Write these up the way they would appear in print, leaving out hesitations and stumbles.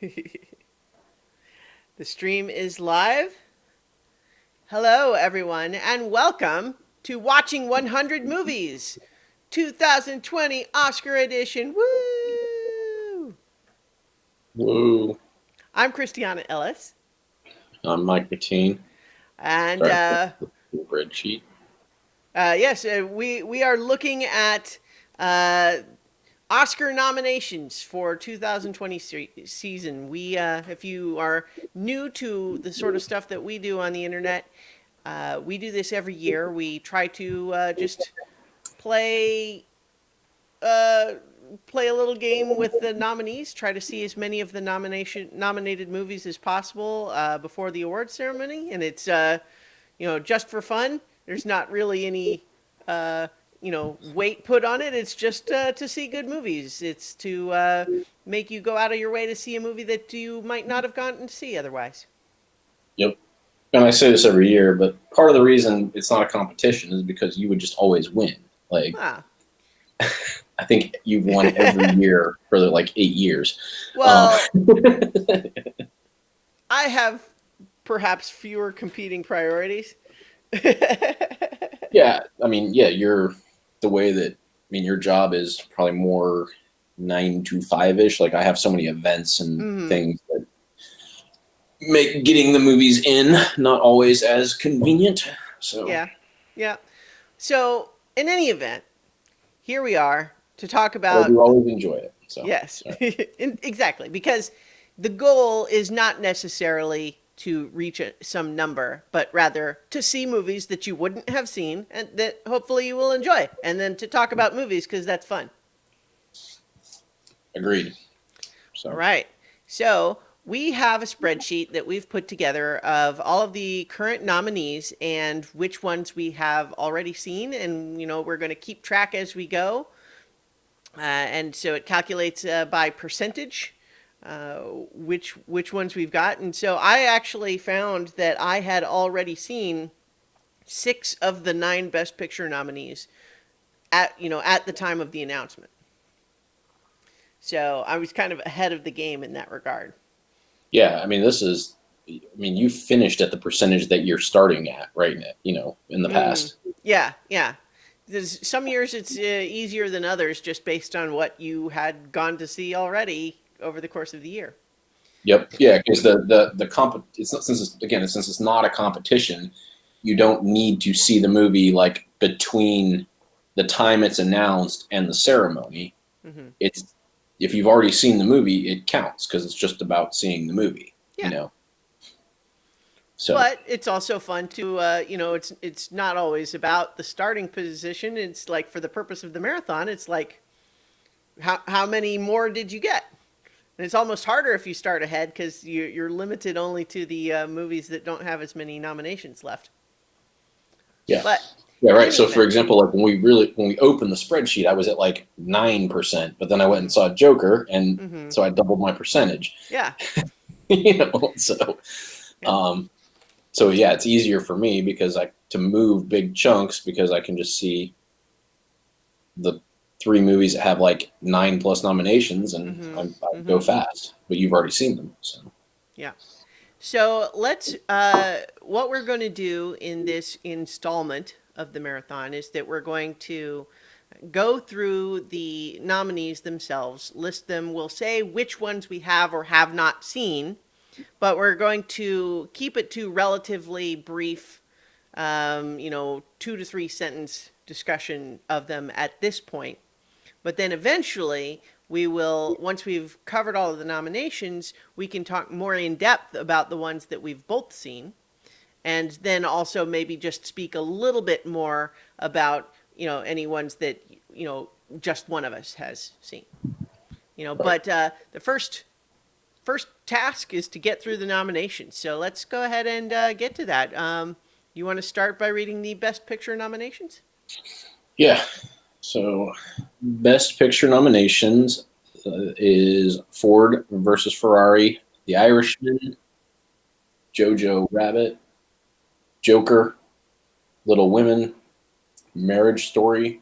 The stream is live. Hello, everyone, and welcome to Watching 100 Movies 2020 Oscar Edition. Woo! Whoa. I'm Christiana Ellis, I'm Mike Mateen. and Sorry, the spreadsheet. yes, we are looking at uh, Oscar nominations for 2020 season. If you are new to the sort of stuff that we do on the internet, we do this every year. We try to just play uh, play a little game with the nominees. Try to see as many of the nominated movies as possible before the award ceremony, and it's just for fun. There's not really any weight put on it. It's just to see good movies. It's to make you go out of your way to see a movie that you might not have gotten to see otherwise. Yep. And I say this every year, but part of the reason it's not a competition is because you would just always win. Like, Ah. I think you've won every year for like 8 years. Um, Well, I have perhaps fewer competing priorities. yeah, I mean, yeah, you're the way that, I mean, your job is probably more 9 to 5 ish. Like, I have so many events and Hmm. things that make getting the movies in not always as convenient. So, Yeah, yeah. So, in any event, here we are to talk but I about do always enjoy it. So, yes, sorry. exactly, because the goal is not necessarily to reach some number, but rather to see movies that you wouldn't have seen and that hopefully you will enjoy, and then to talk about movies because that's fun. Agreed. All So, right. So we have a spreadsheet that we've put together of all of the current nominees and which ones we have already seen. And, we're going to keep track as we go. And so it calculates by percentage which ones we've got. And so I actually found that I had already seen six of the nine Best Picture nominees at the time of the announcement. So I was kind of ahead of the game in that regard. yeah, I mean, I mean, you finished at the percentage that you're starting at right now, in the Mm, past. yeah, yeah. There's some years it's easier than others just based on what you had gone to see already over the course of the year. Yep. Yeah. Because it's not, since it's not a competition, you don't need to see the movie like between the time it's announced and the ceremony. Hmm. It's, if you've already seen the movie, it counts because it's just about seeing the movie, Yeah, So, but it's also fun to it's not always about the starting position. It's like for the purpose of the marathon, it's like how many more did you get? And it's almost harder if you start ahead because you're limited only to the movies that don't have as many nominations left. yeah. But Yeah, in right. any So for event, example, like when we opened the spreadsheet, I was at like 9%, but then I went and mm, saw Joker, and hmm, so I doubled my percentage. yeah, So yeah, um, so yeah, it's easier for me because I to move big chunks because I can just see the three movies that have like 9 plus nominations, and hmm, I go hmm, fast. But you've already seen them, so yeah. So what we're going to do in this installment of the marathon is that we're going to go through the nominees themselves, list them. We'll say which ones we have or have not seen, but we're going to keep it to relatively brief, 2 to 3 sentence discussion of them at this point. But then eventually, we will, once we've covered all of the nominations, we can talk more in depth about the ones that we've both seen. And then also maybe just speak a little bit more about, any ones that, just one of us has seen. right. But the first task is to get through the nominations. So let's go ahead and get to that. You want to start by reading the Best Picture nominations? Yeah. So best picture nominations is Ford versus Ferrari, The Irishman, Jojo Rabbit, Joker, Little Women, Marriage Story,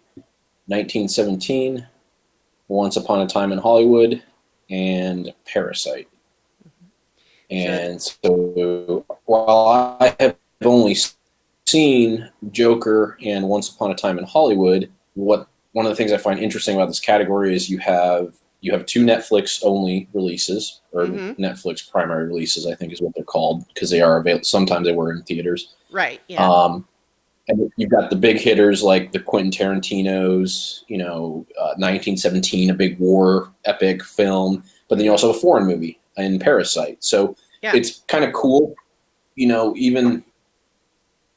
1917, Once Upon a Time in Hollywood, and Parasite. So And so while I have only seen Joker and Once Upon a Time in Hollywood, what one of the things I find interesting about this category is you have two Netflix only releases, or mm-hmm. Netflix primary releases, I think is what they're called, because they are available. Sometimes they were in theaters. Right, yeah. Um, and you've got the big hitters like the Quentin Tarantino's, 1917, a big war epic film, but then you Mm-hmm. also have a foreign movie in Parasite. So Yeah. it's kind of cool, even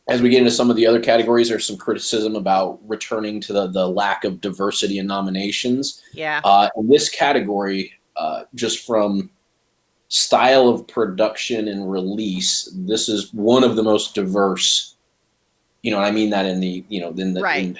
as we get into some of the other categories, there's some criticism about returning to the lack of diversity in nominations. Yeah. In this category, just from style of production and release, this is one of the most diverse. And I mean that in the Right.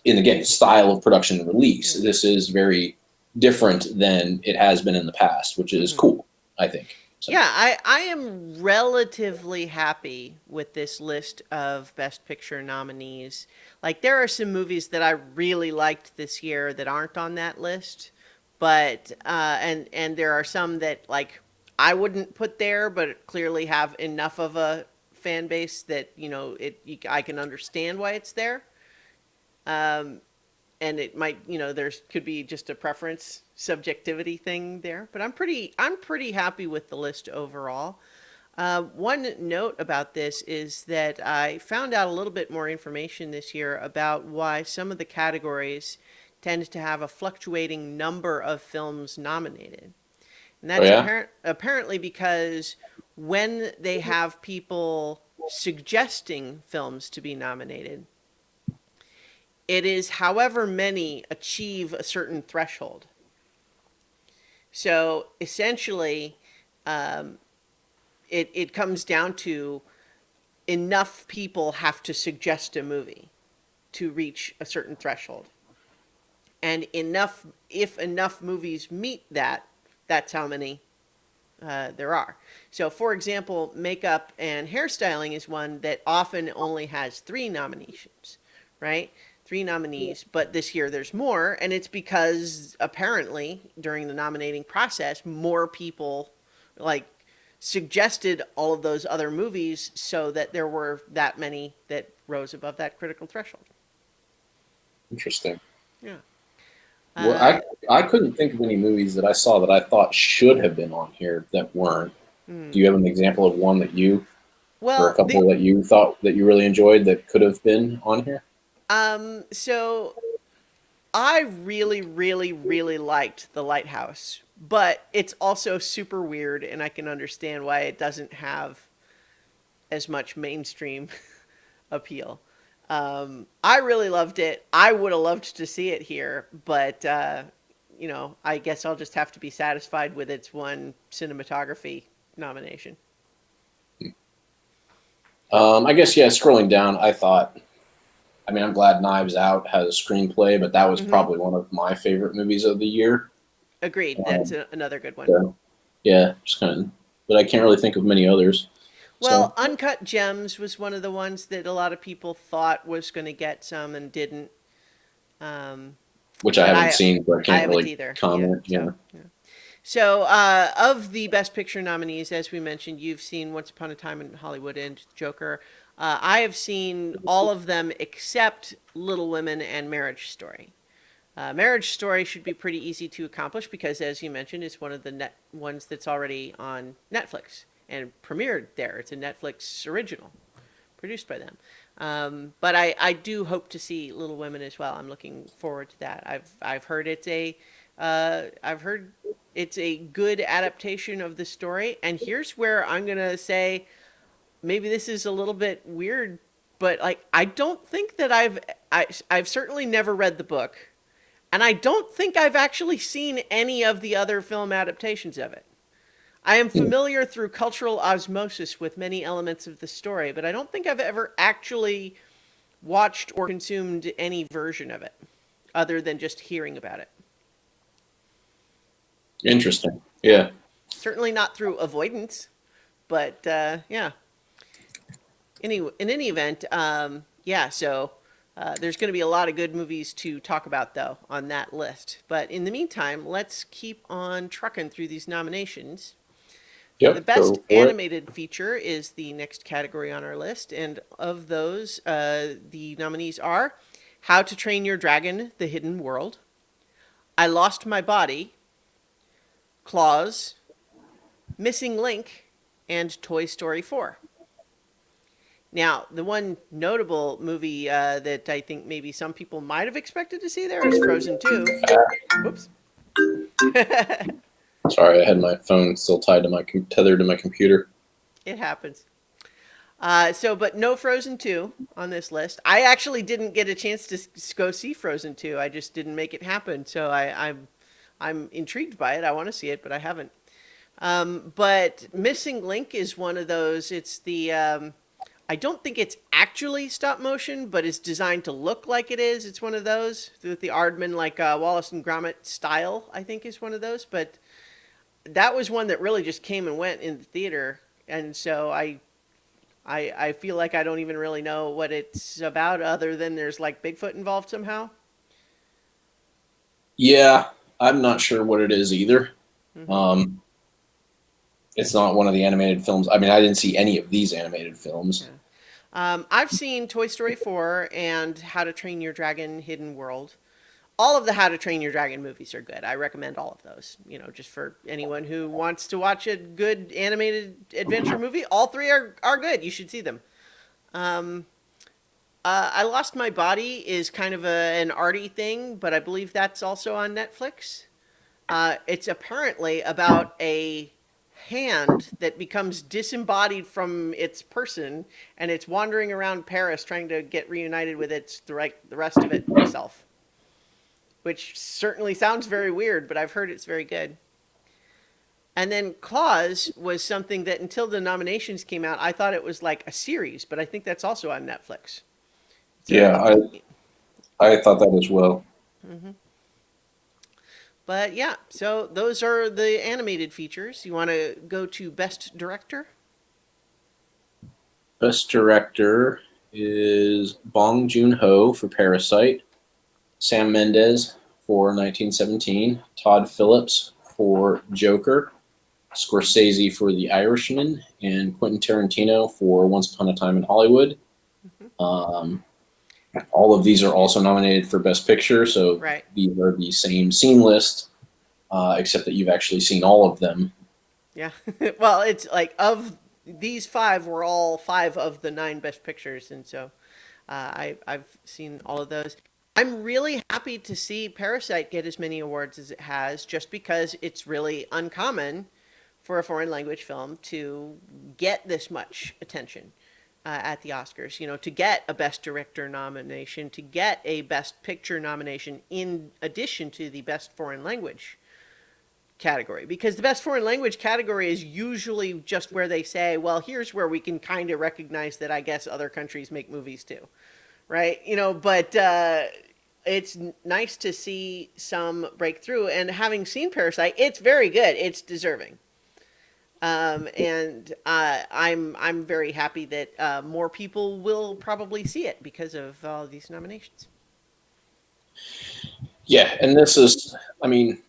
in again style of production and release. Mm-hmm. This is very different than it has been in the past, which is Mm-hmm. cool, I think. So. Yeah, I am relatively happy with this list of Best Picture nominees. Like, there are some movies that I really liked this year that aren't on that list, but and there are some that like I wouldn't put there, but clearly have enough of a fan base that I can understand why it's there. Um, and it might there's could be just a preference subjectivity thing there, but I'm pretty happy with the list overall. One note about this is that I found out a little bit more information this year about why some of the categories tend to have a fluctuating number of films nominated, and Oh that's yeah. apparently because when they have people suggesting films to be nominated, it is however many achieve a certain threshold. So essentially, um, it comes down to enough people have to suggest a movie to reach a certain threshold. And if enough movies meet that, that's how many there are. So, for example, makeup and hairstyling is one that often only has three nominations, right? Three nominees, but this year there's more, and it's because apparently during the nominating process, more people like suggested all of those other movies so that there were that many that rose above that critical threshold. Interesting. Yeah. Well, Uh, I couldn't think of any movies that I saw that I thought should have been on here that weren't. hmm. Do you have an example of one that you, or a Well, couple that you thought that you really enjoyed that could have been on here? so I really, really, really liked The Lighthouse, but it's also super weird, and I can understand why it doesn't have as much mainstream appeal. I really loved it. I would have loved to see it here, but I guess I'll just have to be satisfied with its one cinematography nomination. I guess yeah. Scrolling down, I thought. I mean, I'm glad Knives Out has a screenplay, but that was Hmm. probably one of my favorite movies of the year. Agreed. That's Um, another good one. so yeah, just kind of. But I can't really think of many others. Well, So, Uncut Gems was one of the ones that a lot of people thought was going to get some and didn't. Um, which I but haven't I seen, but I I can't haven't really either. Yeah. comment. So Yeah. yeah. So of the Best Picture nominees, as we mentioned, you've seen Once Upon a Time in Hollywood and Joker. I have seen all of them except Little Women and Marriage Story. Marriage Story should be pretty easy to accomplish because, as you mentioned, it's one of the net ones that's already on Netflix and premiered there. It's a Netflix original produced by them. But I do hope to see Little Women as well. I'm looking forward to that. I've heard I've heard it's a good adaptation of the story. And here's where I'm gonna say maybe this is a little bit weird, but like I don't think that I've certainly never read the book, and I don't think I've actually seen any of the other film adaptations of it. I am Hmm. familiar through cultural osmosis with many elements of the story, but I don't think I've ever actually watched or consumed any version of it other than just hearing about it. Interesting. Yeah. Yeah. Certainly not through avoidance, but yeah. In any event, yeah, so there's going to be a lot of good movies to talk about, though, on that list. But in the meantime, let's keep on trucking through these nominations. The Yep, best go for it. animated feature is the next category on our list, and of those, the nominees are How to Train Your Dragon: The Hidden World, I Lost My Body, Claws, Missing Link, and Toy Story 4. Now, the one notable movie that I think maybe some people might have expected to see there is Frozen 2. Whoops. Sorry, I had my phone still tied to my tethered to my computer. It happens. But no Frozen 2 on this list. I actually didn't get a chance to go see Frozen 2. I just didn't make it happen. So I'm intrigued by it. I want to see it, but I haven't. But Missing Link is one of those. It's the I don't think it's actually stop motion, but it's designed to look like it is. It's one of those with the Aardman, like Wallace and Gromit style, I think is one of those. But that was one that really just came and went in the theater. And so I feel like I don't even really know what it's about other than there's like Bigfoot involved somehow. Yeah, I'm not sure what it is either. Mm-hmm. Um, it's not one of the animated films. I mean, I didn't see any of these animated films. Yeah. I've seen Toy Story 4 and How to Train Your Dragon: Hidden World. All of the How to Train Your Dragon movies are good. I recommend all of those. You know, just for anyone who wants to watch a good animated adventure movie, all three are good. You should see them. Um, I Lost My Body is kind of an arty thing, but I believe that's also on Netflix. It's apparently about a hand that becomes disembodied from its person, and it's wandering around Paris trying to get reunited with the rest of itself. Which certainly sounds very weird, but I've heard it's very good. And then Claws was something that until the nominations came out, I thought it was like a series, but I think that's also on Netflix. It's Yeah, a, I thought that as well. mm-hmm. But yeah, so those are the animated features. You want to go to Best Director? Best director is Bong Joon Ho for Parasite, Sam Mendes for 1917, Todd Phillips for Joker, Scorsese for The Irishman, and Quentin Tarantino for Once Upon a Time in Hollywood. Mm-hmm. All of these are also nominated for Best Picture, so Right. these are the same scene list, except that you've actually seen all of them. Yeah. Well, it's like of these five were all five of the nine Best Pictures, and so I've seen all of those. I'm really happy to see Parasite get as many awards as it has, just because it's really uncommon for a foreign language film to get this much attention at the Oscars. You know, to get a Best Director nomination, to get a Best Picture nomination in addition to the Best Foreign Language category, because the Best Foreign Language category is usually just where they say, well, here's where we can kind of recognize that I guess other countries make movies too, right? You know, but it's nice to see some breakthrough, and having seen Parasite, it's very good. It's deserving. And I'm very happy that more people will probably see it because of all these nominations. Yeah, and this is, I mean,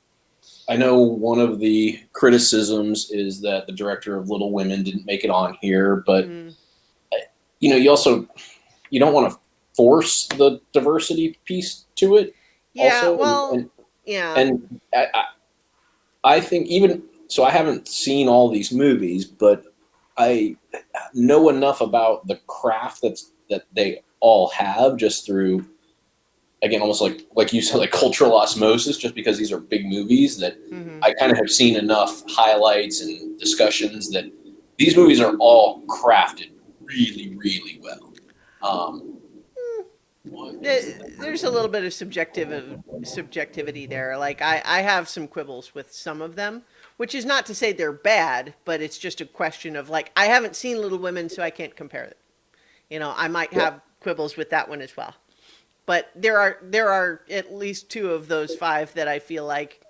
I know one of the criticisms is that the director of Little Women didn't make it on here, but Mm. you don't want to force the diversity piece to it. Yeah, Also, well, yeah. and I think even so, I haven't seen all these movies, but I know enough about the craft that they all have just through, again, almost like you said, like cultural osmosis, just because these are big movies that Hmm. I kind of have seen enough highlights and discussions that these movies are all crafted really, really well. There's a little bit of subjectivity there. Like I have some quibbles with some of them, which is not to say they're bad, but it's just a question of like I haven't seen Little Women, so I can't compare it. You know, I might Yeah. have quibbles with that one as well. But there are at least two of those five that I feel like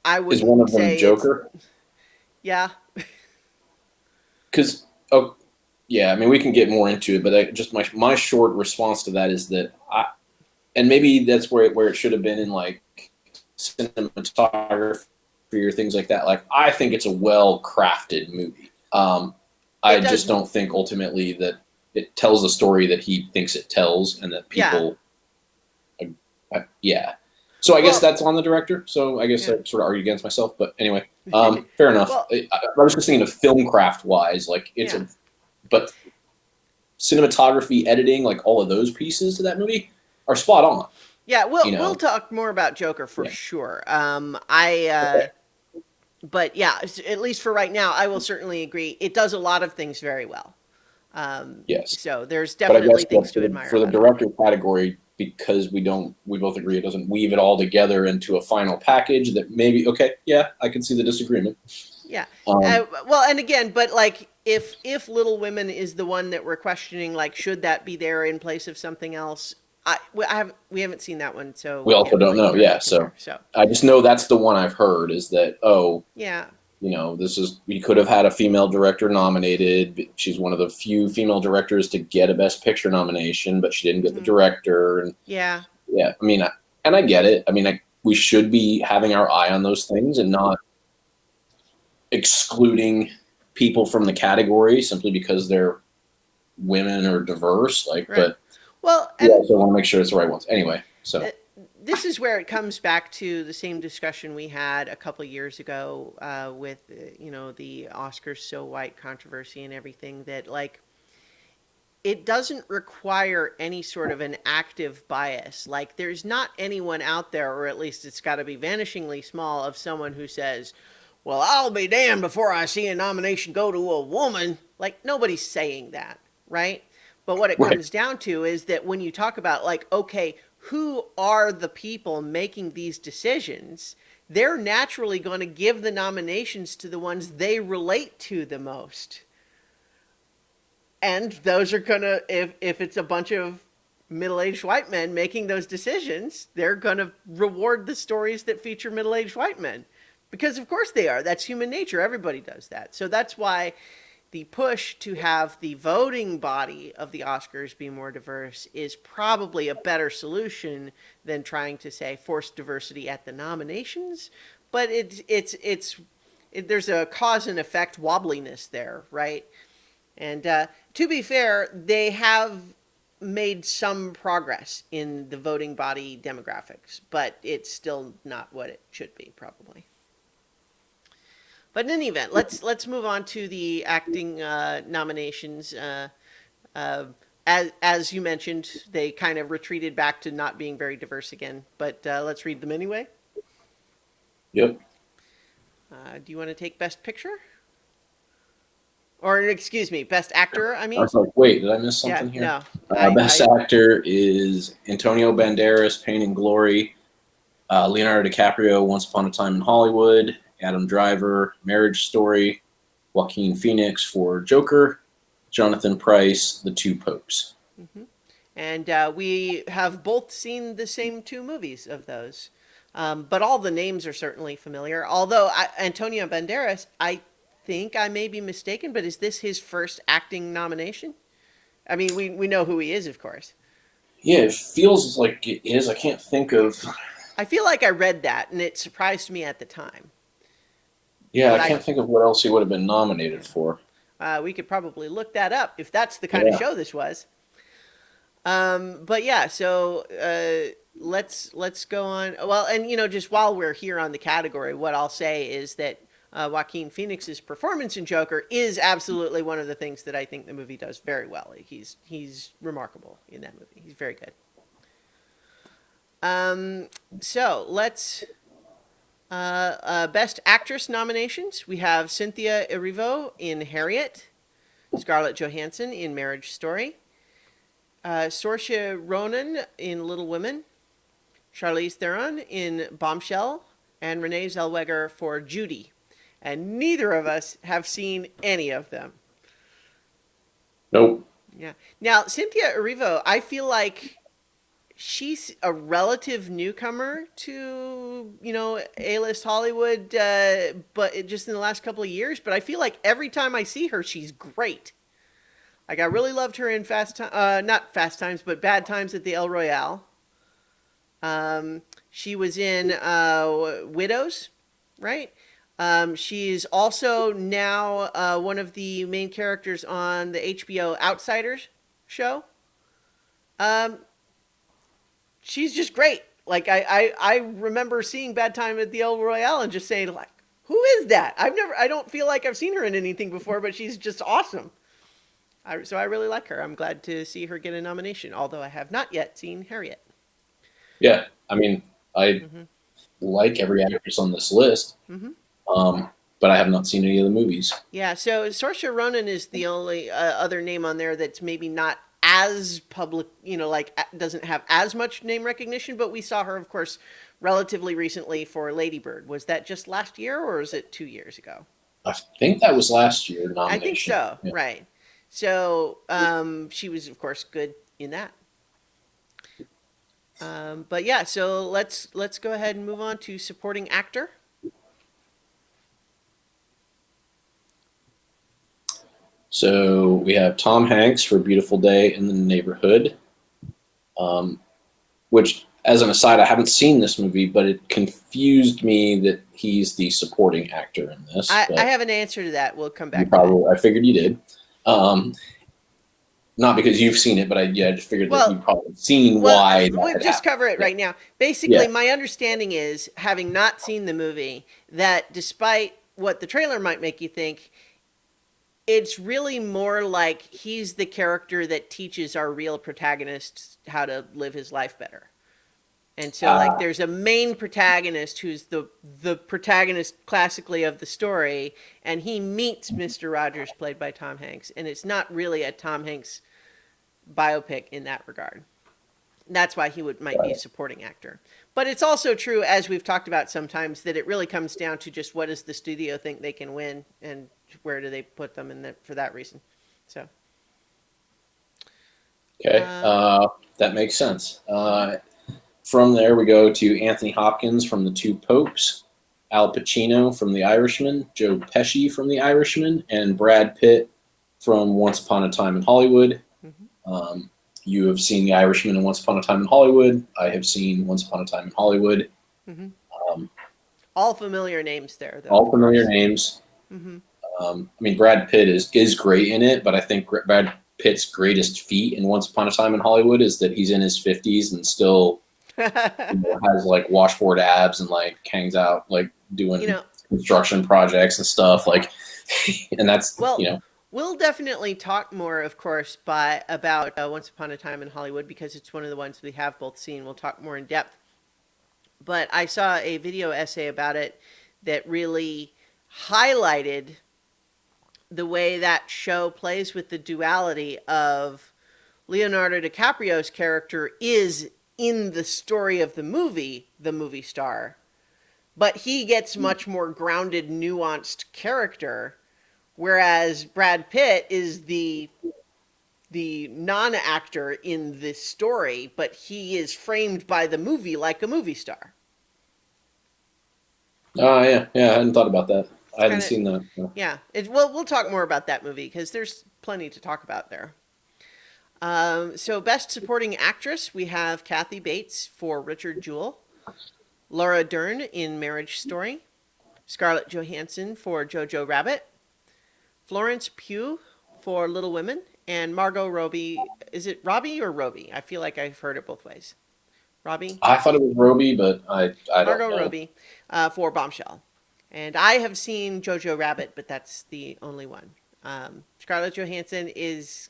I Is one wouldn't of them say it's Joker? yeah. Because oh yeah, I mean we can get more into it, but just my short response to that is that and maybe that's where it should have been in like cinematography or things like that. Like, I think it's a well crafted movie. I just don't think ultimately that it tells the story that he thinks it tells, and that people, yeah. So I guess that's on the director. So I guess I sort of argue against myself, but anyway, fair enough. Well, I was just thinking of film craft wise, like but cinematography, editing, like all of those pieces to that movie are spot on. Yeah, we'll talk more about Joker for sure. But yeah, at least for right now, I will certainly agree. It does a lot of things very well. Yes. So there's definitely things to admire. For the director category, because we both agree it doesn't weave it all together into a final package that maybe, I can see the disagreement. Yeah. Well, and again, but like if Little Women is the one that we're questioning, like, should that be there in place of something else? We haven't seen that one, so we also don't know. Yeah. So I just know that's the one I've heard is that, we could have had a female director nominated. She's one of the few female directors to get a Best Picture nomination, but she didn't get the director. And I mean, I get it. I mean, we should be having our eye on those things and not excluding people from the category simply because they're women or diverse. Like, but so I want to make sure it's the right ones. Anyway, so. This is where it comes back to the same discussion we had a couple of years ago with, the Oscars so white controversy and everything, that like, it doesn't require any sort of an active bias. Like, there's not anyone out there, or at least it's got to be vanishingly small, of someone who says, well, I'll be damned before I see a nomination go to a woman. Like, nobody's saying that, right? But what it comes down to is that when you talk about, like, okay, who are the people making these decisions, they're naturally going to give the nominations to the ones they relate to the most. And those are going to, if it's a bunch of middle-aged white men making those decisions, they're going to reward the stories that feature middle-aged white men. Because of course they are. That's human nature. Everybody does that. So that's why the push to have the voting body of the Oscars be more diverse is probably a better solution than trying to say force diversity at the nominations. But there's a cause and effect wobbliness there, right? And to be fair, they have made some progress in the voting body demographics, but it's still not what it should be, probably. But in any event, let's move on to the acting nominations. As you mentioned, they kind of retreated back to not being very diverse again. But let's read them anyway. Yep. Do you want to take Best Picture? Or, excuse me, Best Actor, I mean? I was like, wait, did I miss something here? No. Best Actor is Antonio Banderas, Pain and Glory, Leonardo DiCaprio, Once Upon a Time in Hollywood, Adam Driver, Marriage Story, Joaquin Phoenix for Joker, Jonathan Pryce, The Two Popes. Mm-hmm. And we have both seen the same two movies of those. But all the names are certainly familiar. Although Antonio Banderas, I think I may be mistaken, but is this his first acting nomination? I mean, we know who he is, of course. Yeah, it feels like it is. I can't think of... I feel like I read that, and it surprised me at the time. Yeah, but I can't think of what else he would have been nominated for. We could probably look that up if that's the kind of show this was. But yeah, so let's go on. Well, and just while we're here on the category, what I'll say is that Joaquin Phoenix's performance in Joker is absolutely one of the things that I think the movie does very well. He's remarkable in that movie. He's very good. So let's. Best Actress nominations. We have Cynthia Erivo in Harriet, Scarlett Johansson in Marriage Story, Saoirse Ronan in Little Women, Charlize Theron in Bombshell, and Renee Zellweger for Judy. And neither of us have seen any of them. Nope. Yeah. Now, Cynthia Erivo, I feel like she's a relative newcomer to, A-list Hollywood, but just in the last couple of years. But I feel like every time I see her, she's great. Like, I really loved her in not Fast Times, but Bad Times at the El Royale. She was in Widows, right? She's also now one of the main characters on the HBO Outsiders show. Um, she's just great. Like I remember seeing Bad Time at the El Royale and just saying like, who is that? I don't feel like I've seen her in anything before, but she's just awesome. So I really like her. I'm glad to see her get a nomination, although I have not yet seen Harriet. Yeah, I mean, I Mm-hmm. like every actress on this list, Mm-hmm. but I have not seen any of the movies. Yeah, so Saoirse Ronan is the only other name on there that's maybe not as public, like doesn't have as much name recognition, but we saw her, of course, relatively recently for Lady Bird. Was that just last year or is it 2 years ago? I think that was last year I think nomination. so, Yeah. right. So she was, of course, good in that. But yeah, so let's go ahead and move on to supporting actor. So we have Tom Hanks for Beautiful Day in the Neighborhood, which, as an aside, I haven't seen this movie, but it confused me that he's the supporting actor in this. I have an answer to that. We'll come You back to probably, I figured you did. Not because you've seen it, but I just figured that Well, you've probably seen Well, why that we'll had just happened. cover it Yeah. right now. Basically, Yeah. my understanding is, having not seen the movie, that despite what the trailer might make you think, it's really more like he's the character that teaches our real protagonist how to live his life better. And so, like, there's a main protagonist who's the protagonist classically of the story, and he meets Mr. Rogers, played by Tom Hanks, and it's not really a Tom Hanks biopic in that regard. That's why he might be a supporting actor. But it's also true, as we've talked about sometimes, that it really comes down to just what does the studio think they can win, and where do they put them for that reason. So Okay, that makes sense. From there, we go to Anthony Hopkins from The Two Popes, Al Pacino from The Irishman, Joe Pesci from The Irishman, and Brad Pitt from Once Upon a Time in Hollywood. You have seen The Irishman and Once Upon a Time in Hollywood. I have seen Once Upon a Time in Hollywood. all familiar names there, though. All familiar names. I mean, Brad Pitt is great in it, but I think Brad Pitt's greatest feat in Once Upon a Time in Hollywood is that he's in his 50s and still has like washboard abs and like hangs out like doing construction projects and stuff like, and that's We'll definitely talk more, of course, about Once Upon a Time in Hollywood, because it's one of the ones we have both seen. We'll talk more in depth. But I saw a video essay about it that really highlighted the way that show plays with the duality of Leonardo DiCaprio's character is in the story of the movie star, but he gets much more grounded, nuanced character, whereas Brad Pitt is the non-actor in this story, but he is framed by the movie like a movie star. Oh yeah, I hadn't thought about that. I hadn't seen that. No. Yeah, we'll talk more about that movie because there's plenty to talk about there. So Best Supporting Actress, we have Kathy Bates for Richard Jewell, Laura Dern in Marriage Story, Scarlett Johansson for Jojo Rabbit, Florence Pugh for Little Women, and Margot Robbie. Is it Robbie or Robbie? I feel like I've heard it both ways. Robbie? I thought it was Robbie, but I don't know. Margot Robbie for Bombshell. And I have seen Jojo Rabbit, but that's the only one. Scarlett Johansson is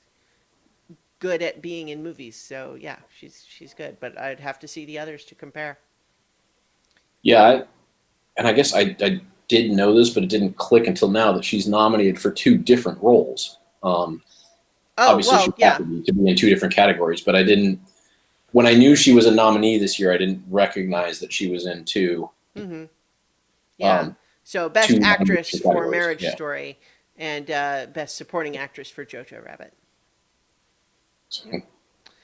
good at being in movies, so yeah, she's good. But I'd have to see the others to compare. Yeah, and I guess I did know this, but it didn't click until now that she's nominated for 2 different roles. Obviously, she had to be in 2 different categories, but I didn't. When I knew she was a nominee this year, I didn't recognize that she was in 2. Mm-hmm. Yeah. So Best Actress for Marriage Story, and Best Supporting Actress for Jojo Rabbit.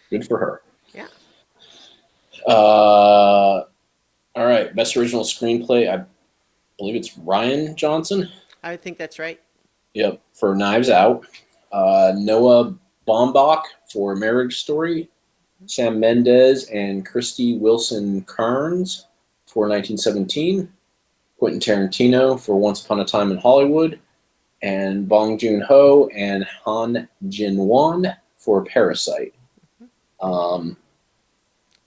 Good for her. Yeah. All right. Best Original Screenplay, I believe it's Rian Johnson. I think that's right. Yep, for Knives Out. Noah Baumbach for Marriage Story. Sam Mendes and Christy Wilson Cairns for 1917. Quentin Tarantino for Once Upon a Time in Hollywood, and Bong Joon-ho and Han Jin-won for Parasite. So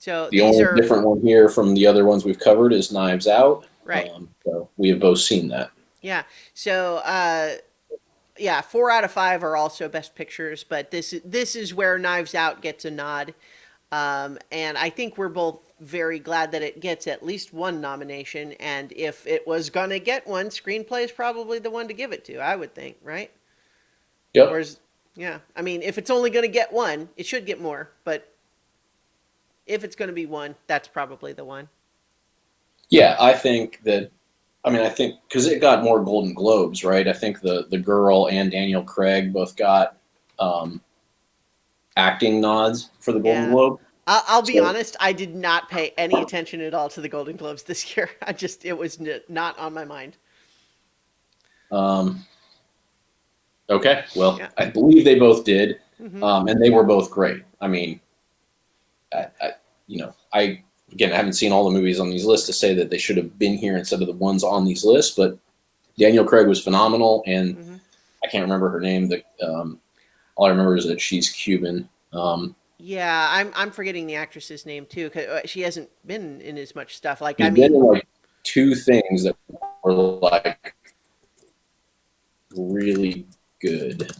The these only are different one here from the other ones we've covered is Knives Out. right. So we have both seen that. Yeah. So yeah, 4 out of 5 are also Best Pictures, but this is where Knives Out gets a nod. And I think we're both very glad that it gets at least one nomination. And if it was going to get one, screenplay is probably the one to give it to, I would think, right? Yep. Whereas, yeah, I mean, if it's only going to get one, it should get more. But if it's going to be one, that's probably the one. Yeah, I think because it got more Golden Globes, right? I think the girl and Daniel Craig both got acting nods for the Golden Yeah. Globe. I'll be honest, I did not pay any attention at all to the Golden Globes this year. It was not on my mind. Okay, well, Yeah. I believe they both did, Mm-hmm. and they were both great. I mean, I haven't seen all the movies on these lists to say that they should have been here instead of the ones on these lists, but Daniel Craig was phenomenal, and I can't remember her name. All I remember is that she's Cuban. Yeah, I'm forgetting the actress's name too, because she hasn't been in as much stuff. Like, She's been in like 2 things that were like really good.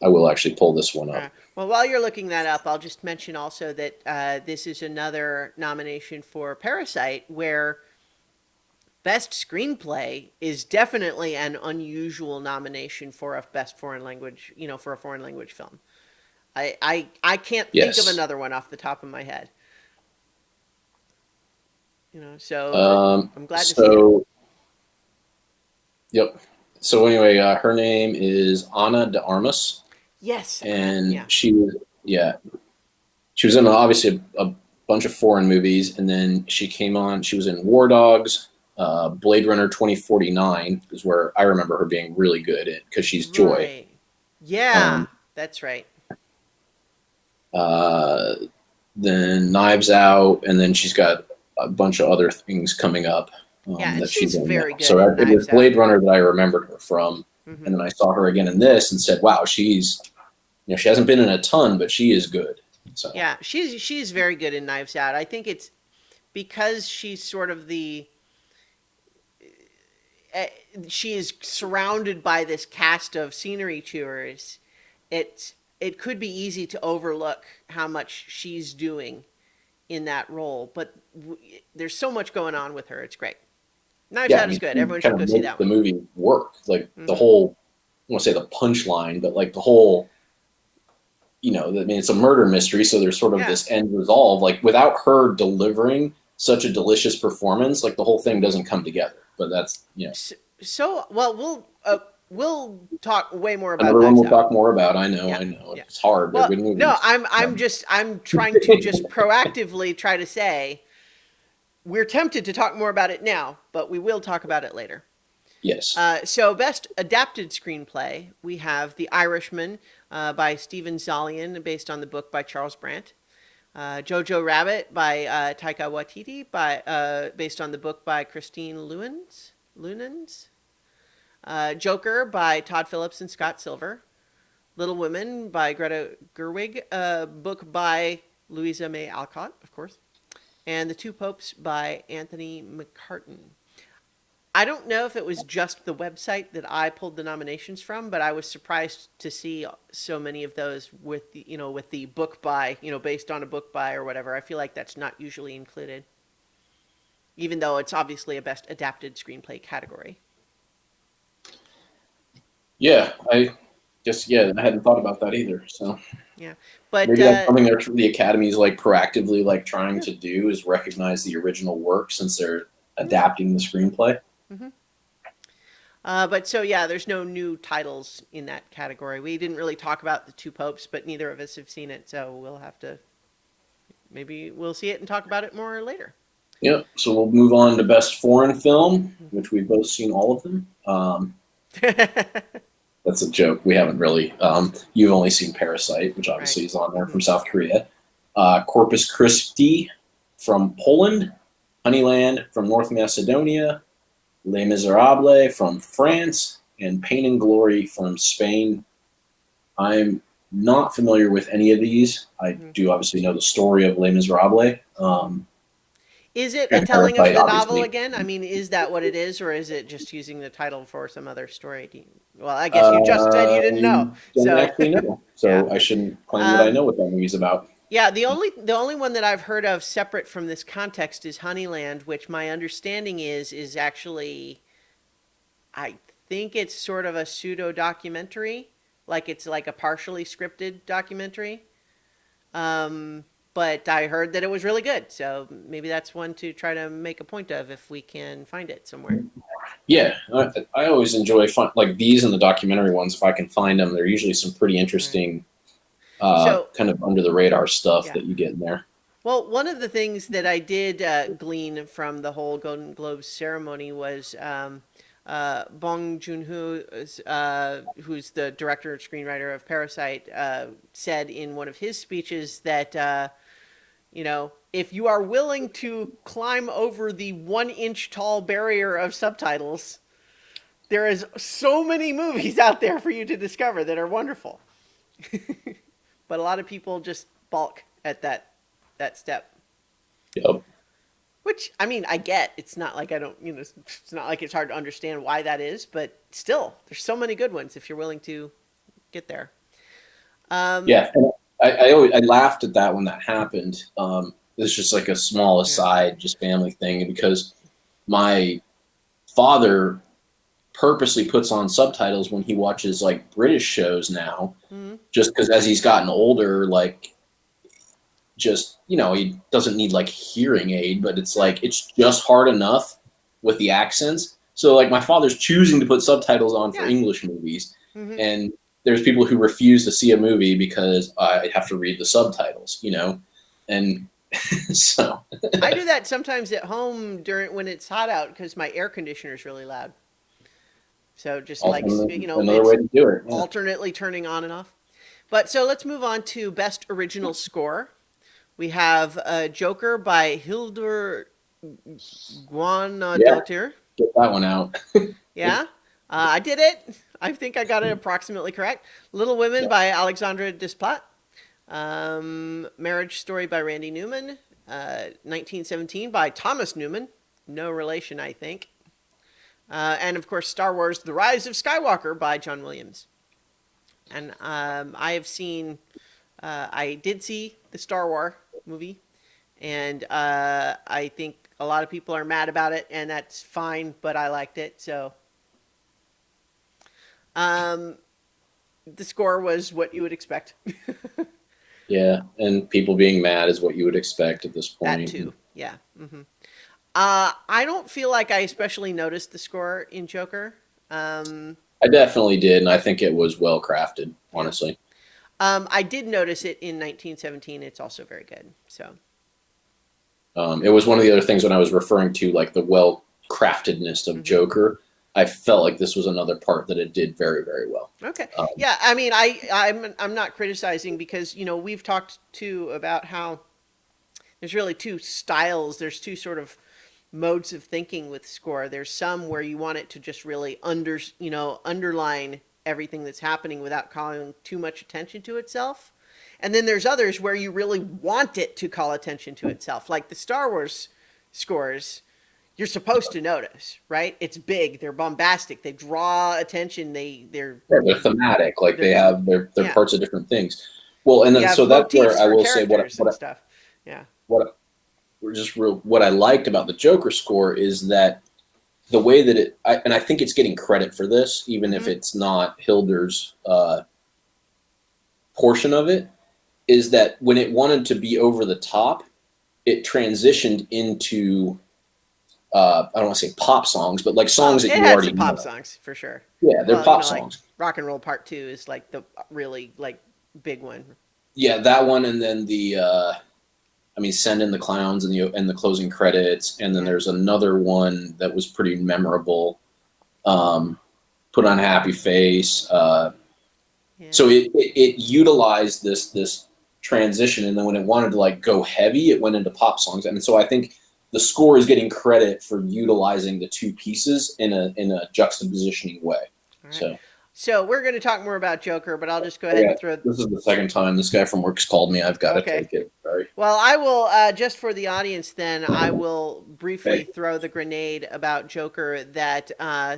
I will actually pull this one up. Well, while you're looking that up, I'll just mention also that this is another nomination for Parasite, where Best Screenplay is definitely an unusual nomination for a Best Foreign Language, for a foreign language film. I can't think of another one off the top of my head. So I'm glad to see it. Yep. So anyway, her name is Ana de Armas. Yes. And yeah. she was in obviously a bunch of foreign movies, and then she was in War Dogs, Blade Runner 2049 is where I remember her being really good at, because she's Joy. Right. Yeah, that's right. Then Knives Out, and then she's got a bunch of other things coming up. Yeah, that she's very good. So it was Blade Runner that I remembered her from, Mm-hmm. and then I saw her again in this and said, "Wow, she hasn't been in a ton, but she is good." So yeah, she's very good in Knives Out. I think it's because she's sort of she is surrounded by this cast of scenery chewers. It could be easy to overlook how much she's doing in that role, but there's so much going on with her. It's great. Knives Out is good. Everyone should go see that one. The movie work, like the whole, I want to say the punchline, but like the whole, it's a murder mystery, so there's sort of this end resolve. Like, without her delivering such a delicious performance, like the whole thing doesn't come together. But that's So well, we'll talk way more about another one. We'll Knives Out. talk more about. I know. It's hard. Well, They're good movies. no, I'm trying to just proactively try to say we're tempted to talk more about it now, but we will talk about it later. Yes. So Best Adapted Screenplay, we have The Irishman by Steven Zaillian, based on the book by Charles Brandt. Jojo Rabbit by Taika Waititi, based on the book by Christine Lunens. Joker by Todd Phillips and Scott Silver. Little Women by Greta Gerwig, book by Louisa May Alcott, of course. And The Two Popes by Anthony McCartan. I don't know if it was just the website that I pulled the nominations from, but I was surprised to see so many of those with the book by, based on a book by or whatever. I feel like that's not usually included, even though it's obviously a Best Adapted Screenplay category. Yeah, I hadn't thought about that either. So yeah, but maybe that's something the Academy's like proactively like trying to do, is recognize the original work since they're adapting the screenplay. Mm-hmm. But so yeah, there's no new titles in that category. We didn't really talk about The Two Popes, but neither of us have seen it, so maybe we'll see it and talk about it more later. Yep. So we'll move on to Best Foreign Film, which we've both seen all of them. That's a joke. We haven't really. You've only seen Parasite, which obviously is on there, from South Korea. Corpus Christi from Poland. Honeyland from North Macedonia. Les Miserables from France, and Pain and Glory from Spain. I'm not familiar with any of these. I do obviously know the story of Les Miserables. Is it a And telling of Parasite, the novel obviously. again? I mean, is that what it is, or is it just using the title for some other story? Well, I guess you just said you didn't know, I don't so actually know, yeah. so I shouldn't claim that I Um, know what that movie's about. yeah, the only one that I've heard of separate from this context is Honeyland, which my understanding is actually, I think it's sort of a pseudo documentary, like it's like a partially scripted documentary. Um, but I heard that it was really good, so maybe that's one to try to make a point of if we can find it somewhere. Yeah, I always enjoy like these and the documentary ones. If I can find them, they're usually some pretty Right. interesting, So, kind of under the radar stuff yeah. that you get in there. Well, one of the things that I did glean from the whole Golden Globes ceremony was Bong Joon-ho, who's the director and screenwriter of Parasite, said in one of his speeches that if you are willing to climb over the 1 inch tall barrier of subtitles, there is so many movies out there for you to discover that are wonderful. But a lot of people just balk at that step. Yep. Which, I mean, I get. It's not like I don't, it's not like it's hard to understand why that is, but still, there's so many good ones if you're willing to get there. Um, Yeah, and I laughed at that when that happened. It's just like a small yeah. aside, just family thing, because my father purposely puts on subtitles when he watches like British shows now, Mm-hmm. just because as he's gotten older, like just he doesn't need like hearing aid, but it's like it's just hard enough with the accents. So like my father's choosing to put subtitles on for Yeah. English movies, Mm-hmm. and there's people who refuse to see a movie because I have to read the subtitles, and so I do that sometimes at home during when it's hot out because my air conditioner is really loud. So just like, also another it's way to do it. Yeah. alternately turning on and off. But so let's move on to best original score. We have Joker by Hildur Yeah, Guðnadóttir. get that one out. Yeah, I did it. I think I got it approximately correct. Little Women Yeah. by Alexandra Desplat. Marriage Story by Randy Newman. 1917 by Thomas Newman. No relation, I think. And of course, Star Wars: The Rise of Skywalker by John Williams. And I did see the Star Wars movie, and I think a lot of people are mad about it, and that's fine. But I liked it, so um, the score was what you would expect. Yeah, and people being mad is what you would expect at this That point. too, yeah. I don't feel like I especially noticed the score in Joker. Um, I definitely did, and I think it was well crafted, yeah. honestly. I did notice it in 1917. It's also very good. So It was one of the other things when I was referring to like the well craftedness of mhm. Joker. I felt like this was another part that it did very, very well. Okay. Um, Yeah, I mean, I'm not criticizing because we've talked too about how there's really two styles. There's two sort of modes of thinking with score. There's some where you want it to just really underline everything that's happening without calling too much attention to itself. And then there's others where you really want it to call attention to itself, like the Star Wars scores. You're supposed to notice, right? It's big, they're bombastic, they draw attention, they're thematic, like they're they have their yeah. parts of different things. Well, and You then so have that's where motifs I for will say characters and stuff. Yeah. what just real what I liked about the Joker score is that the way that and I think it's getting credit for this, even if Mm-hmm. it's not Hilder's portion of it, is that when it wanted to be over the top, it transitioned into I don't want to say pop songs, but like Well, songs that it you had already some pop know. songs for sure. Yeah, they're Well, pop like songs. Rock and Roll Part 2 is like the really like big one. Yeah, that one, and then Send in the Clowns and the closing credits, and then Yeah. there's another one that was pretty memorable. Put on a Happy Face. Yeah. So it utilized this transition, and then when it wanted to like go heavy, it went into pop songs, and so I think the score is getting credit for utilizing the two pieces in a juxtapositioning way. All right. So So we're going to talk more about Joker, but I'll just go ahead yeah, and throw. this is the second time this guy from work's called me. I've got to Okay. take it. Sorry. Well, I will, just for the audience, then, I will briefly Okay. throw the grenade about Joker that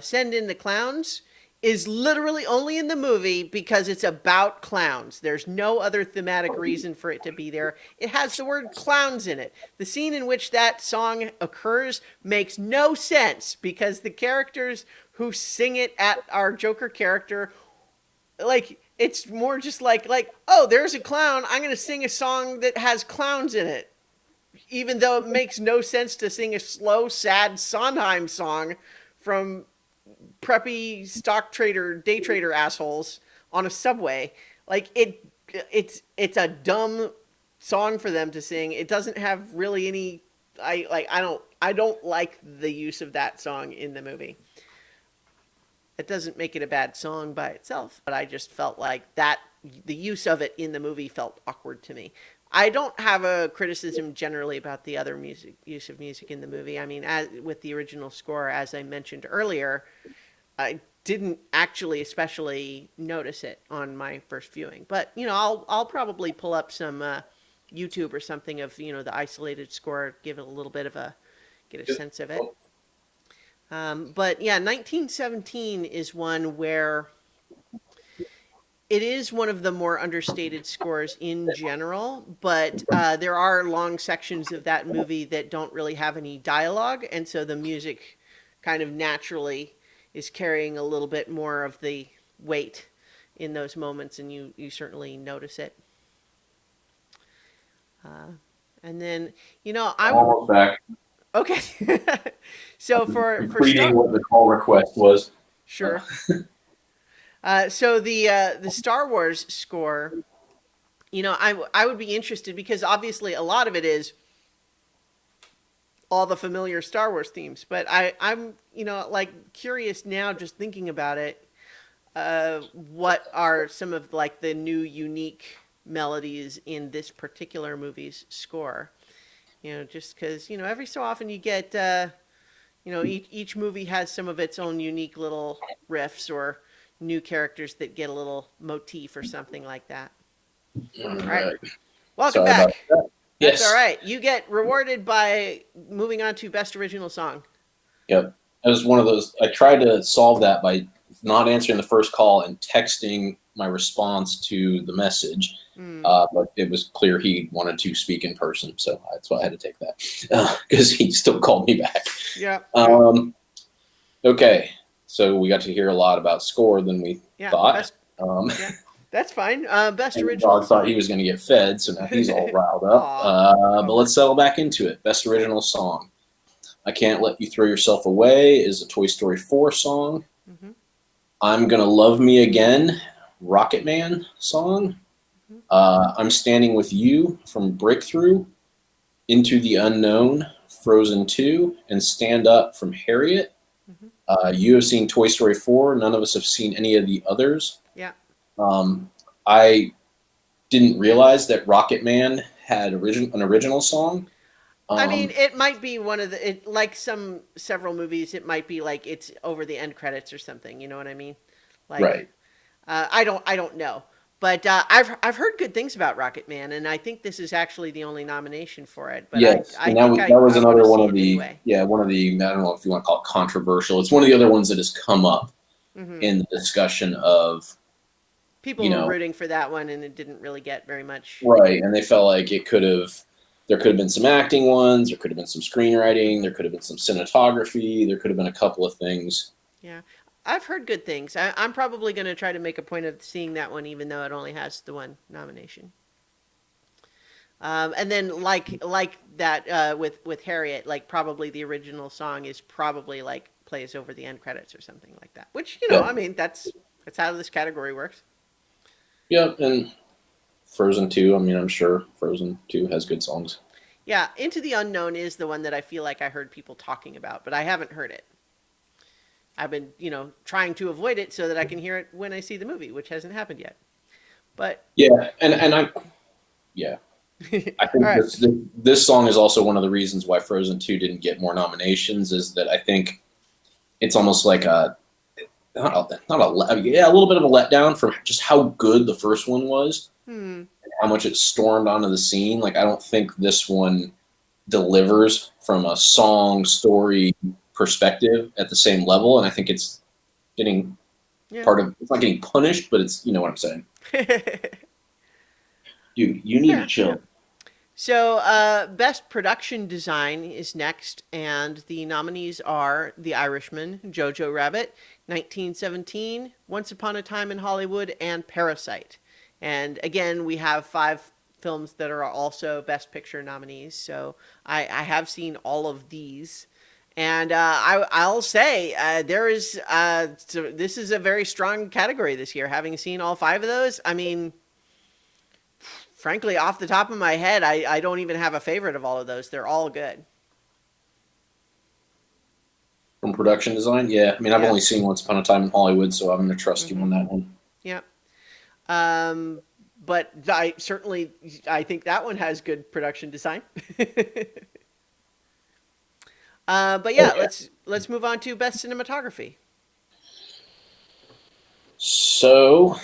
Send in the Clowns is literally only in the movie because it's about clowns. There's no other thematic reason for it to be there. It has the word clowns in it. The scene in which that song occurs makes no sense because the characters who sing it at our Joker character, like, it's more just like, oh, there's a clown, I'm going to sing a song that has clowns in it, even though it makes no sense to sing a slow, sad Sondheim song from preppy stock trader, day trader assholes on a subway. Like, it's a dumb song for them to sing. It doesn't have really any. I don't like the use of that song in the movie. It doesn't make it a bad song by itself, but I just felt like that the use of it in the movie felt awkward to me. I don't have a criticism generally about the other music use of music in the movie. I mean, as with the original score, as I mentioned earlier, I didn't actually especially notice it on my first viewing. But I'll probably pull up some YouTube or something of the isolated score, give it a little bit of a get a sense of it. But yeah, 1917 is one where it is one of the more understated scores in general, but there are long sections of that movie that don't really have any dialogue, and so the music kind of naturally is carrying a little bit more of the weight in those moments, and you certainly notice it. And then I I'm would almost back. okay. So for Reading what the call request was. sure. So the Star Wars score, I would be interested because obviously a lot of it is all the familiar Star Wars themes, but I'm like curious now just thinking about it. What are some of like the new unique melodies in this particular movie's score? Just because every so often you get each movie has some of its own unique little riffs or new characters that get a little motif or something like that. All All right. right. Welcome Sorry about back. that. That's Yes. all right. You get rewarded by moving on to Best Original Song. Yep. It was one of those. I tried to solve that by not answering the first call and texting my response to the message. Hmm. But it was clear he wanted to speak in person, so that's why I had to take that because he still called me back. Yeah. Okay, so we got to hear a lot about score than we Yeah. thought. Yeah. That's fine. Best And the Original dog thought Song. he was going to get fed, so now he's all riled up. Aw. But let's settle back into it. Best original song. I Can't Let You Throw Yourself Away is a Toy Story 4 song. Mm-hmm. I'm Gonna Love Me Again, Rocket Man song. I'm Standing With You from Breakthrough. Into the Unknown, Frozen 2, and Stand Up from Harriet. You have seen Toy Story 4. None of us have seen any of the others. Yeah. I didn't realize that Rocket Man had an original song. I mean, it might be one of the like several movies. It might be like it's over the end credits or something. You know what I mean? Like, right. I don't know, but I've heard good things about Rocket Man, and I think this is actually the only nomination for it. But Yes, I and think that was I another wanna one see of it the anyway. one of the, I don't know if you want to call it controversial. It's one of the other ones that has come up Hmm. in the discussion of People were rooting for that one, and it didn't really get very much. right, and they felt like there could have been some acting ones, there could have been some screenwriting, there could have been some cinematography, there could have been a couple of things. Yeah, I've heard good things. I'm probably going to try to make a point of seeing that one, even though it only has the one nomination. And then like that with Harriet, like probably the original song is probably like plays over the end credits or something like that. Which Yeah. I mean that's how this category works. Yeah, and Frozen 2, I mean, I'm sure Frozen 2 has good songs. Yeah, Into the Unknown is the one that I feel like I heard people talking about, but I haven't heard it. I've been trying to avoid it so that I can hear it when I see the movie, which hasn't happened yet. But Yeah, and I yeah. I All think right. this song is also one of the reasons why Frozen 2 didn't get more nominations. Is that I think it's almost like a yeah, a little bit of a letdown from just how good the first one was, Hmm. and how much it stormed onto the scene. Like I don't think this one delivers from a song story perspective at the same level, and I think it's getting Yeah. part of it's not getting punished, but it's, you know what I'm saying. Dude, you need to Fair. Yeah. chill. So, Best Production Design is next, and the nominees are The Irishman, Jojo Rabbit, 1917, Once Upon a Time in Hollywood, and Parasite. And again, we have five films that are also Best Picture nominees. So I have seen all of these. And I'll say so this is a very strong category this year. Having seen all five of those, I mean, frankly, off the top of my head, I don't even have a favorite of all of those. They're all good. From production design, yeah. I mean, I've Yeah. only seen Once Upon a Time in Hollywood, so I'm going to trust you Mm-hmm. on that one. Yeah. Um, but I think that one has good production design. But Oh yeah, yeah. let's move on to best cinematography. So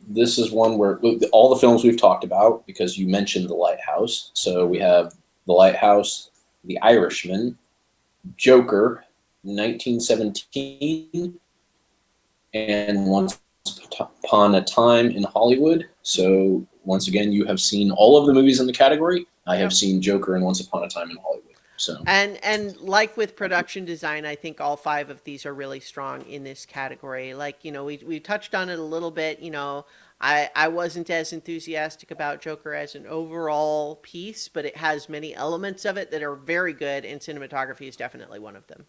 this is one where all the films we've talked about, because you mentioned The Lighthouse. So we Mm-hmm. have The Lighthouse, The Irishman, Joker, 1917, and Once Upon a Time in Hollywood. Mm-hmm. So once again, you have seen all of the movies in the category. I have Yep. seen Joker and Once Upon a Time in Hollywood. So And like with production design, I think all five of these are really strong in this category. Like, we touched on it a little bit. I wasn't as enthusiastic about Joker as an overall piece, but it has many elements of it that are very good, and cinematography is definitely one of them.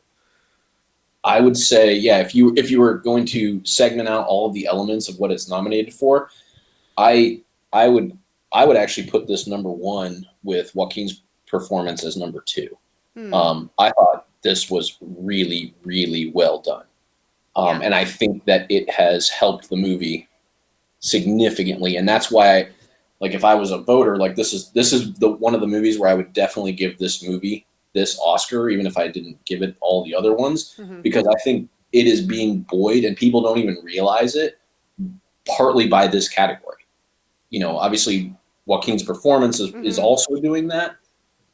I would say, yeah, if you were going to segment out all of the elements of what it's nominated for, I I would I would actually put this number one with Joaquin's performance as number two. Hmm. I thought this was really, really well done. Yeah. And I think that it has helped the movie significantly. And that's why, like, if I was a voter, like this is the one of the movies where I would definitely give this movie this Oscar, even if I didn't give it all the other ones, Hmm. because I think it is being buoyed and people don't even realize it, partly by this category. Obviously Joaquin's performance is Hmm. also doing that,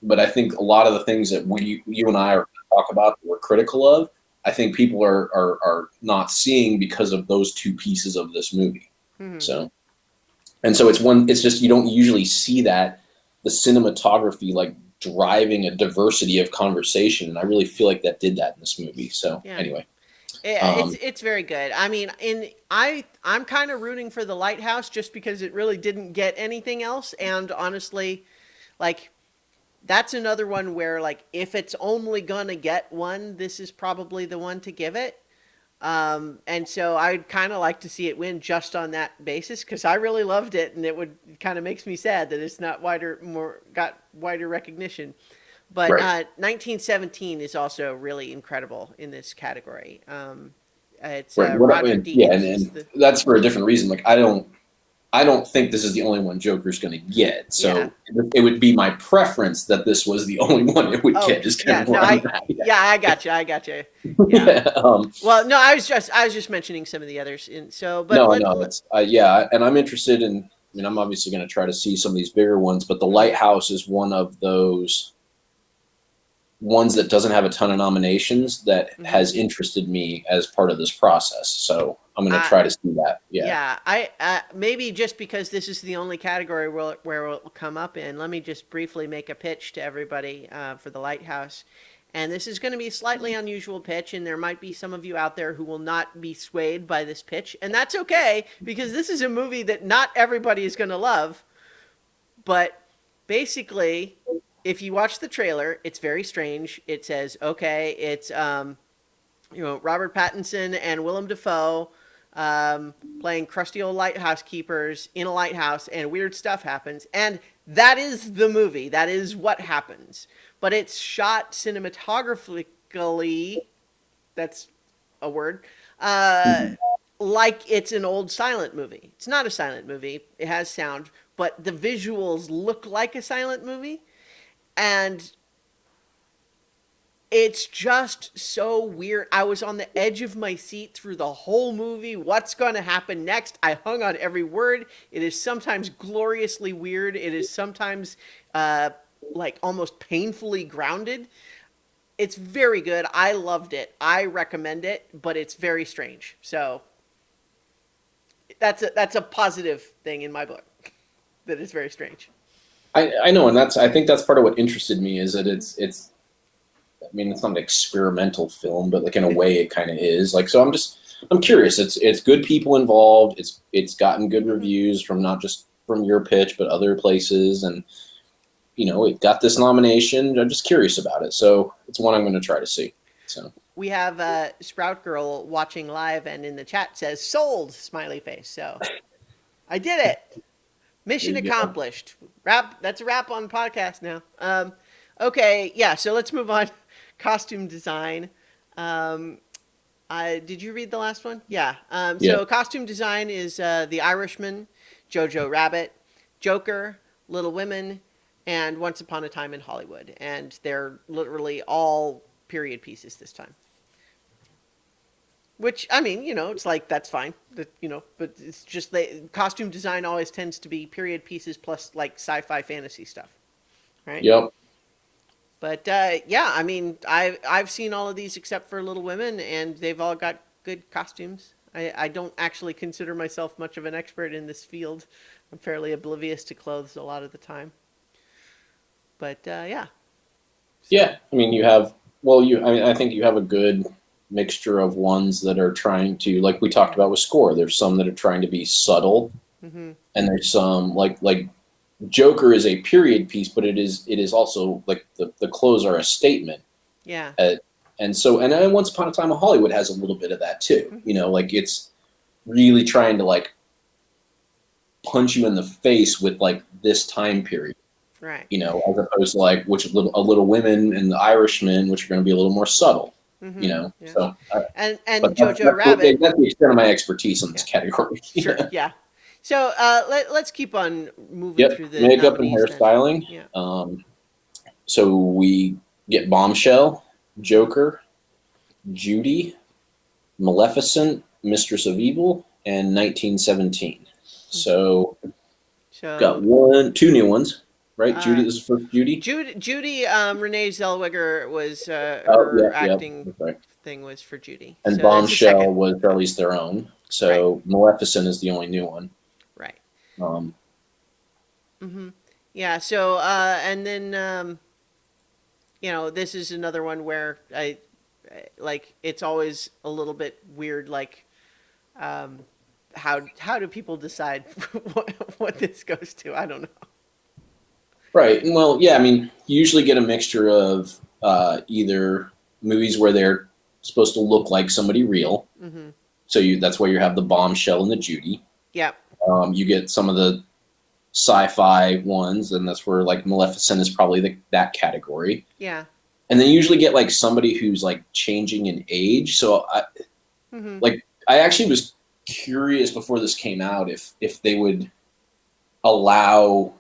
but I think a lot of the things that you and I are talk about that we're critical of, I think people are not seeing because of those two pieces of this movie. Hmm. So, and so it's just you don't usually see that, the cinematography like driving a diversity of conversation, and I really feel like that did that in this movie. So Yeah. anyway, It's um, it's very good. I mean, I'm kind of rooting for the Lighthouse just because it really didn't get anything else, and honestly, like that's another one where like if it's only gonna get one, this is probably the one to give it. And so I'd kind of like to see it win just on that basis because I really loved it, and it kind of makes me sad that it's not got wider recognition. But right. 1917 is also really incredible in this category. It's Right. What I Roger mean, yeah, Deakins is and the that's for a different reason. Like I don't think this is the only one Joker's going to get. yeah. So it would be my preference that this was the only one it would Oh get. Is kind yeah, of no, where I'm at. Yeah. yeah, I got you, I got you. Yeah. Yeah. Well, no, I was just mentioning some of the others. And so, but No, no, it's yeah, and I'm interested in. I mean, I'm obviously going to try to see some of these bigger ones, but the mhm, Lighthouse is one of those ones that doesn't have a ton of nominations that mhm. has interested me as part of this process. So I'm going to I try to see that. Yeah. Yeah, I maybe just because this is the only category where it will come up in. Let me just briefly make a pitch to everybody for the Lighthouse. And this is going to be a slightly unusual pitch, and there might be some of you out there who will not be swayed by this pitch, and that's okay because this is a movie that not everybody is going to love. But basically, if you watch the trailer, it's very strange. It says, okay, it's Robert Pattinson and Willem Dafoe playing crusty old lighthouse keepers in a lighthouse, and weird stuff happens. And that is the movie. That is what happens. But it's shot cinematographically. That's a word. Uh, Mhm. like it's an old silent movie. It's not a silent movie. It has sound, but the visuals look like a silent movie. And it's just so weird. I was on the edge of my seat through the whole movie. What's going to happen next? I hung on every word. It is sometimes gloriously weird. It is sometimes like almost painfully grounded. It's very good. I loved it. I recommend it, but it's very strange. So that's a positive thing in my book. That is very strange. I know, and I think that's part of what interested me is that it's I mean, it's not an experimental film, but like in a way it kind of is. Like, so I'm curious. It's good people involved. It's gotten good reviews from not just from your pitch, but other places. And, you know, it got this nomination. I'm just curious about it. So it's one I'm going to try to see. So we have Sprout Girl watching live and in the chat says sold smiley face. So I did it. Mission accomplished. Wrap. That's a wrap on podcast now. Okay. Yeah. So let's move on. Costume design. Did you read the last one? Yeah. So costume design is The Irishman, Jojo Rabbit, Joker, Little Women, and Once Upon a Time in Hollywood. And they're literally all period pieces this time. Which, I mean, you know, it's like, that's fine. You know, but it's just costume design always tends to be period pieces plus like sci-fi fantasy stuff. Right? Yep. But yeah, I mean, I've seen all of these except for Little Women, and they've all got good costumes. I don't actually consider myself much of an expert in this field. I'm fairly oblivious to clothes a lot of the time. But yeah. So. Yeah, I mean, I think you have a good mixture of ones that are trying to, like we talked about with Score. There's some that are trying to be subtle, and there's some like Joker is a period piece, but it is also like the clothes are a statement. Yeah. And Once Upon a Time in Hollywood has a little bit of that too. You know, like it's really trying to like punch you in the face with like this time period. Right. You know, as opposed to like a Little Women and The Irishman, which are going to be a little more subtle. You know, yeah. so and Jojo Rabbit. That's the extent of my expertise in this category. Sure. Yeah. So let's keep on moving through the makeup and hairstyling. Yeah. So we get Bombshell, Joker, Judy, Maleficent, Mistress of Evil, and 1917. So got two new ones, right? Judy, this is for Judy. Judy, Renee Zellweger was her acting thing was for Judy, and so Bombshell was Charlize Theron. So right. Maleficent is the only new one. Right. Yeah. So and then you know, this is another one where I like it's always a little bit weird, like how do people decide what this goes to? I don't know. Right. Well, yeah, I mean, you usually get a mixture of either movies where they're supposed to look like somebody real. So that's why you have the Bombshell and the Judy. Yeah. You get some of the sci-fi ones, and that's where like Maleficent is probably that category. Yeah. And then you usually get like somebody who's like changing in age. So I actually was curious before this came out if they would allow,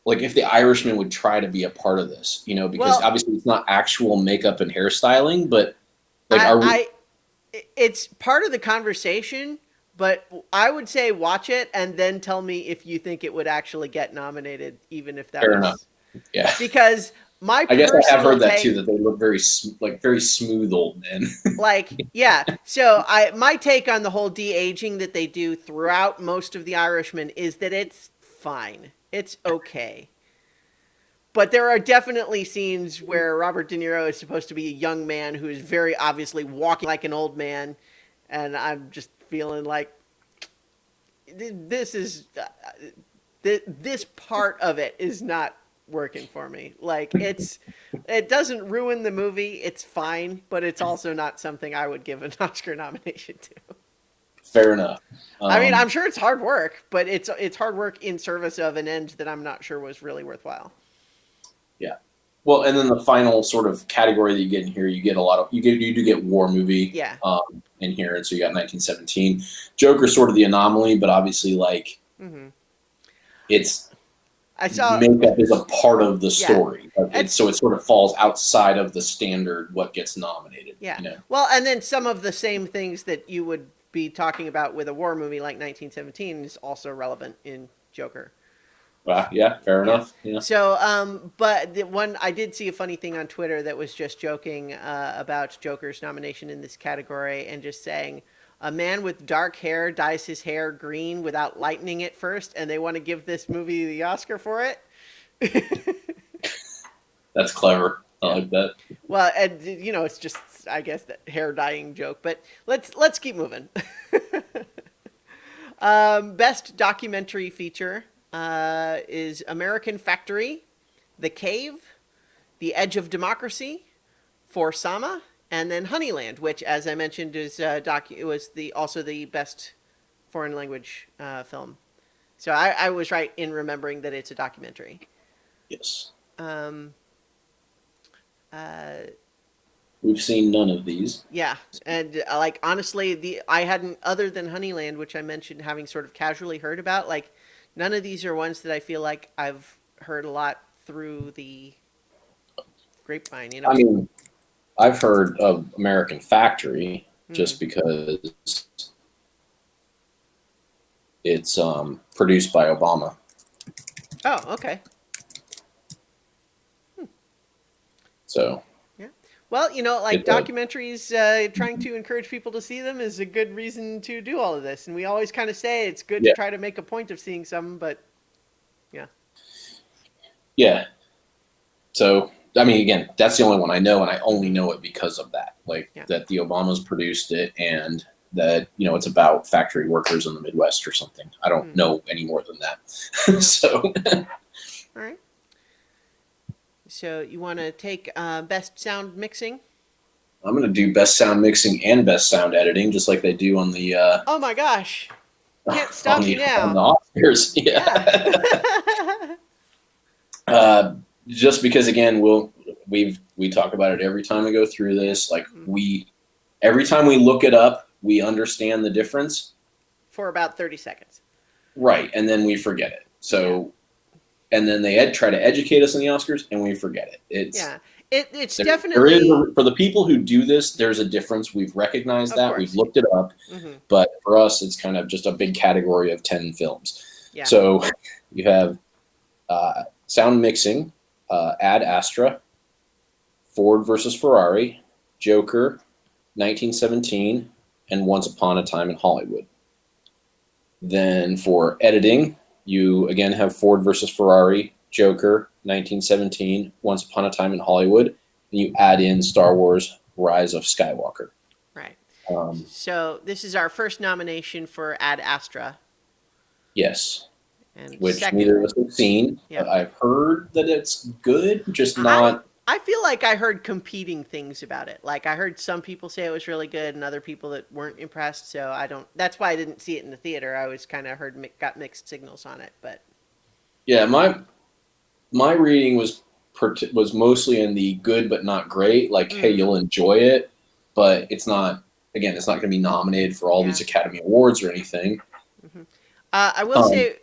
like if the Irishman would try to be a part of this, you know, because obviously it's not actual makeup and hairstyling, but like it's part of the conversation, but I would say watch it and then tell me if you think it would actually get nominated, even if that fair was enough. Yeah. Because I guess I have heard that too, that they look very smooth old men. Like, yeah. So my take on the whole de-aging that they do throughout most of The Irishman is that it's fine. It's okay. But there are definitely scenes where Robert De Niro is supposed to be a young man who is very obviously walking like an old man. And I'm just feeling like this part of it is not working for me. Like it doesn't ruin the movie. It's fine, but it's also not something I would give an Oscar nomination to. Fair enough. I mean, I'm sure it's hard work, but it's hard work in service of an end that I'm not sure was really worthwhile. Yeah. Well, and then the final sort of category that you get in here, you do get war movie. Yeah. In here, and so you got 1917. Joker's sort of the anomaly, but obviously like. its I saw. makeup is a part of the Yeah. story. Like And so it sort of falls outside of the standard what gets nominated. yeah. You know. Well, and then some of the same things that you would be talking about with a war movie like 1917 is also relevant in Joker. Yeah, fair Yeah. enough. Yeah. So, but the one I did see a funny thing on Twitter that was just joking about Joker's nomination in this category and just saying a man with dark hair dyes his hair green without lightening it first, and they want to give this movie the Oscar for it. That's clever. I Yeah. like that. Well, and you know, it's just I guess that hair dyeing joke, but let's keep moving. Best documentary feature is American Factory, The Cave, The Edge of Democracy, For Sama, and then Honeyland, which, as I mentioned, is it was also the best foreign language film. So I was right in remembering that it's a documentary. Yes. Um, uh, We've seen none of these. Yeah, and like honestly, I hadn't other than Honeyland, which I mentioned having sort of casually heard about. Like, none of these are ones that I feel like I've heard a lot through the grapevine. You know. I mean, I've heard of American Factory just Mhm. because it's produced by Obama. Oh, okay. So Yeah. Well, you know, like it, uh, documentaries, trying to encourage people to see them is a good reason to do all of this. And we always kind of say it's good to yeah, try to make a point of seeing some, but yeah. yeah. So I mean, again, that's the only one I know, and I only know it because of that. Like Yeah. that the Obamas produced it, and that it's about factory workers in the Midwest or something. I don't Mm. know any more than that. Yeah. So All right. So you want to take best sound mixing? I'm gonna do best sound mixing and best sound editing, just like they do on the Oh my gosh. Can't on stop you the on the now. Oscars. Yeah. Yeah. Just because again we talk about it every time we go through this. Like every time we look it up, we understand the difference, For about 30 seconds. right? And then we forget it. So, and then they try to educate us on the Oscars, and we forget it. Yeah. It's There definitely, is for the people who do this. There's a difference. We've recognized of that. We've course. looked it up, Hmm. but for us, it's kind of just a big category of 10 films. Yeah. So you have sound mixing, Ad Astra, Ford versus Ferrari, Joker, 1917, and Once Upon a Time in Hollywood. Then for editing, you again have Ford versus Ferrari, Joker, 1917, Once Upon a Time in Hollywood, and you add in Star Wars: Rise of Skywalker. Right. Um, So this is our first nomination for Ad Astra. yes, And which second, neither of us have seen, yeah. but I've heard that it's good, just I not. I feel like I heard competing things about it. Like I heard some people say it was really good and other people that weren't impressed. So I don't. That's why I didn't see it in the theater. I was kind of got mixed signals on it. But Yeah, my reading was mostly in the good but not great. Like, hey, you'll enjoy it, but it's not. Again, it's not going to be nominated for all Yeah. these Academy Awards or anything. Mm-hmm. I will say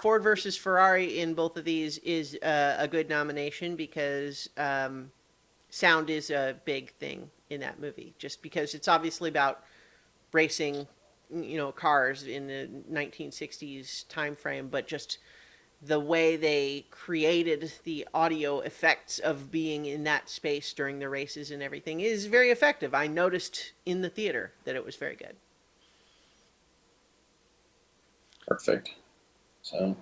Ford versus Ferrari in both of these is a good nomination because sound is a big thing in that movie. Just because it's obviously about racing, you know, cars in the 1960s time frame, but just the way they created the audio effects of being in that space during the races and everything is very effective. I noticed in the theater that it was very good. Perfect. So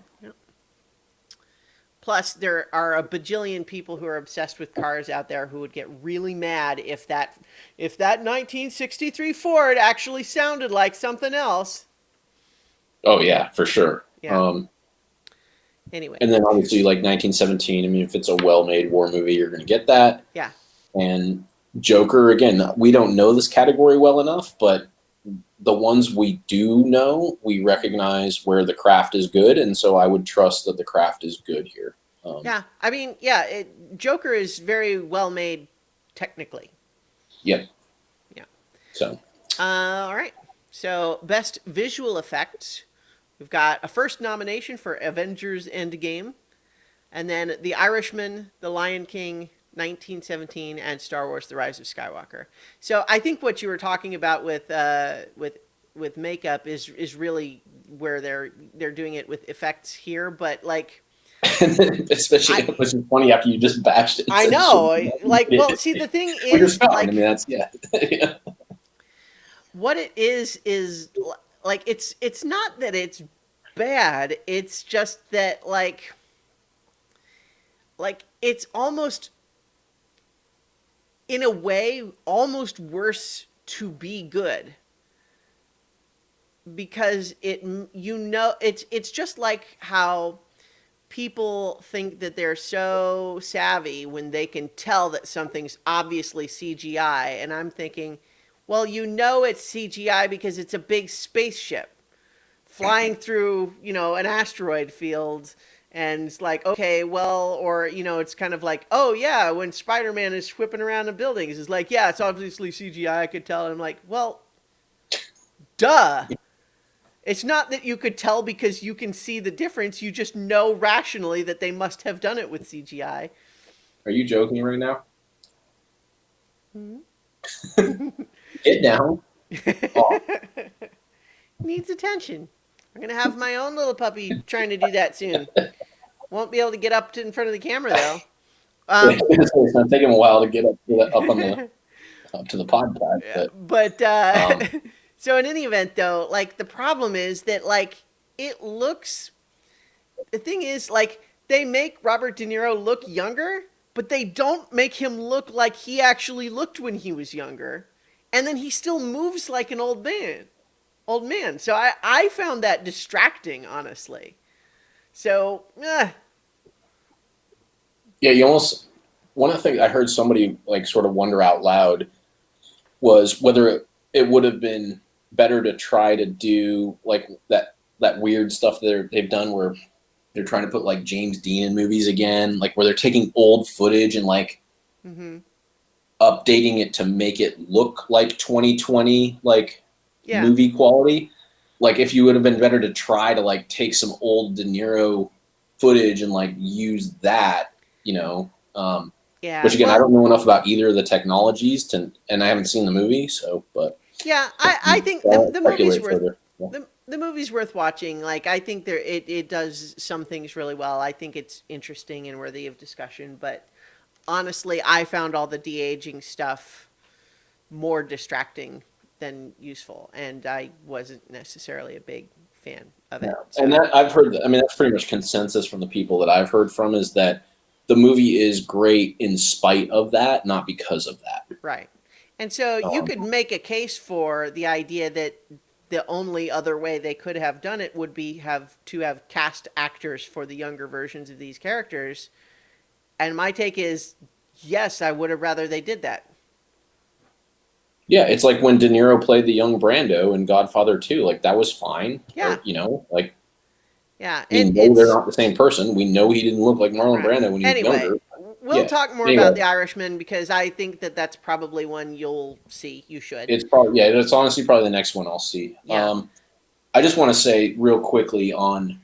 Plus, there are a bajillion people who are obsessed with cars out there who would get really mad if that 1963 Ford actually sounded like something else. oh yeah, for sure. Yeah. Anyway, And then obviously like 1917. I mean, if it's a well-made war movie, you're going to get that. yeah, And Joker, again, we don't know this category well enough, but the ones we do know, we recognize where the craft is good, and so I would trust that the craft is good here. yeah. I mean, yeah, Joker is very well made technically. Yep. Yeah. So All right. So, best visual effects We've got a first nomination for Avengers Endgame, and then The Irishman, The Lion King, 1917, and Star Wars: The Rise of Skywalker. So I think what you were talking about with makeup is really where they're doing it with effects here, but like Especially, which is funny after you just bashed it. I know, like, well, see, the thing is, fine. like, I mean, that's yeah. what it is like it's not that it's bad, it's just that like it's almost in a way almost worse to be good, because it's just like how people think that they're so savvy when they can tell that something's obviously CGI, and I'm thinking, well, it's CGI because it's a big spaceship flying through, an asteroid field. And it's like, okay, well, or, it's kind of like, oh, yeah, when Spider-Man is whipping around the buildings, it's like, yeah, it's obviously CGI, I could tell. And I'm like, well, duh. It's not that you could tell because you can see the difference. You just know rationally that they must have done it with CGI. Are you joking right now? Mm-hmm. Get down. Oh. Needs attention. I'm going to have my own little puppy trying to do that soon. Won't be able to get up in front of the camera, though. It's going to take him a while to get up on the up to the podcast. But so in any event, though, like, the problem is that, like, it looks... The thing is, like, they make Robert De Niro look younger, but they don't make him look like he actually looked when he was younger. And then he still moves like an old man. So I found that distracting, honestly. So, yeah, you almost... One of the things I heard somebody, like, sort of wonder out loud was whether it would have been better to try to do, like, that weird stuff that they've done where they're trying to put, like, James Dean in movies again, like, where they're taking old footage and, like, updating it to make it look like 2020, like, movie quality. Like, if you would have been better to try to, like, take some old De Niro footage and, like, use that, which, again, I don't know enough about either of the technologies and I haven't seen the movie, so, but yeah, I think the movie's the movie's worth watching. Like, I think it does some things really well. I think it's interesting and worthy of discussion, but honestly, I found all the de-aging stuff more distracting than useful, and I wasn't necessarily a big fan of it. So. And that I've heard, I mean, that's pretty much consensus from the people that I've heard from, is that the movie is great in spite of that, not because of that. Right. And so you could make a case for the idea that the only other way they could have done it would be have cast actors for the younger versions of these characters. And my take is, yes, I would have rather they did that. Yeah, it's like when De Niro played the young Brando in Godfather 2. Like, that was fine. Yeah. Or, yeah. We know they're not the same person. We know he didn't look like Marlon Brando when he was younger. We'll talk more about The Irishman, because I think that's probably one you'll see. You should. It's probably, it's honestly probably the next one I'll see. Yeah. I just want to say real quickly on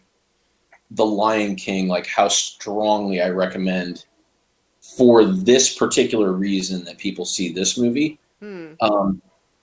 The Lion King, like, how strongly I recommend, for this particular reason, that people see this movie.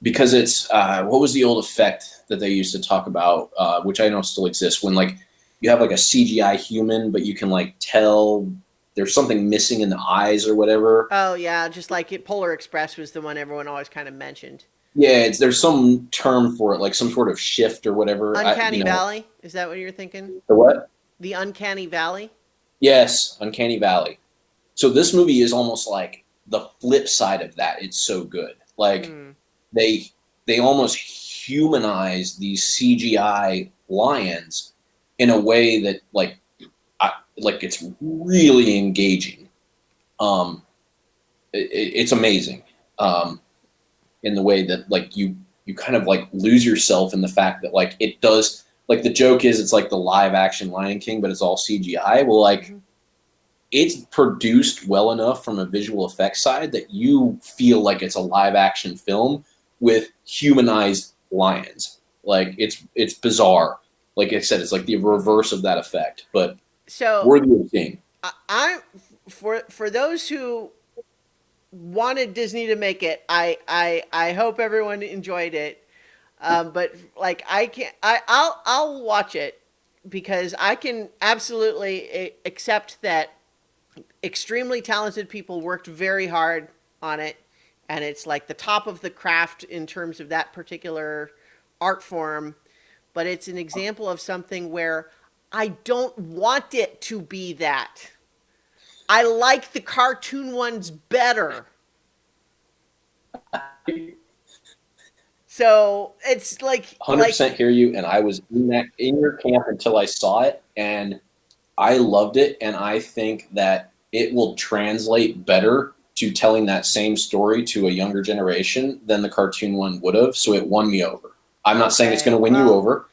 Because it's what was the old effect that they used to talk about, which I know still exists, when, like, you have, like, a CGI human, but you can, like, tell there's something missing in the eyes or whatever. Oh yeah, just like Polar Express was the one everyone always kind of mentioned. Yeah, there's some term for it, like some sort of shift or whatever. Uncanny Valley? Is that what you're thinking? The what? The Uncanny Valley? Yes, Uncanny Valley. So this movie is almost like the flip side of that. It's so good. Like, they almost humanize these CGI lions in a way that, like it's really engaging. It's amazing. In the way that, like, you kind of, like, lose yourself in the fact that, like, it does, like, the joke is it's like the live action Lion King, but it's all CGI. Well, like, it's produced well enough from a visual effects side that you feel like it's a live action film with humanized lions. Like, it's bizarre. like I said, it's like the reverse of that effect, but So worthy of seeing. I for those who wanted Disney to make it, I hope everyone enjoyed it. But like I can't, I'll watch it because I can absolutely accept that extremely talented people worked very hard on it, and it's like the top of the craft in terms of that particular art form. But it's an example of something where I don't want it to be that. I like the cartoon ones better. So it's like 100% hear you, and I was in your camp until I saw it, and I loved it, and I think that it will translate better to telling that same story to a younger generation than the cartoon one would have. So it won me over. I'm not saying it's going okay, to win you well, over,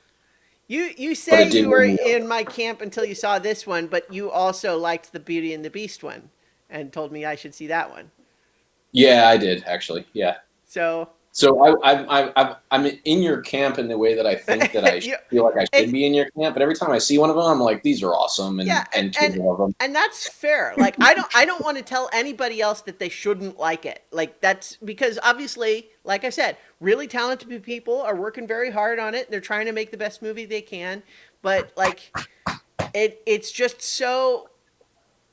you but say it did you were win me over. in my camp until you saw this one, but you also liked the Beauty and the Beast one and told me I should see that one. Yeah, I did actually. Yeah. So So I'm in your camp in the way that I think that I you, feel like I should it's be in your camp. But every time I see one of them, I'm like, these are awesome, yeah, and kids love them. and that's fair. Like I don't want to tell anybody else that they shouldn't like it. Like that's because obviously, like I said, really talented people are working very hard on it. They're trying to make the best movie they can, but like it's just so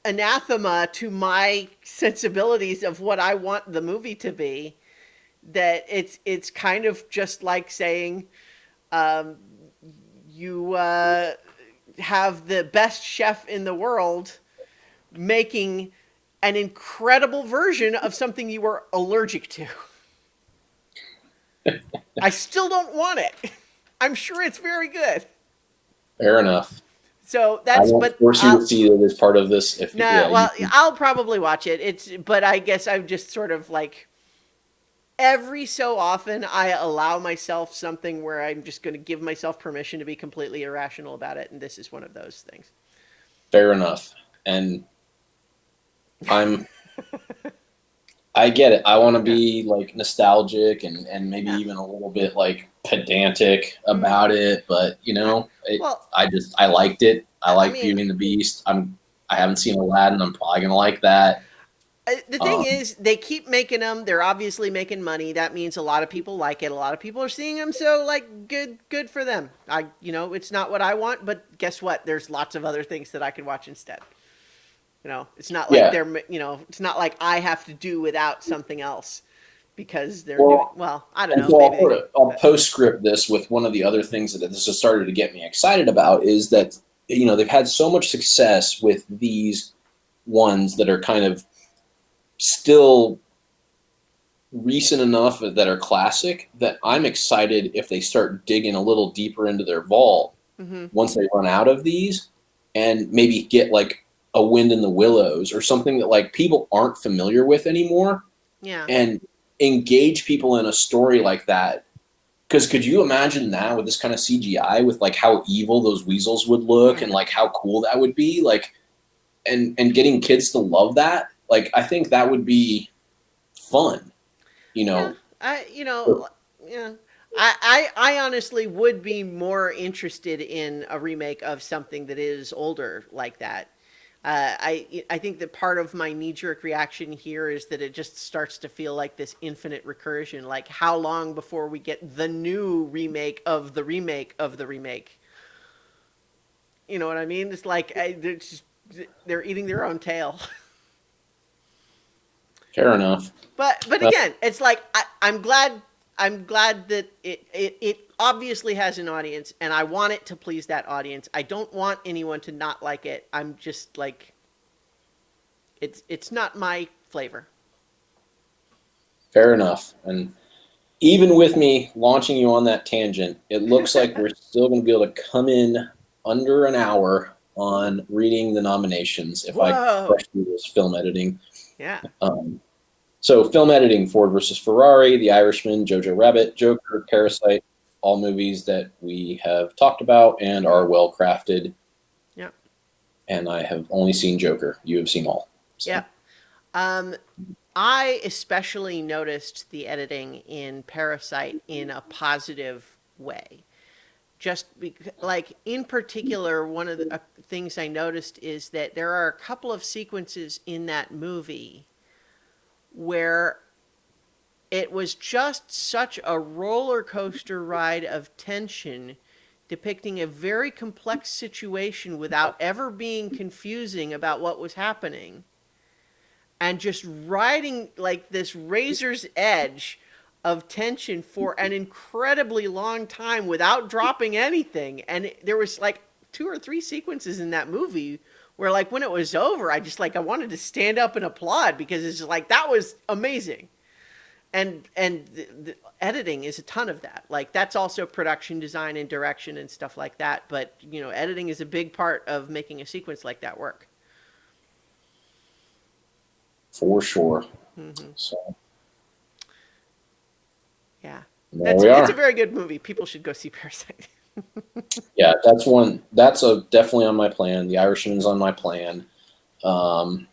anathema to my sensibilities of what I want the movie to be that it's kind of just like saying um, you have the best chef in the world making an incredible version of something you were allergic to. I still don't want it. I'm sure it's very good. Fair enough. So I that's won't but force you to see it as part of this. If no, yeah, you well, I'll probably watch it. It's but I guess I'm just sort of like every so often I allow myself something where I'm just going to give myself permission to be completely irrational about it, and this is one of those things. fair enough. And I'm I get it. I want to Yeah, be like nostalgic and maybe yeah. even a little bit like pedantic about it, but Well, I liked it. I I like mean, Beauty and the Beast. I haven't seen Aladdin. I'm probably gonna like that. the thing Um, is, they keep making them. They're obviously making money. That means a lot of people like it. A lot of people are seeing them. So, like, good for them. It's not what I want, but guess what? There's lots of other things that I could watch instead. It's not like yeah. they're. It's not like I have to do without something else because they're doing. Well, Well, I don't and know. so Maybe. I'll But, postscript this with one of the other things that this has started to get me excited about is that they've had so much success with these ones that are kind of still recent enough that are classic that I'm excited if they start digging a little deeper into their vault mm-hmm. once they run out of these and maybe get like a Wind in the Willows or something that like people aren't familiar with anymore Yeah. and engage people in a story like that. Because could you imagine that with this kind of CGI with like how evil those weasels would look and like how cool that would be like and getting kids to love that, like I think that would be fun, you Yeah. know. Yeah. I honestly would be more interested in a remake of something that is older like that. I think that part of my knee jerk reaction here is that it just starts to feel like this infinite recursion. Like, how long before we get the new remake of the remake of the remake? You know what I mean? It's like they're eating their own tail. Fair enough. But Uh, again, it's like I'm glad that it obviously has an audience, and I want it to please that audience. I don't want anyone to not like it. I'm just like it's not my flavor. Fair enough. And even with me launching you on that tangent, it looks like we're still going to be able to come in under an hour on reading the nominations if I Whoa. crush through this film editing. Yeah. Um, so, film editing: Ford versus Ferrari, The Irishman, Jojo Rabbit, Joker, Parasite, all movies that we have talked about and are well crafted. Yeah. And I have only seen Joker. You have seen all. So. Yeah. Um, I especially noticed the editing in Parasite in a positive way. like in particular, one of the things I noticed is that there are a couple of sequences in that movie where it was just such a roller coaster ride of tension, depicting a very complex situation without ever being confusing about what was happening, and just riding like this razor's edge of tension for an incredibly long time without dropping anything. And there was like 2 or 3 sequences in that movie where, like, when it was over, I wanted to stand up and applaud, because it's just like, that was amazing. And the editing is a ton of that. Like, that's also production design and direction and stuff like that. But, editing is a big part of making a sequence like that work. For sure. Mm-hmm. So yeah, there we are. It's a very good movie. People should go see Parasite. Yeah, that's one. That's definitely on my plan. The Irishman's on my plan. Kind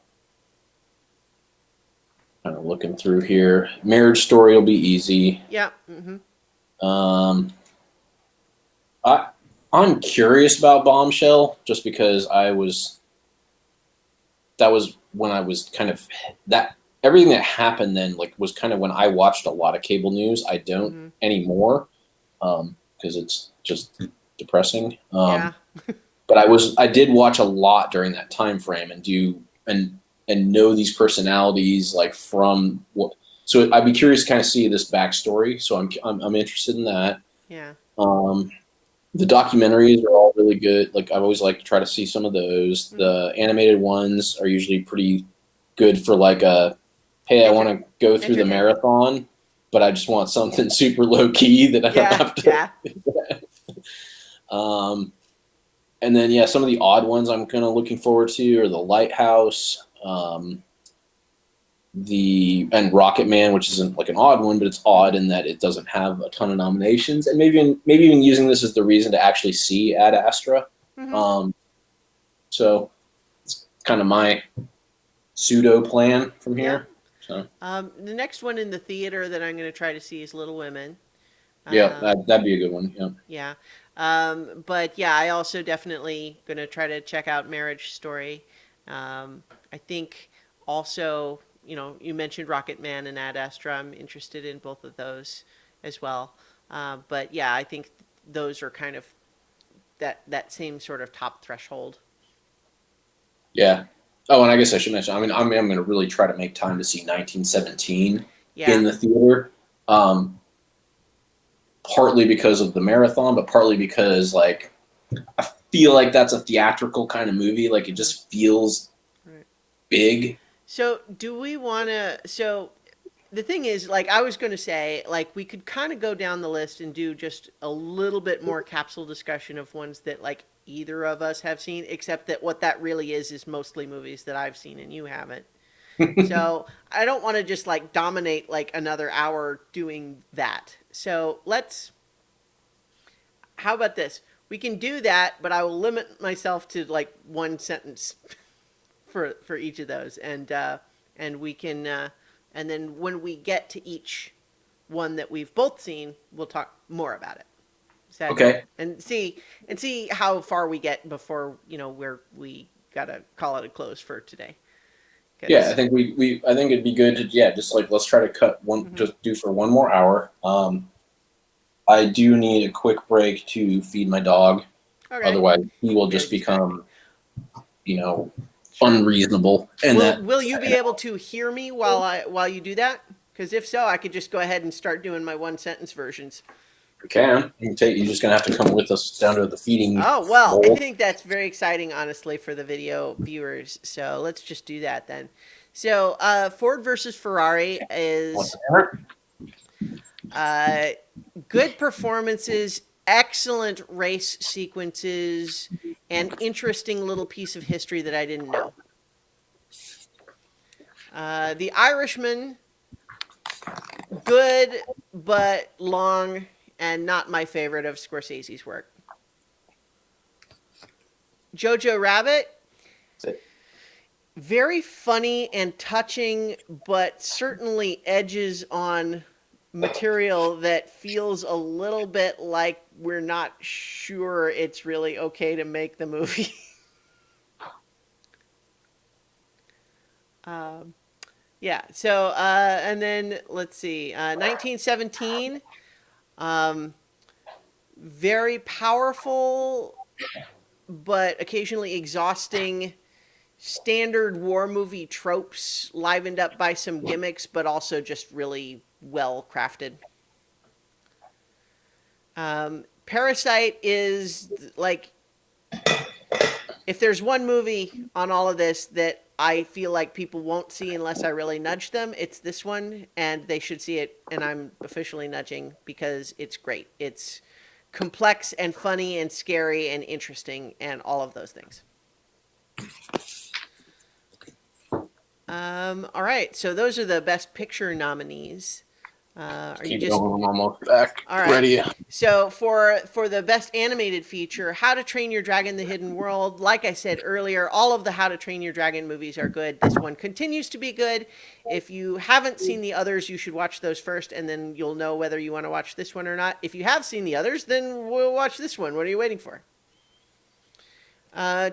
of looking through here. Marriage Story will be easy. Yeah. Mm-hmm. I'm curious about Bombshell, just because that was when I was kind of that everything that happened then, like, was kind of when I watched a lot of cable news. I don't anymore, because it's just depressing. Yeah. But I did watch a lot during that time frame and know these personalities, like, from what. So I'd be curious to kind of see this backstory. So I'm interested in that. Yeah. The documentaries are all really good. Like, I've always liked to try to see some of those. Mm-hmm. The animated ones are usually pretty good for, like, hey, I want to go through the marathon, but I just want something super low key that I don't have to. Yeah. And then, some of the odd ones I'm kind of looking forward to are The Lighthouse, and Rocket Man, which isn't like an odd one, but it's odd in that it doesn't have a ton of nominations, and maybe even using this as the reason to actually see Ad Astra. Mm-hmm. So it's kind of my pseudo plan from here. So the next one in the theater that I'm going to try to see is Little Women. that'd be a good one. Yeah. But yeah, I also definitely going to try to check out Marriage Story. I think also, you mentioned Rocket Man and Ad Astra. I'm interested in both of those as well. But yeah, I think those are kind of that same sort of top threshold. Yeah. Oh, and I guess I should mention, I'm going to really try to make time to see 1917 in the theater. Partly because of the marathon, but partly because, like, I feel like that's a theatrical kind of movie. Like, it just feels big. So do we want to, the thing is, like, I was going to say, like, we could kind of go down the list and do just a little bit more capsule discussion of ones that, like, either of us have seen, except that what that really is mostly movies that I've seen and you haven't. So I don't want to just, like, dominate, like, another hour doing that. So how about this? We can do that, but I will limit myself to, like, one sentence for each of those. And we can, and then when we get to each one that we've both seen, we'll talk more about it. Okay. And see how far we get before, where we got to call it a close for today. Yeah, I think I think it'd be good to, just, like, let's try to cut one, just do for one more hour. I do need a quick break to feed my dog. Okay. Otherwise he will just become, unreasonable. And will you be able to hear me while you do that? Because if so, I could just go ahead and start doing my one sentence versions. You can. You're just gonna have to come with us down to the feeding. Oh, well, bowl. I think that's very exciting, honestly, for the video viewers. So let's just do that then. So Ford versus Ferrari is good performances, excellent race sequences, and interesting little piece of history that I didn't know. The Irishman, good but long, and not my favorite of Scorsese's work. Jojo Rabbit, very funny and touching, but certainly edges on material that feels a little bit like we're not sure it's really okay to make the movie. um, yeah. So and then let's see, 1917. Um, very powerful, but occasionally exhausting standard war movie tropes livened up by some gimmicks, but also just really well crafted. Parasite is like, if there's one movie on all of this that I feel like people won't see unless I really nudge them, it's this one, and they should see it. And I'm officially nudging because it's great. It's complex and funny and scary and interesting and all of those things. All right, so those are the Best Picture nominees. Are you Keep just going. I'm almost back. all right? Ready. So for the Best Animated Feature, How to Train Your Dragon: The Hidden World. Like I said earlier, all of the How to Train Your Dragon movies are good. This one continues to be good. If you haven't seen the others, you should watch those first, and then you'll know whether you want to watch this one or not. If you have seen the others, then we'll watch this one. What are you waiting for?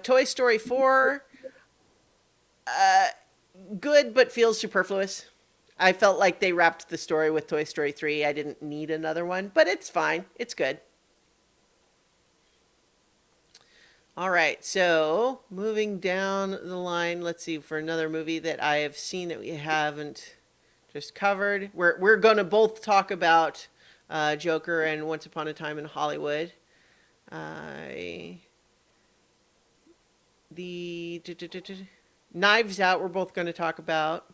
Toy Story 4. Good, but feels superfluous. I felt like they wrapped the story with Toy Story 3. I didn't need another one, but it's fine. It's good. All right, so moving down the line, let's see, for another movie that I have seen that we haven't just covered. We're going to both talk about Joker and Once Upon a Time in Hollywood. Knives Out, we're both going to talk about.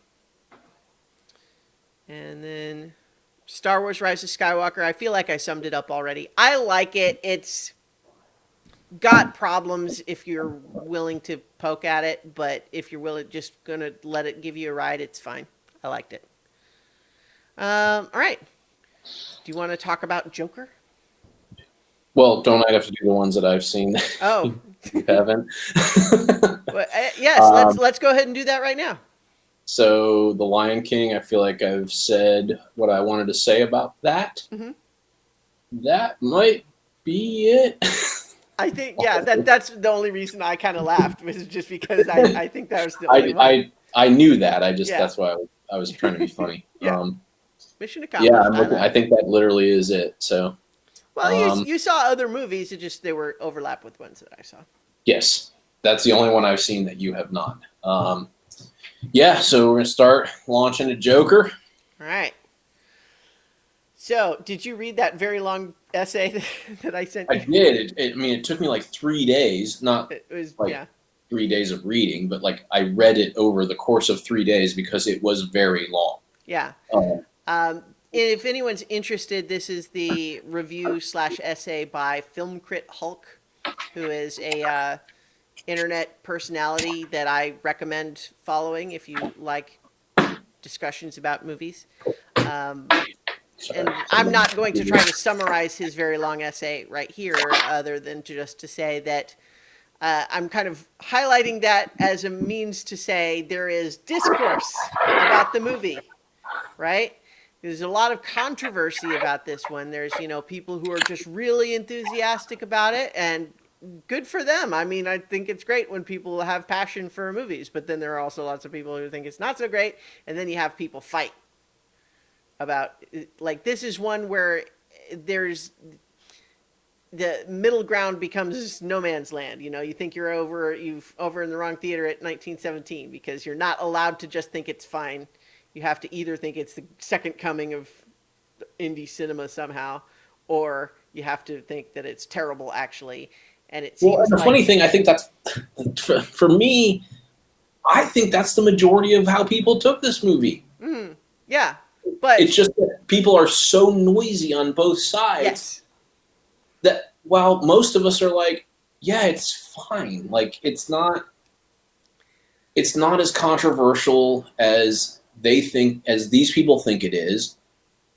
And then Star Wars Rise of Skywalker. I feel like I summed it up already. I like it. It's got problems if you're willing to poke at it, but if you're willing, just going to let it give you a ride, it's fine. I liked it. All right. Do you want to talk about Joker? Well, don't I have to do the ones that I've seen? Oh, You haven't. well, yes. Let's go ahead and do that right now. So, The Lion King, I feel like I've said what I wanted to say about that. Mm-hmm. That might be it. I think, yeah, that's the only reason I kind of laughed, was just because I think that was the only one. I knew that. Yeah. That's why I was trying to be funny. Yeah. Mission accomplished. Yeah, I think that literally is it. So, well, you saw other movies. It just, they were overlap with ones that I saw. yes, that's the only one I've seen that you have not. Yeah, so we're going to start launching a Joker. All right. So, did you read that very long essay that I sent you? I did. It took me like 3 days, not It was, like yeah. 3 days of reading, but like I read it over the course of 3 days because it was very long. Yeah. If anyone's interested, this is the review/essay by Film Crit Hulk, who is a internet personality that I recommend following if you like discussions about movies. And I'm not going to try to summarize his very long essay right here, other than just to say that I'm kind of highlighting that as a means to say there is discourse about the movie, right? There's a lot of controversy about this one. There's, people who are just really enthusiastic about it, and good for them. I mean, I think it's great when people have passion for movies, but then there are also lots of people who think it's not so great, and then you have people fight about, like, this is one where there's the middle ground becomes no man's land. You think you're over in the wrong theater at 1917, because you're not allowed to just think it's fine. You have to either think it's the second coming of indie cinema somehow, or you have to think that it's terrible, actually. And it seems and the like, funny thing, I think that's, for me, I think that's the majority of how people took this movie. Yeah, but it's just that people are so noisy on both sides. Yes. That while most of us are like, yeah, it's fine. Like, it's not as controversial as these people think it is.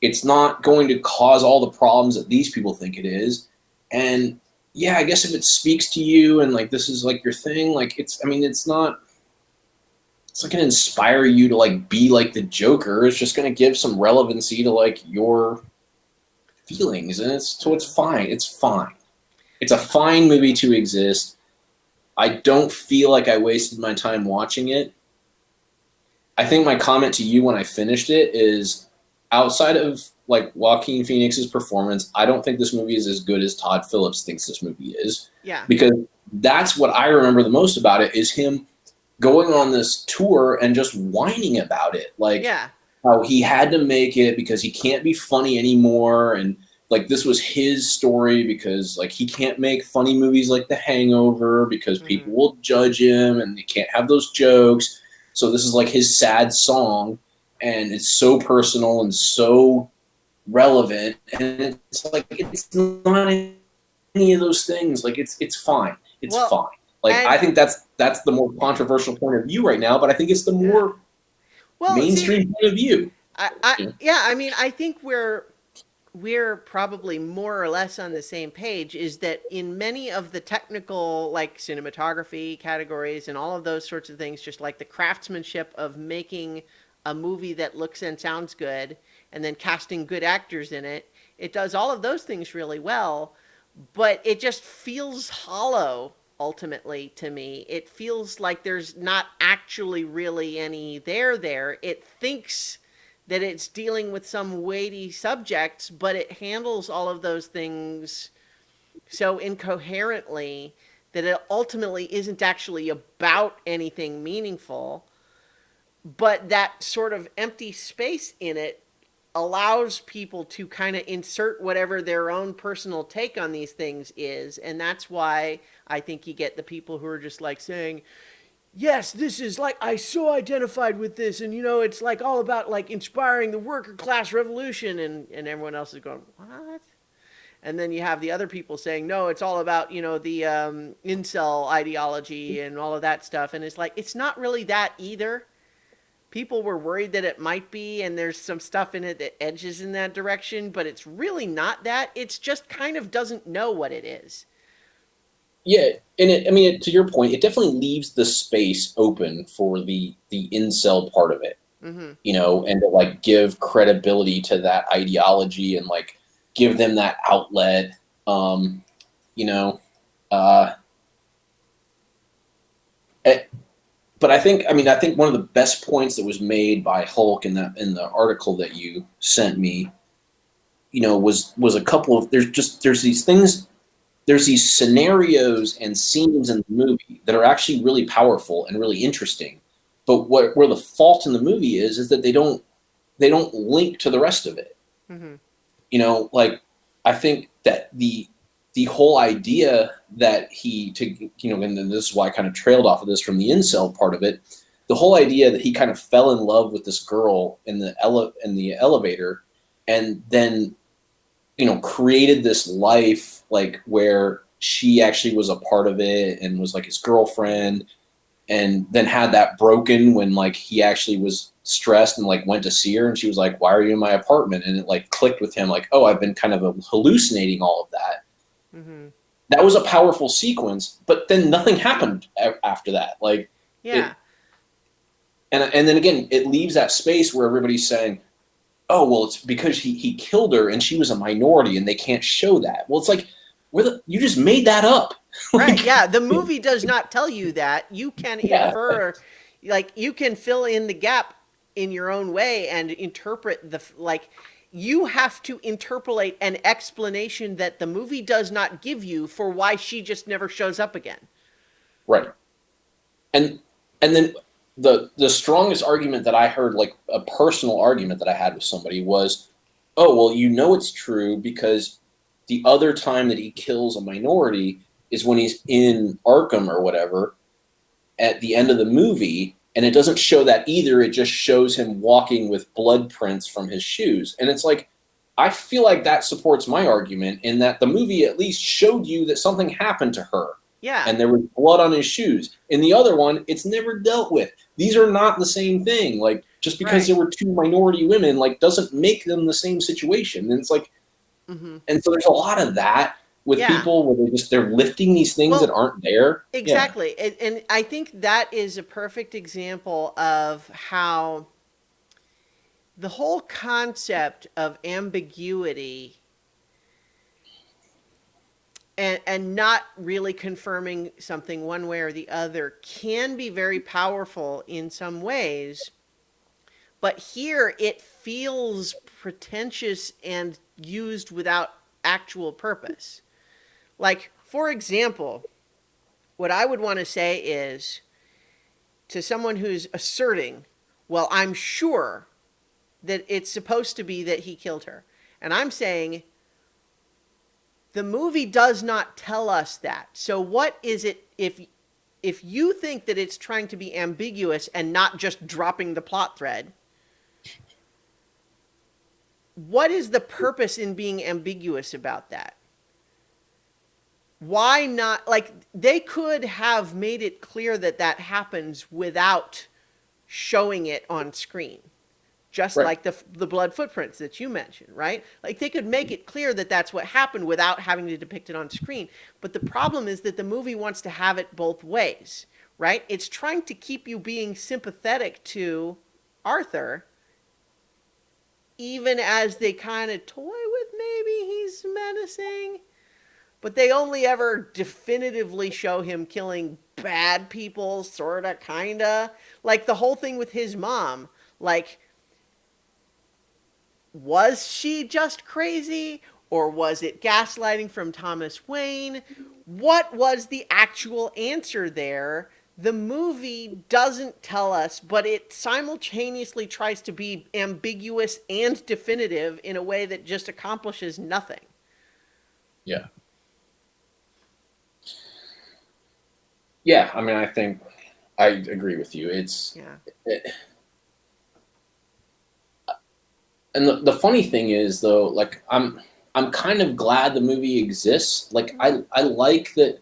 It's not going to cause all the problems that these people think it is. And yeah, I guess if it speaks to you and like this is like your thing, like it's not it's not going to inspire you to like be like the Joker. It's just going to give some relevancy to like your feelings, and it's fine. It's fine. It's a fine movie to exist. I don't feel like I wasted my time watching it. I think my comment to you when I finished it is, outside of like Joaquin Phoenix's performance, I don't think this movie is as good as Todd Phillips thinks this movie is. Yeah. Because that's what I remember the most about it, is him going on this tour and just whining about it. Like, yeah. how he had to make it because he can't be funny anymore, and like this was his story because like he can't make funny movies like The Hangover because people will judge him and he can't have those jokes. So this is like his sad song, and it's so personal and so relevant, and it's like it's not any of those things. Like it's fine. It's fine. Like I think that's the more controversial point of view right now, but I think it's the more mainstream point of view. I mean, I think we're probably more or less on the same page, is that in many of the technical, like cinematography categories and all of those sorts of things, just like the craftsmanship of making a movie that looks and sounds good and then casting good actors in it, it does all of those things really well, but it just feels hollow ultimately to me. It feels like there's not actually really any there. It thinks that it's dealing with some weighty subjects, but it handles all of those things so incoherently that it ultimately isn't actually about anything meaningful. But that sort of empty space in it allows people to kind of insert whatever their own personal take on these things is. And that's why I think you get the people who are just like saying, yes, this is like, I so identified with this, and it's like all about like inspiring the worker class revolution, and everyone else is going, what? And then you have the other people saying, no, it's all about, the incel ideology and all of that stuff. And it's like, it's not really that either. People were worried that it might be, and there's some stuff in it that edges in that direction, but it's really not that. It's just kind of doesn't know what it is. Yeah, and to your point, it definitely leaves the space open for the incel part of it, and to like give credibility to that ideology and like give them that outlet, but I think one of the best points that was made by Hulk in the article that you sent me, was a couple of there's these things. There's these scenarios and scenes in the movie that are actually really powerful and really interesting. But where the fault in the movie is that they don't link to the rest of it. Like I think that the whole idea that and this is why I kind of trailed off of this from the incel part of it, the whole idea that he kind of fell in love with this girl in the elevator, and then created this life like where she actually was a part of it and was like his girlfriend, and then had that broken when like he actually was stressed and like went to see her, and she was like, why are you in my apartment? And it like clicked with him like, oh, I've been kind of hallucinating all of that. That was a powerful sequence, but then nothing happened after that. Like, and then again, it leaves that space where everybody's saying, oh, well, it's because he killed her and she was a minority and they can't show that. Well, it's like, you just made that up. Right, yeah. The movie does not tell you that. You can infer, like, you can fill in the gap in your own way and interpret you have to interpolate an explanation that the movie does not give you for why she just never shows up again. Right. And then the strongest argument that I heard, like a personal argument that I had with somebody, was, oh, well, it's true because the other time that he kills a minority is when he's in Arkham or whatever at the end of the movie, and it doesn't show that either. It just shows him walking with blood prints from his shoes. And it's like, I feel like that supports my argument in that the movie at least showed you that something happened to her. Yeah. And there was blood on his shoes. In the other one, it's never dealt with. These are not the same thing. Like, just because there were two minority women, like, doesn't make them the same situation. And it's like, and so there's a lot of that with Yeah. people where they're lifting these things that Well, aren't there. Yeah. exactly. And I think that is a perfect example of how the whole concept of ambiguity and not really confirming something one way or the other can be very powerful in some ways. But here it feels pretentious and used without actual purpose. Like, for example, what I would want to say is to someone who's asserting, well, I'm sure that it's supposed to be that he killed her. And I'm saying the movie does not tell us that. So what is it if you think that it's trying to be ambiguous and not just dropping the plot thread? What is the purpose in being ambiguous about that? Why not? Like, they could have made it clear that that happens without showing it on screen, just Right. like the blood footprints that you mentioned, right? Like, they could make it clear that that's what happened without having to depict it on screen. But the problem is that the movie wants to have it both ways, right? It's trying to keep you being sympathetic to Arthur, even as they kind of toy with maybe he's menacing, but they only ever definitively show him killing bad people, sorta, kinda. Like the whole thing with his mom. Like, was she just crazy? Or was it gaslighting from Thomas Wayne? What was the actual answer there? The movie doesn't tell us, but it simultaneously tries to be ambiguous and definitive in a way that just accomplishes nothing. Yeah. Yeah. I mean, I think I agree with you. Yeah. And the funny thing is though, like I'm kind of glad the movie exists. Like I like that,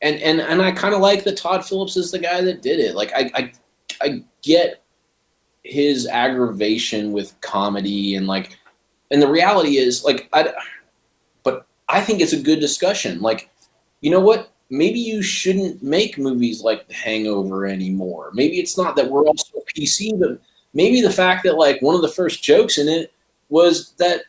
and I kind of like that Todd Phillips is the guy that did it. Like I get his aggravation with comedy and like, and the reality is like but I think it's a good discussion. Like, you know what? Maybe you shouldn't make movies like The Hangover anymore. Maybe it's not that we're all so PC, but maybe the fact that like one of the first jokes in it was that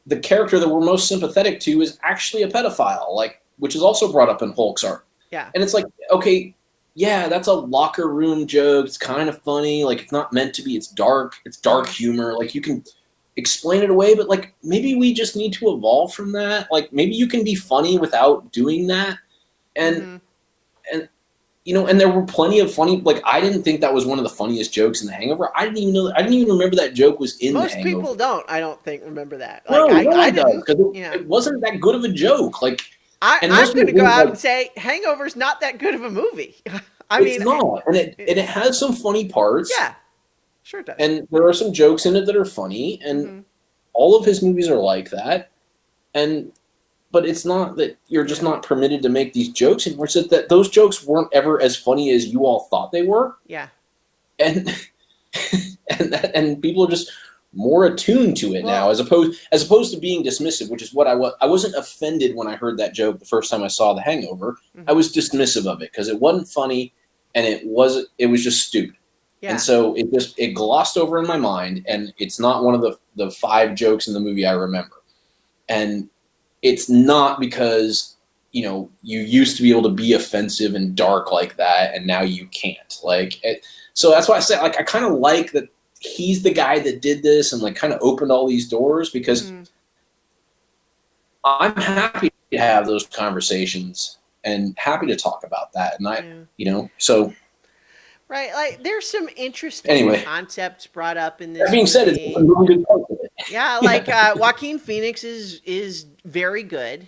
the character that we're most sympathetic to is actually a pedophile, like, which is also brought up in Hulk's art. Yeah. And it's like, okay, yeah, that's a locker room joke. It's kind of funny. Like, it's not meant to be. It's dark. It's dark humor. Like, you can explain it away, but like maybe we just need to evolve from that. Like, maybe you can be funny without doing that. And and you know, and there were plenty of funny. Like, I didn't think that was one of the funniest jokes in The Hangover. I didn't even know. I didn't even remember that joke was in The Most Hangover. people don't, I don't think, remember that. No, Like, no I one does, didn't. because Yeah. it wasn't that good of a joke. Like, and I'm most going to people go out like, and say Hangover's not that good of a movie. I it's mean, not, and it has some funny parts. yeah, sure does. And there are some jokes in it that are funny, and all of his movies are like that. And but it's not that you're just not permitted to make these jokes anymore. It's that those jokes weren't ever as funny as you all thought they were. Yeah. And and people are just more attuned to it now, as opposed to being dismissive, which is what I was. I wasn't offended when I heard that joke the first time I saw The Hangover. I was dismissive of it because it wasn't funny, and it was just stupid. Yeah. And so it glossed over in my mind, and it's not one of the 5 jokes in the movie I remember. And it's not because, you know, you used to be able to be offensive and dark like that, and now you can't. Like, so that's why I say, like, I kind of like that he's the guy that did this and like kind of opened all these doors, because I'm happy to have those conversations and happy to talk about that. And you know, so. Right, like there's some interesting concepts brought up in this. That being said, it's a really good part of it. Yeah, like Joaquin Phoenix is very good.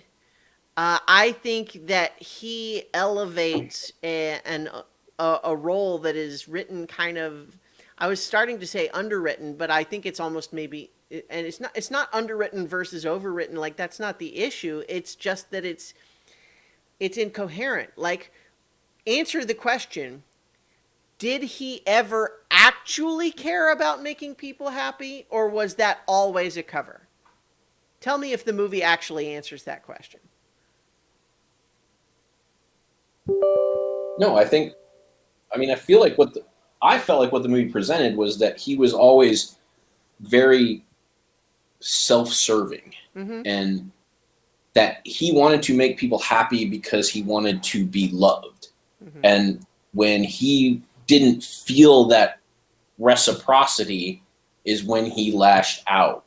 I think that he elevates a role that is written kind of. I was starting to say underwritten, but I think it's almost maybe, and it's not underwritten versus overwritten. Like, that's not the issue. It's just that it's incoherent. Like, answer the question. Did he ever actually care about making people happy, or was that always a cover? Tell me if the movie actually answers that question. No, I mean, I feel like I felt like what the movie presented was that he was always very self-serving, Mm-hmm. and that he wanted to make people happy because he wanted to be loved. Mm-hmm. And when he didn't feel that reciprocity is when he lashed out,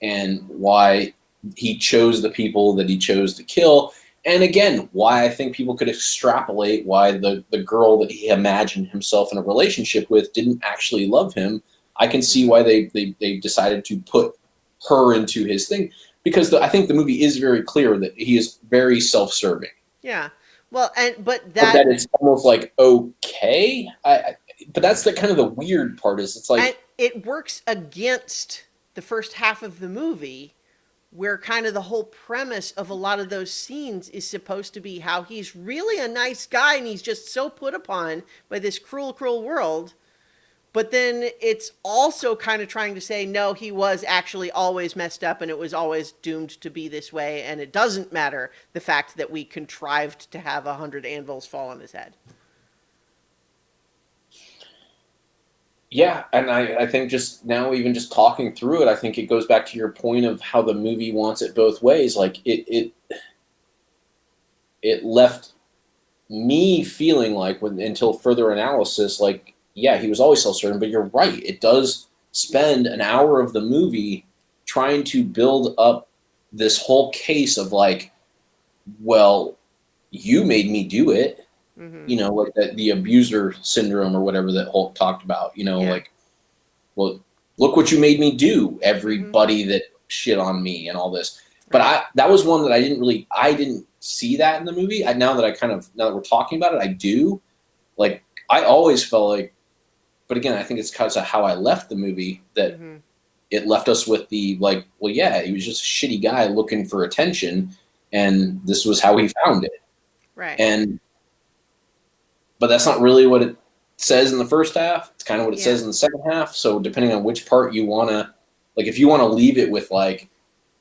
and why he chose the people that he chose to kill. And again, why I think people could extrapolate why the girl that he imagined himself in a relationship with didn't actually love him. I can see why they decided to put her into his thing, because I think the movie is very clear that he is very self-serving. Yeah. Well, but But that that it's almost like okay. But that's the kind of the weird part is it's and like it works against the first half of the movie, where kind of the whole premise of a lot of those scenes is supposed to be how he's really a nice guy and he's just so put upon by this cruel, cruel world. But then it's also kind of trying to say, no, he was actually always messed up and it was always doomed to be this way. And it doesn't matter the fact that we contrived to have 100 anvils fall on his head. yeah, and I think just now, even just talking through it, I think it goes back to your point of how the movie wants it both ways. Like it left me feeling like, until further analysis, like yeah, he was always self-certain. But you're right, it does spend an hour of the movie trying to build up this whole case of like, well, you made me do it. Mm-hmm. You know, like the abuser syndrome or whatever that Hulk talked about. You know, Yeah. like, well, look what you made me do. Mm-hmm. Everybody that shit on me and all this. But Right. that was one that I didn't see that in the movie. Now that we're talking about it, I do. Like, I always felt like, but again, I think it's because of how I left the movie that Mm-hmm. it left us with the like, well, yeah, he was just a shitty guy looking for attention, and this was how he found it. Right. And but that's not really what it says in the first half. It's kind of what it Yeah. says in the second half. So depending on which part you want to, like, if you want to leave it with like,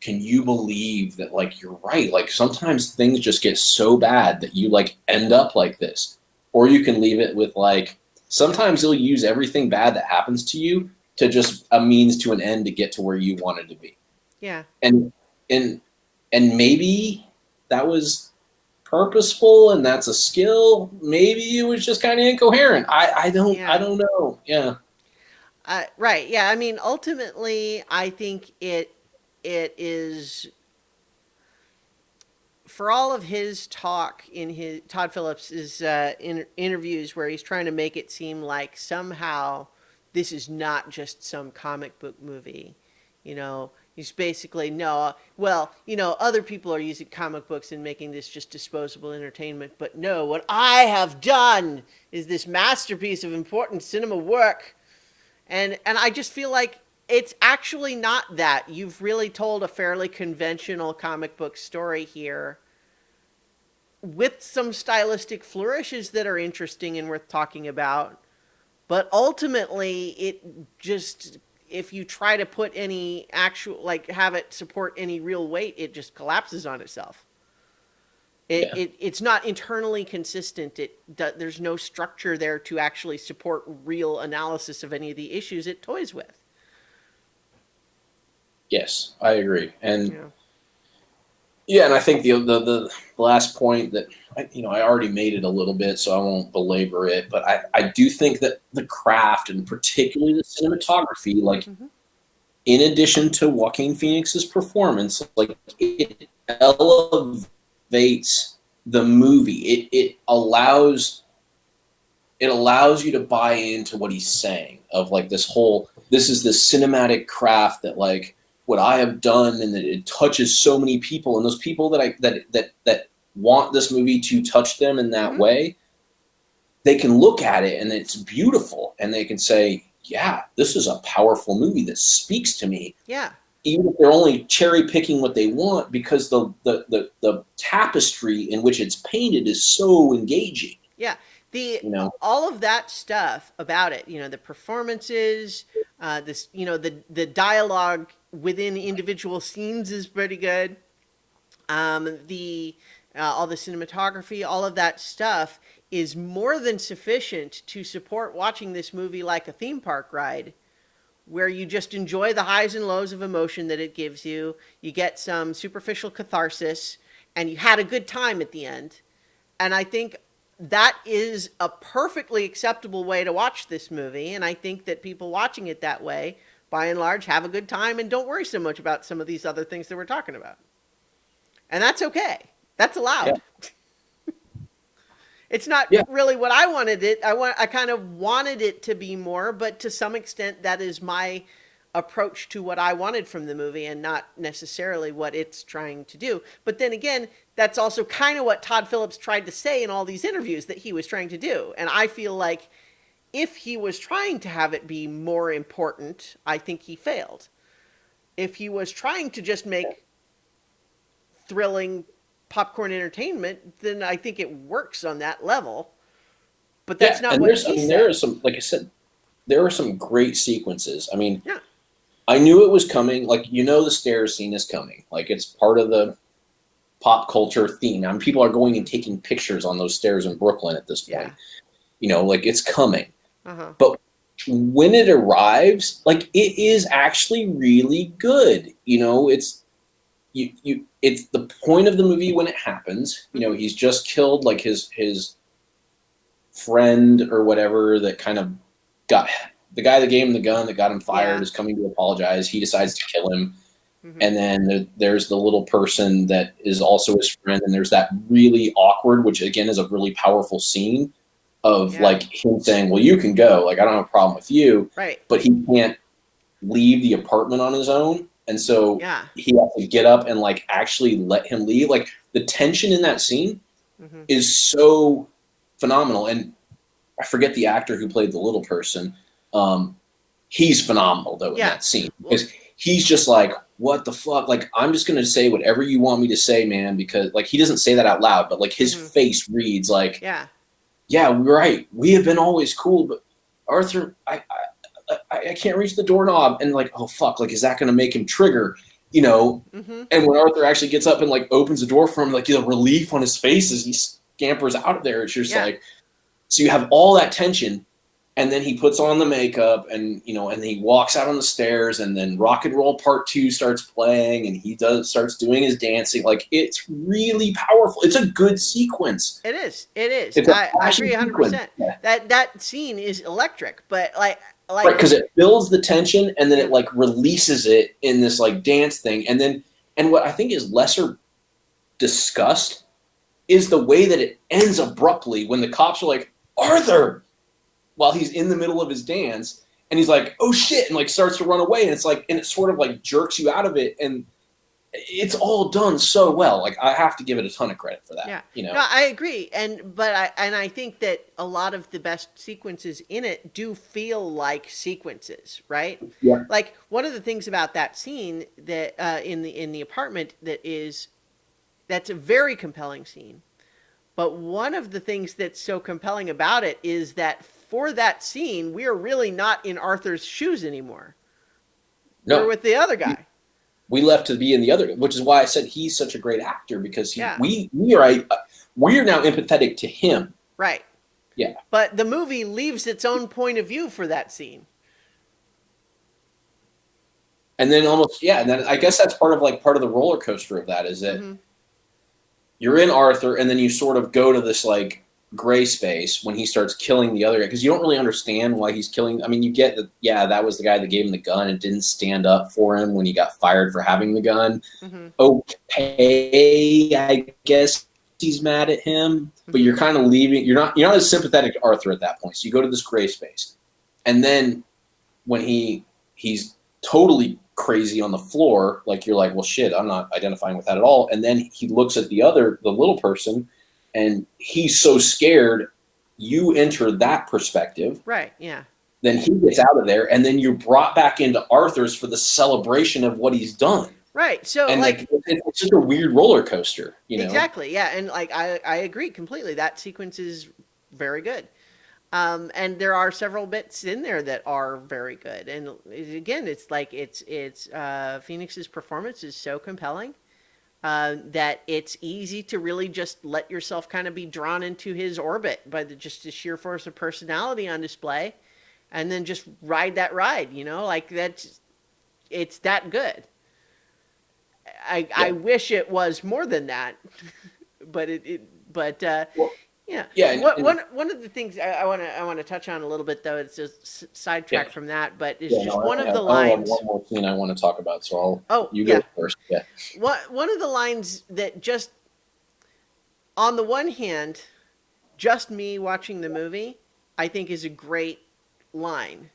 can you believe that, like, you're right? Like, sometimes things just get so bad that you like end up like this. Or you can leave it with like, sometimes you'll use everything bad that happens to you to just a means to an end to get to where you wanted to be. Yeah. And and and maybe that was purposeful and that's a skill. Maybe it was just kind of incoherent. I Yeah. don't know. Yeah. Right. Yeah. I mean, ultimately, I think it is, for all of his talk in his Todd Phillips's interviews, where he's trying to make it seem like somehow this is not just some comic book movie. You know, he's basically, no, well, other people are using comic books and making this just disposable entertainment, but no, what I have done is this masterpiece of important cinema work. And I just feel like it's actually not that. You've really told a fairly conventional comic book story here with some stylistic flourishes that are interesting and worth talking about. But ultimately, it just, if you try to put any actual, like, have it support any real weight, it just collapses on itself. Yeah. It's not internally consistent. There's no structure there to actually support real analysis of any of the issues it toys with. Yes, I agree. And Yeah. yeah, and I think the last point that I already made it a little bit, so I won't belabor it. But I do think that the craft, and particularly the cinematography, like, Mm-hmm. in addition to Joaquin Phoenix's performance, like, it elevates the movie. It allows you to buy into what he's saying, of like this is this cinematic craft that, like, what I have done, and that it touches so many people, and those people that want this movie to touch them in that Mm-hmm. way, they can look at it and it's beautiful, and they can say, yeah, this is a powerful movie that speaks to me, Yeah. even if they're only cherry picking what they want, because the tapestry in which it's painted is so engaging. Yeah. The You know, all of that stuff about it, the performances, this, the dialogue within individual scenes is pretty good. The all the cinematography, all of that stuff is more than sufficient to support watching this movie like a theme park ride, where you just enjoy the highs and lows of emotion that it gives you. You get some superficial catharsis, and you had a good time at the end. And I think that is a perfectly acceptable way to watch this movie. And I think that people watching it that way, by and large, have a good time and don't worry so much about some of these other things that we're talking about. And that's okay. That's allowed. Yeah. It's not really what I wanted it. I kind of wanted it to be more, but to some extent that is my approach to what I wanted from the movie and not necessarily what it's trying to do. But then again, that's also kind of what Todd Phillips tried to say in all these interviews that he was trying to do. And I feel like if he was trying to have it be more important, I think he failed. If he was trying to just make thrilling popcorn entertainment, then I think it works on that level. But that's not what he said. There are some, like I said, there are some great sequences. I mean, I knew it was coming. Like, the stairs scene is coming. Like, it's part of the pop culture theme. I mean, people are going and taking pictures on those stairs in Brooklyn at this point. Like, it's coming. But when it arrives, like, it is actually really good. It's the point of the movie when it happens. He's just killed like his friend or whatever that kind of got the guy that gave him the gun that got him fired is coming to apologize. He decides to kill him. And then there's the little person that is also his friend. And there's that really awkward, which again is a really powerful scene of like him saying, well, you can go. Like, I don't have a problem with you. Right. But he can't leave the apartment on his own. And so he has to get up and like actually let him leave. Like, the tension in that scene is so phenomenal. And I forget the actor who played the little person. He's phenomenal though in that scene, because he's just like, what the fuck? Like, I'm just going to say whatever you want me to say, man, because like, he doesn't say that out loud, but like his face reads like, yeah, we're right. We have been always cool, but Arthur, I can't reach the doorknob. And like, oh fuck, like, is that going to make him trigger, And when Arthur actually gets up and like opens the door for him, like the relief on his face as he scampers out of there, it's just like, so you have all that tension, and then he puts on the makeup and, and he walks out on the stairs, and then Rock and Roll Part 2 starts playing, and he starts doing his dancing. Like, it's really powerful. It's a good sequence. It is. I agree 100%. That scene is electric, but like right, because it builds the tension and then it like releases it in this like dance thing. And what I think is lesser discussed is the way that it ends abruptly when the cops are like, Arthur, while he's in the middle of his dance, and he's like, oh shit, and like starts to run away, and it's like, and it sort of like jerks you out of it, and it's all done so well. Like, I have to give it a ton of credit for that. No, I agree, but I think that a lot of the best sequences in it do feel like sequences, right? Yeah. Like, one of the things about that scene that in the apartment that's a very compelling scene. But one of the things that's so compelling about it is that for that scene, we are really not in Arthur's shoes anymore. No. We're with the other guy. We left to be in the other, which is why I said he's such a great actor, because we are now empathetic to him. Right. Yeah. But the movie leaves its own point of view for that scene. And then and then I guess that's part of the roller coaster of that, is that you're in Arthur, and then you sort of go to this like gray space when he starts killing the other guy, because you don't really understand why he's killing. I mean, you get that, that was the guy that gave him the gun and didn't stand up for him when he got fired for having the gun. Okay, I guess he's mad at him, but you're kind of leaving. You're not as sympathetic to Arthur at that point. So you go to this gray space, and then when he's totally crazy on the floor, like, you're like, well, shit, I'm not identifying with that at all. And then he looks at the little person, and he's so scared. You enter that perspective. Right, yeah. Then he gets out of there, and then you're brought back into Arthur's for the celebration of what he's done. Right, so and like it's just a weird roller coaster, Exactly, yeah, and like I agree completely. That sequence is very good. And there are several bits in there that are very good. And again, it's like it's Phoenix's performance is so compelling that it's easy to really just let yourself kind of be drawn into his orbit by just the sheer force of personality on display, and then just ride that ride. Like it's that good. I wish it was more than that, but but Well, yeah. yeah, One of the things I want to touch on a little bit, though, it's just sidetrack yeah, from that, but it's yeah. just No, one of I the only have lines. one more scene I want to talk about, so Oh you yeah, go first. Yeah, one of the lines that just, on the one hand, just me watching the movie, I think is a great line.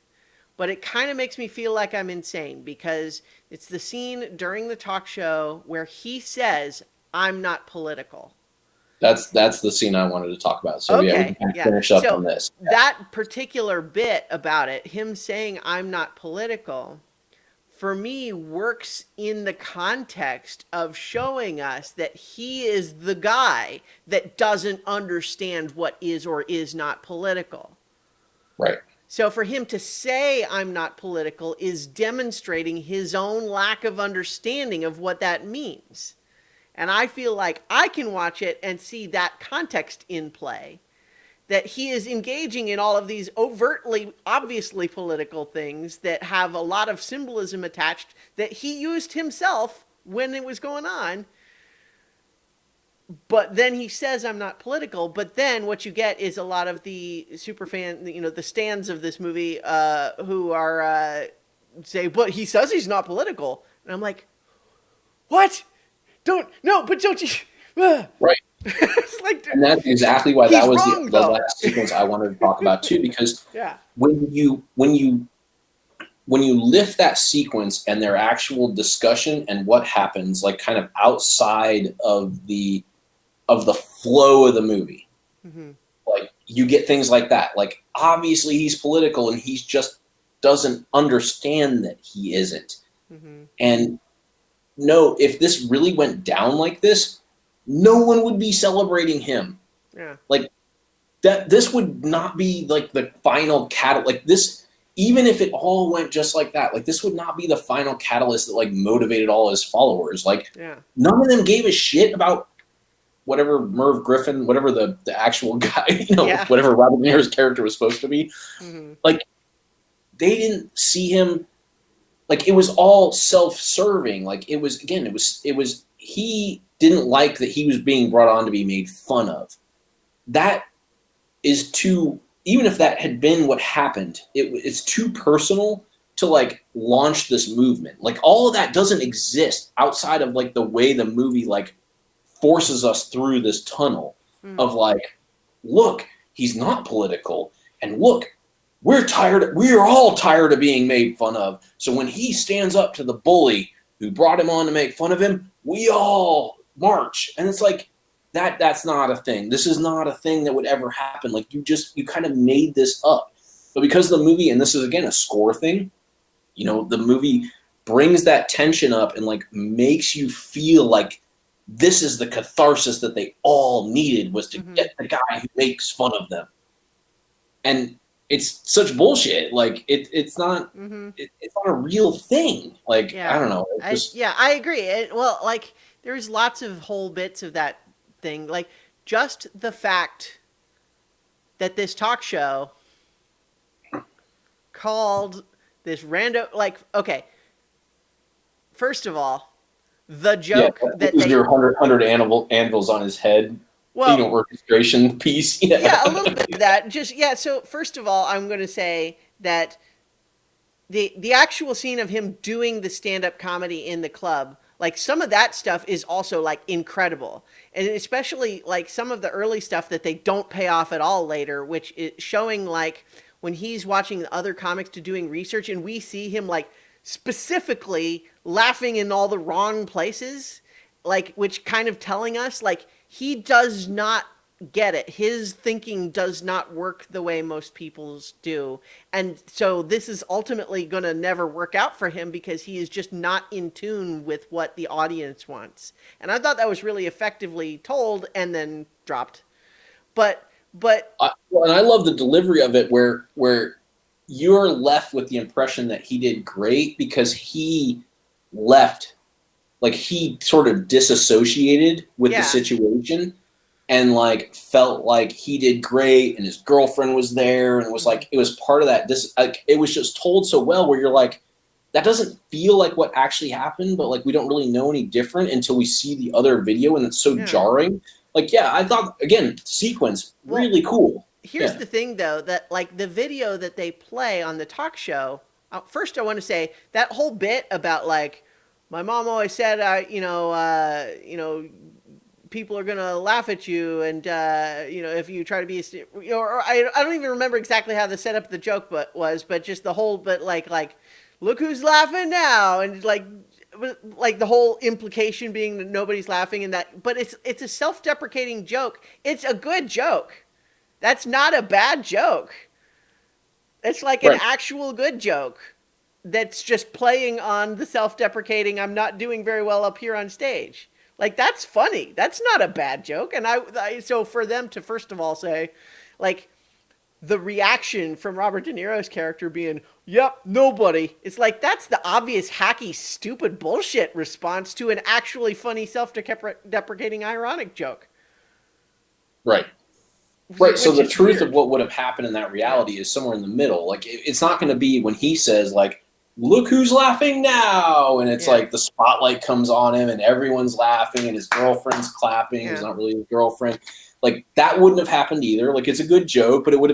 But it kind of makes me feel like I'm insane because it's the scene during the talk show where he says, "I'm not political." that's the scene I wanted to talk about. So yeah, we can Okay, kind of yeah. finish up So on this. that particular bit about it, him saying, "I'm not political," for me works in the context of showing us that he is the guy that doesn't understand what is or is not political. Right. So for him to say I'm not political is demonstrating his own lack of understanding of what that means. And I feel like I can watch it and see that context in play. That he is engaging in all of these overtly, obviously political things that have a lot of symbolism attached that he used himself when it was going on. But then he says I'm not political. But then what you get is a lot of the super fan, the stands of this movie, who are say, but he says he's not political, and I'm like, what? Don't no, but don't you? Right. It's like And that's exactly why he's that was wrong the though. last sequence I wanted to talk about too, because Yeah. when you lift that sequence and their actual discussion and what happens, like kind of outside of the flow of the movie, Mm-hmm. like you get things like that. Like obviously he's political and he's just doesn't understand that he isn't. Mm-hmm. And no, if this really went down like this, no one would be celebrating him. Yeah. Like that this would not be like the final like this, even if it all went just like that, like this would not be the final catalyst that like motivated all his followers. Like Yeah. none of them gave a shit about whatever Merv Griffin, whatever the actual guy, Yeah. whatever Robert De Niro's character was supposed to be. Mm-hmm. Like they didn't see him. Like it was all self-serving. Like it was he didn't like that he was being brought on to be made fun of. That is too, even if that had been what happened, it's too personal to like launch this movement. Like all of that doesn't exist outside of like the way the movie like forces us through this tunnel of like, look, he's not political, and look, we're all tired of being made fun of. So when he stands up to the bully who brought him on to make fun of him, we all march. And it's like that's not a thing. This is not a thing that would ever happen. Like you kind of made this up. But because the movie, and this is again a score thing, the movie brings that tension up and like makes you feel like this is the catharsis that they all needed, was to get the guy who makes fun of them. And it's such bullshit. Like it's not it's not a real thing. Like Yeah. I don't know. I agree. Well, like there's lots of whole bits of that thing. Like just the fact that this talk show called this random, like, okay, first of all, the joke that was they, your 100 anvils on his head. well, Orchestration piece. yeah, a little bit of that. Just yeah. So first of all, I'm going to say that the actual scene of him doing the stand-up comedy in the club, like some of that stuff is also like incredible, and especially like some of the early stuff that they don't pay off at all later, which is showing like when he's watching the other comics to doing research, and we see him like specifically laughing in all the wrong places, like which kind of telling us like he does not get it. His thinking does not work the way most people's do. And so this is ultimately going to never work out for him because he is just not in tune with what the audience wants. And I thought that was really effectively told and then dropped. But But Well, and I love the delivery of it, where you're left with the impression that he did great because he left, like he sort of disassociated with the yeah, situation and like felt like he did great and his girlfriend was there and it was mhm. like it was part of that like it was just told so well where you're like that doesn't feel like what actually happened, but like we don't really know any different until we see the other video and it's so Yeah. jarring. Like, yeah, I thought again, sequence Well, really cool. here's Yeah. the thing though, that like the video that they play on the talk show, first I want to say that whole bit about like my mom always said, people are gonna laugh at you, and if you try to be, or I don't even remember exactly how the setup of the joke but just the whole, but like, look who's laughing now, and like the whole implication being that nobody's laughing, and that, but it's a self-deprecating joke. It's a good joke. That's not a bad joke. It's like an Right. actual good joke that's just playing on the self-deprecating I'm not doing very well up here on stage. Like that's funny. That's not a bad joke. And so for them to first of all say like the reaction from Robert De Niro's character being, "Yep, nobody." It's like that's the obvious hacky stupid bullshit response to an actually funny self-deprecating ironic joke. Right. Right. So Which the is truth of weird. what would have happened in that Yeah. reality is somewhere in the middle. Like it's not going to be when he says like, "Look who's laughing now," and it's Yeah. like the spotlight comes on him and everyone's laughing and his girlfriend's clapping, who's Yeah. not really his girlfriend. Like that wouldn't have happened either. Like it's a good joke, but Mhm. it would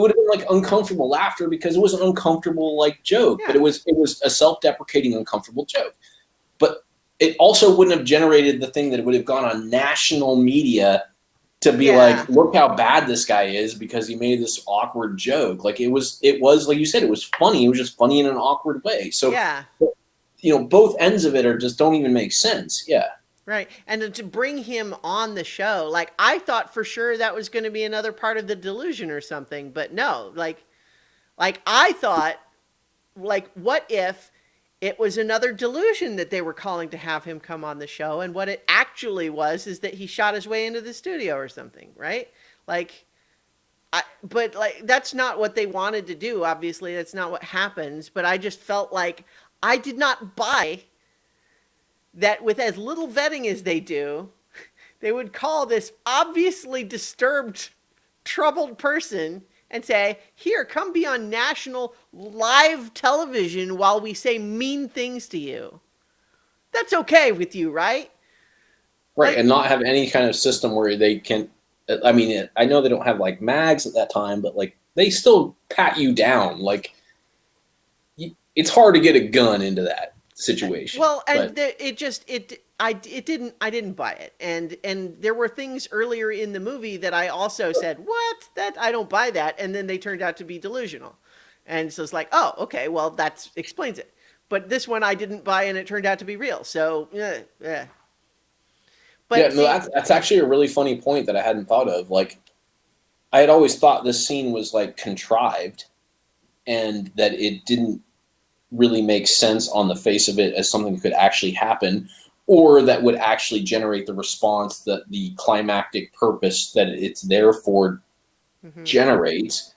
have been like uncomfortable laughter because it was an uncomfortable like joke, but Yeah. it was a self-deprecating uncomfortable joke. But it also wouldn't have generated the thing that it would have gone on national media to be Yeah. like, look how bad this guy is because he made this awkward joke. Like it was like you said, it was funny. It was just funny in an awkward way. So, Yeah. both ends of it are just don't even make sense. Yeah. Right. And to bring him on the show, like I thought for sure that was going to be another part of the delusion or something, but no, like I thought, like what if it was another delusion that they were calling to have him come on the show, and what it actually was is that he shot his way into the studio or something, right? Like but like that's not what they wanted to do. Obviously, that's not what happens, but I just felt like I did not buy that with as little vetting as they do, they would call this obviously disturbed, troubled person and say, "Here, come be on national live television while we say mean things to you." That's okay with you, right? Right. Like, And not have any kind of system where they can. I mean, I know they don't have like mags at that time, but like they still pat you down. Like it's hard to get a gun into that situation. well, But and it just I didn't buy it, and there were things earlier in the movie that I also said, "What? That I don't buy that," and then they turned out to be delusional, and so it's like, oh, okay, well that explains it. But this one I didn't buy, and it turned out to be real. So yeah. yeah, But no, see, that's actually a really funny point that I hadn't thought of. Like I had always thought this scene was like contrived and that it didn't really make sense on the face of it as something that could actually happen or that would actually generate the response that the climactic purpose that it's there for mhm. generates.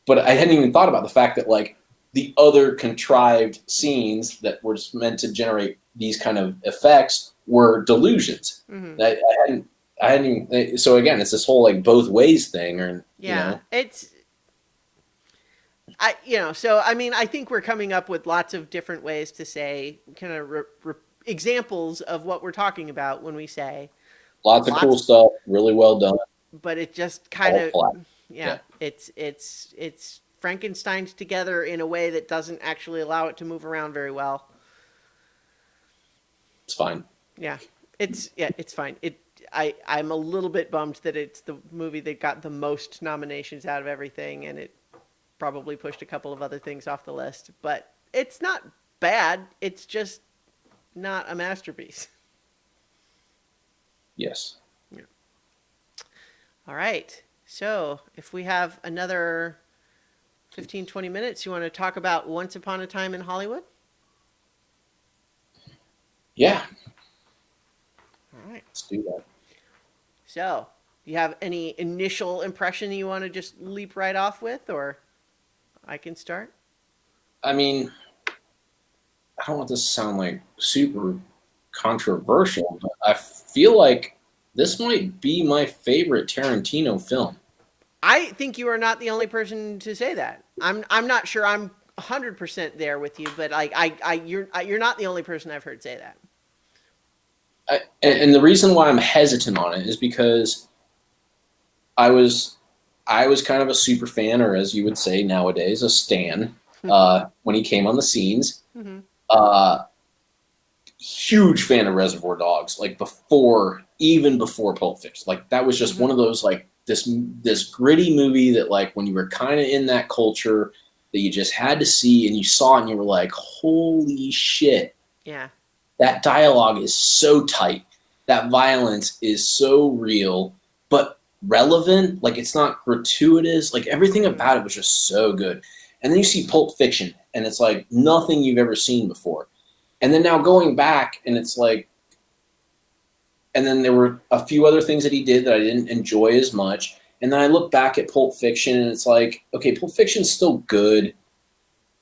But I hadn't even thought about the fact that like the other contrived scenes that were meant to generate these kind of effects were delusions. Mhm. I hadn't even, so again, it's this whole like both ways thing, or Yeah, it's so I mean, I think we're coming up with lots of different ways to say kind of examples of what we're talking about when we say lots of cool lots, stuff, really well done, but it just kind all of, flat. yeah, Yeah, it's Frankenstein's together in a way that doesn't actually allow it to move around very well. it's fine. Yeah, it's fine. I'm a little bit bummed that it's the movie that got the most nominations out of everything, and it probably pushed a couple of other things off the list. But it's not bad. It's just not a masterpiece. Yes. Yeah. All right. So if we have another 15, 20 minutes, you want to talk about Once Upon a Time in Hollywood? Yeah, All right. let's do that. So Do you have any initial impression you want to just leap right off with, or I can start? I mean, I don't want this to sound like super controversial, but I feel like this might be my favorite Tarantino film. I think you are not the only person to say that. I'm not sure I'm 100% there with you, but you're not the only person I've heard say that. And the reason why I'm hesitant on it is because I was I was kind of a super fan, or as you would say nowadays, a stan, when he came on the scenes. Mm-hmm. Uh, Huge fan of Reservoir Dogs, like even before Pulp Fiction. Like that was just one of those like this gritty movie that like when you were kind of in that culture that you just had to see, and you saw it and you were like, holy shit. Yeah. That dialogue is so tight. That violence is so real, but relevant. Like it's not gratuitous. Like everything about it was just so good. And then you see Pulp Fiction, and it's like nothing you've ever seen before. And then now going back, and it's like, and then there were a few other things that he did that I didn't enjoy as much. And then I look back at Pulp Fiction, and it's like, okay, Pulp Fiction's still good,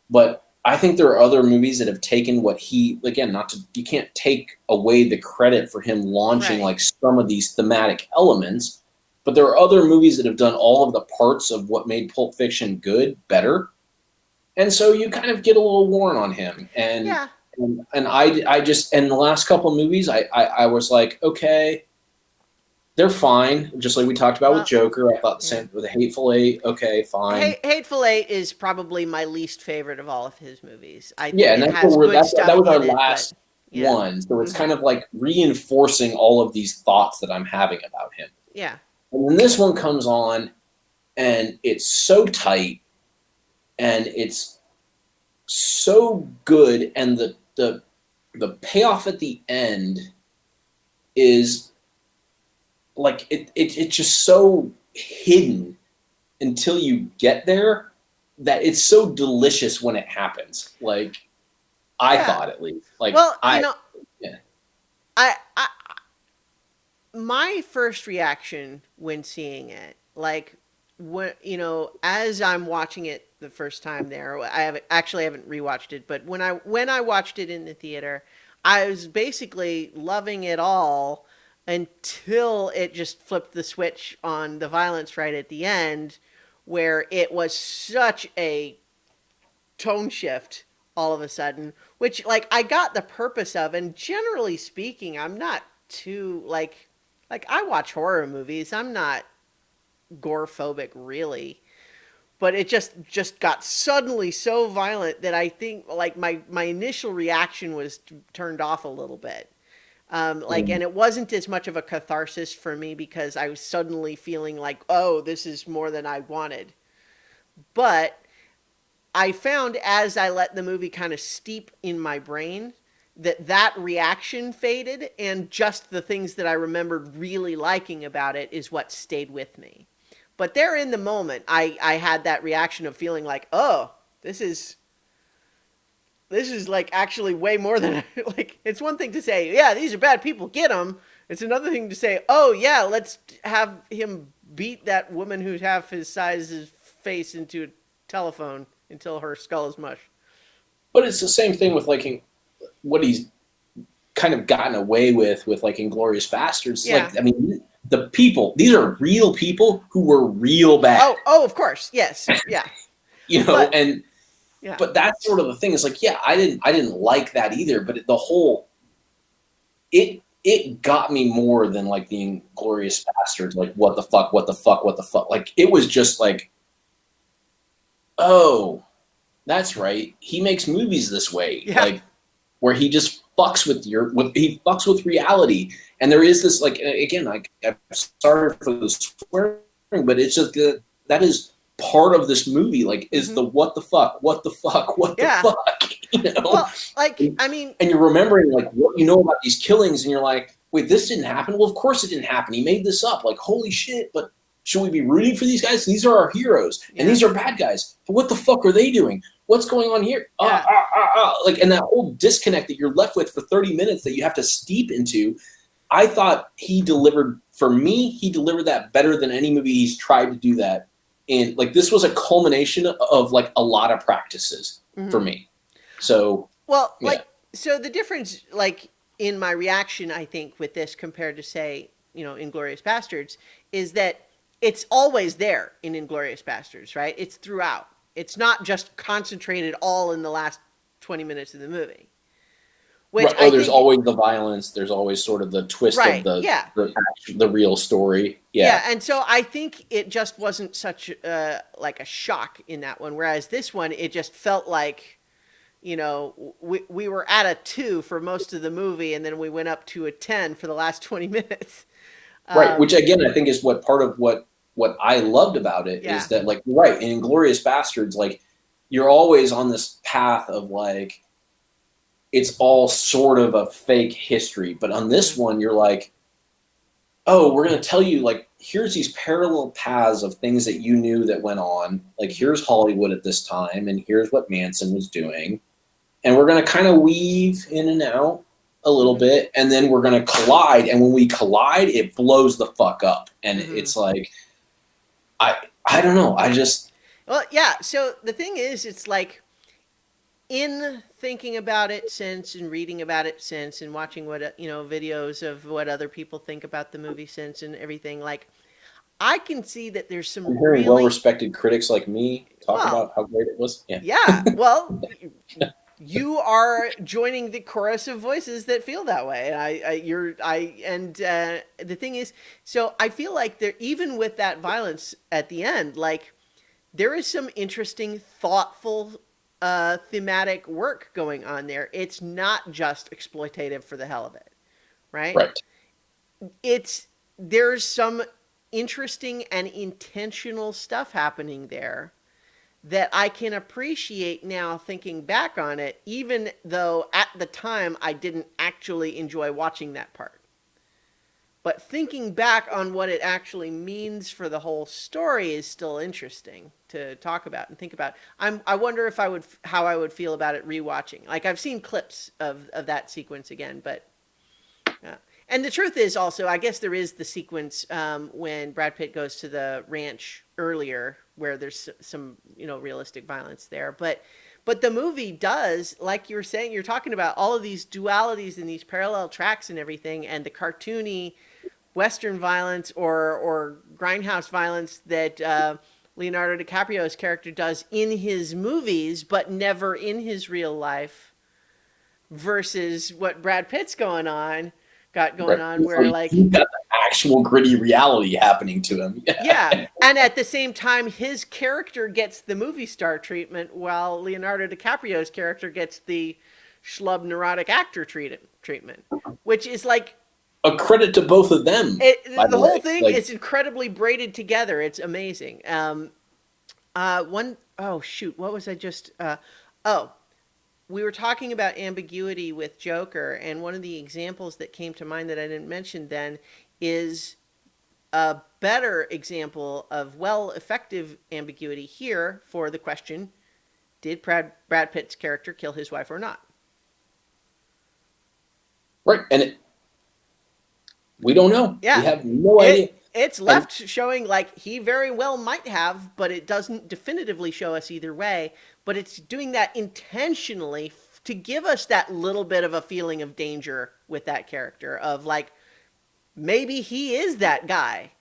but I think there are other movies that have taken what he, again, you can't take away the credit for him launching Right. like some of these thematic elements, but there are other movies that have done all of the parts of what made Pulp Fiction good better. And so you kind of get a little worn on him. Yeah. And I just, in the last couple of movies, I was like, okay, they're fine. Just like we talked about with Joker, I thought the same with the Hateful Eight. Okay, fine. Hateful Eight is probably my least favorite of all of his movies. I think Yeah, and it that's has good that stuff was our in it, last but yeah. one. So it's kind of like reinforcing all of these thoughts that I'm having about him. Yeah. And then this one comes on, and it's so tight, and it's so good, and the payoff at the end is like it's just so hidden until you get there that it's so delicious when it happens. Like I thought, at least. Like well, yeah. I my first reaction when seeing it, like when as I'm watching it the first time there, haven't rewatched it, but when I watched it in the theater, I was basically loving it all until it just flipped the switch on the violence right at the end, where it was such a tone shift all of a sudden, which like I got the purpose of, and generally speaking, I'm not too like I watch horror movies. I'm not gore phobic really, but it just got suddenly so violent that I think like my initial reaction was turned off a little bit. And it wasn't as much of a catharsis for me because I was suddenly feeling like, oh, this is more than I wanted. But I found as I let the movie kind of steep in my brain that reaction faded, and just the things that I remembered really liking about it is what stayed with me. But there in the moment, I had that reaction of feeling like, oh, this is like actually way more than like. It's one thing to say, yeah, these are bad people, get them. It's another thing to say, oh yeah, let's have him beat that woman who's half his size's face into a telephone until her skull is mush. But it's the same thing with like what he's kind of gotten away with like Inglourious Bastards. Yeah. Like, I mean, the people, these are real people who were real bad. Oh, of course. Yes. Yeah. But that's sort of the thing. Is like, yeah, I didn't like that either, but it got me more than like the Inglourious Bastards. Like, what the fuck? Like, it was just like, oh, that's right. He makes movies this way. Yeah. Like, where he just fucks with reality. And there is this, like, again, like, I'm sorry for the swearing, but it's just that is part of this movie. Like, is the what the fuck. You know? Well, like, I mean, and you're remembering like what you know about these killings, and you're like, wait, this didn't happen. Well, of course it didn't happen. He made this up. Like, holy shit! But should we be rooting for these guys? These are our heroes, and these are bad guys. But what the fuck are they doing? What's going on here? Yeah. Like, and that whole disconnect that you're left with for 30 minutes that you have to steep into. I thought he delivered for me, he delivered that better than any movie he's tried to do that. And like this was a culmination of like a lot of practices for me. So well, yeah. like so the difference, like in my reaction, I think with this compared to say, Inglorious Bastards, is that it's always there in Inglorious Bastards, right? It's throughout. It's not just concentrated all in the last 20 minutes of the movie. Which right. There's always the violence. There's always sort of the twist right, of the real story. Yeah, and so I think it just wasn't such like a shock in that one. Whereas this one, it just felt like, we were at a 2 for most of the movie, and then we went up to a 10 for the last 20 minutes. Right, which again I think is what part of what I loved about it is that like right in Inglourious Bastards, like you're always on this path of like it's all sort of a fake history, but on this one you're like, oh, we're going to tell you like here's these parallel paths of things that you knew that went on, like here's Hollywood at this time and here's what Manson was doing, and we're going to kind of weave in and out a little bit, and then we're going to collide, and when we collide it blows the fuck up, and it's like I don't know, well, yeah, so the thing is, it's like in thinking about it since and reading about it since and watching what videos of what other people think about the movie since and everything, like I can see that there's some I'm hearing really well-respected critics like me talk about how great it was. Yeah, well, you are joining the chorus of voices that feel that way. And the thing is, so I feel like there, even with that violence at the end, like there is some interesting, thoughtful, thematic work going on there. It's not just exploitative for the hell of it, right? Right. There's some interesting and intentional stuff happening there that I can appreciate now thinking back on it, even though at the time I didn't actually enjoy watching that part. But thinking back on what it actually means for the whole story is still interesting to talk about and think about. I wonder if how I would feel about it rewatching. Like I've seen clips of that sequence again, but and the truth is also, I guess there is the sequence when Brad Pitt goes to the ranch earlier where there's some, realistic violence there. But the movie does, like you were saying, you're talking about all of these dualities and these parallel tracks and everything, and the cartoony Western violence or grindhouse violence that Leonardo DiCaprio's character does in his movies, but never in his real life, versus what Brad Pitt's got going on, where like he got the actual gritty reality happening to him. Yeah, and at the same time, his character gets the movie star treatment, while Leonardo DiCaprio's character gets the schlub neurotic actor treatment, which is like a credit to both of them. The whole thing is incredibly braided together. It's amazing. Oh shoot, what was I just? We were talking about ambiguity with Joker, and one of the examples that came to mind that I didn't mention then is a better example of effective ambiguity here for the question: did Brad Pitt's character kill his wife or not? Right, and we don't know. Yeah. We have no idea. It's left showing like he very well might have, but it doesn't definitively show us either way. But it's doing that intentionally to give us that little bit of a feeling of danger with that character, of like, maybe he is that guy.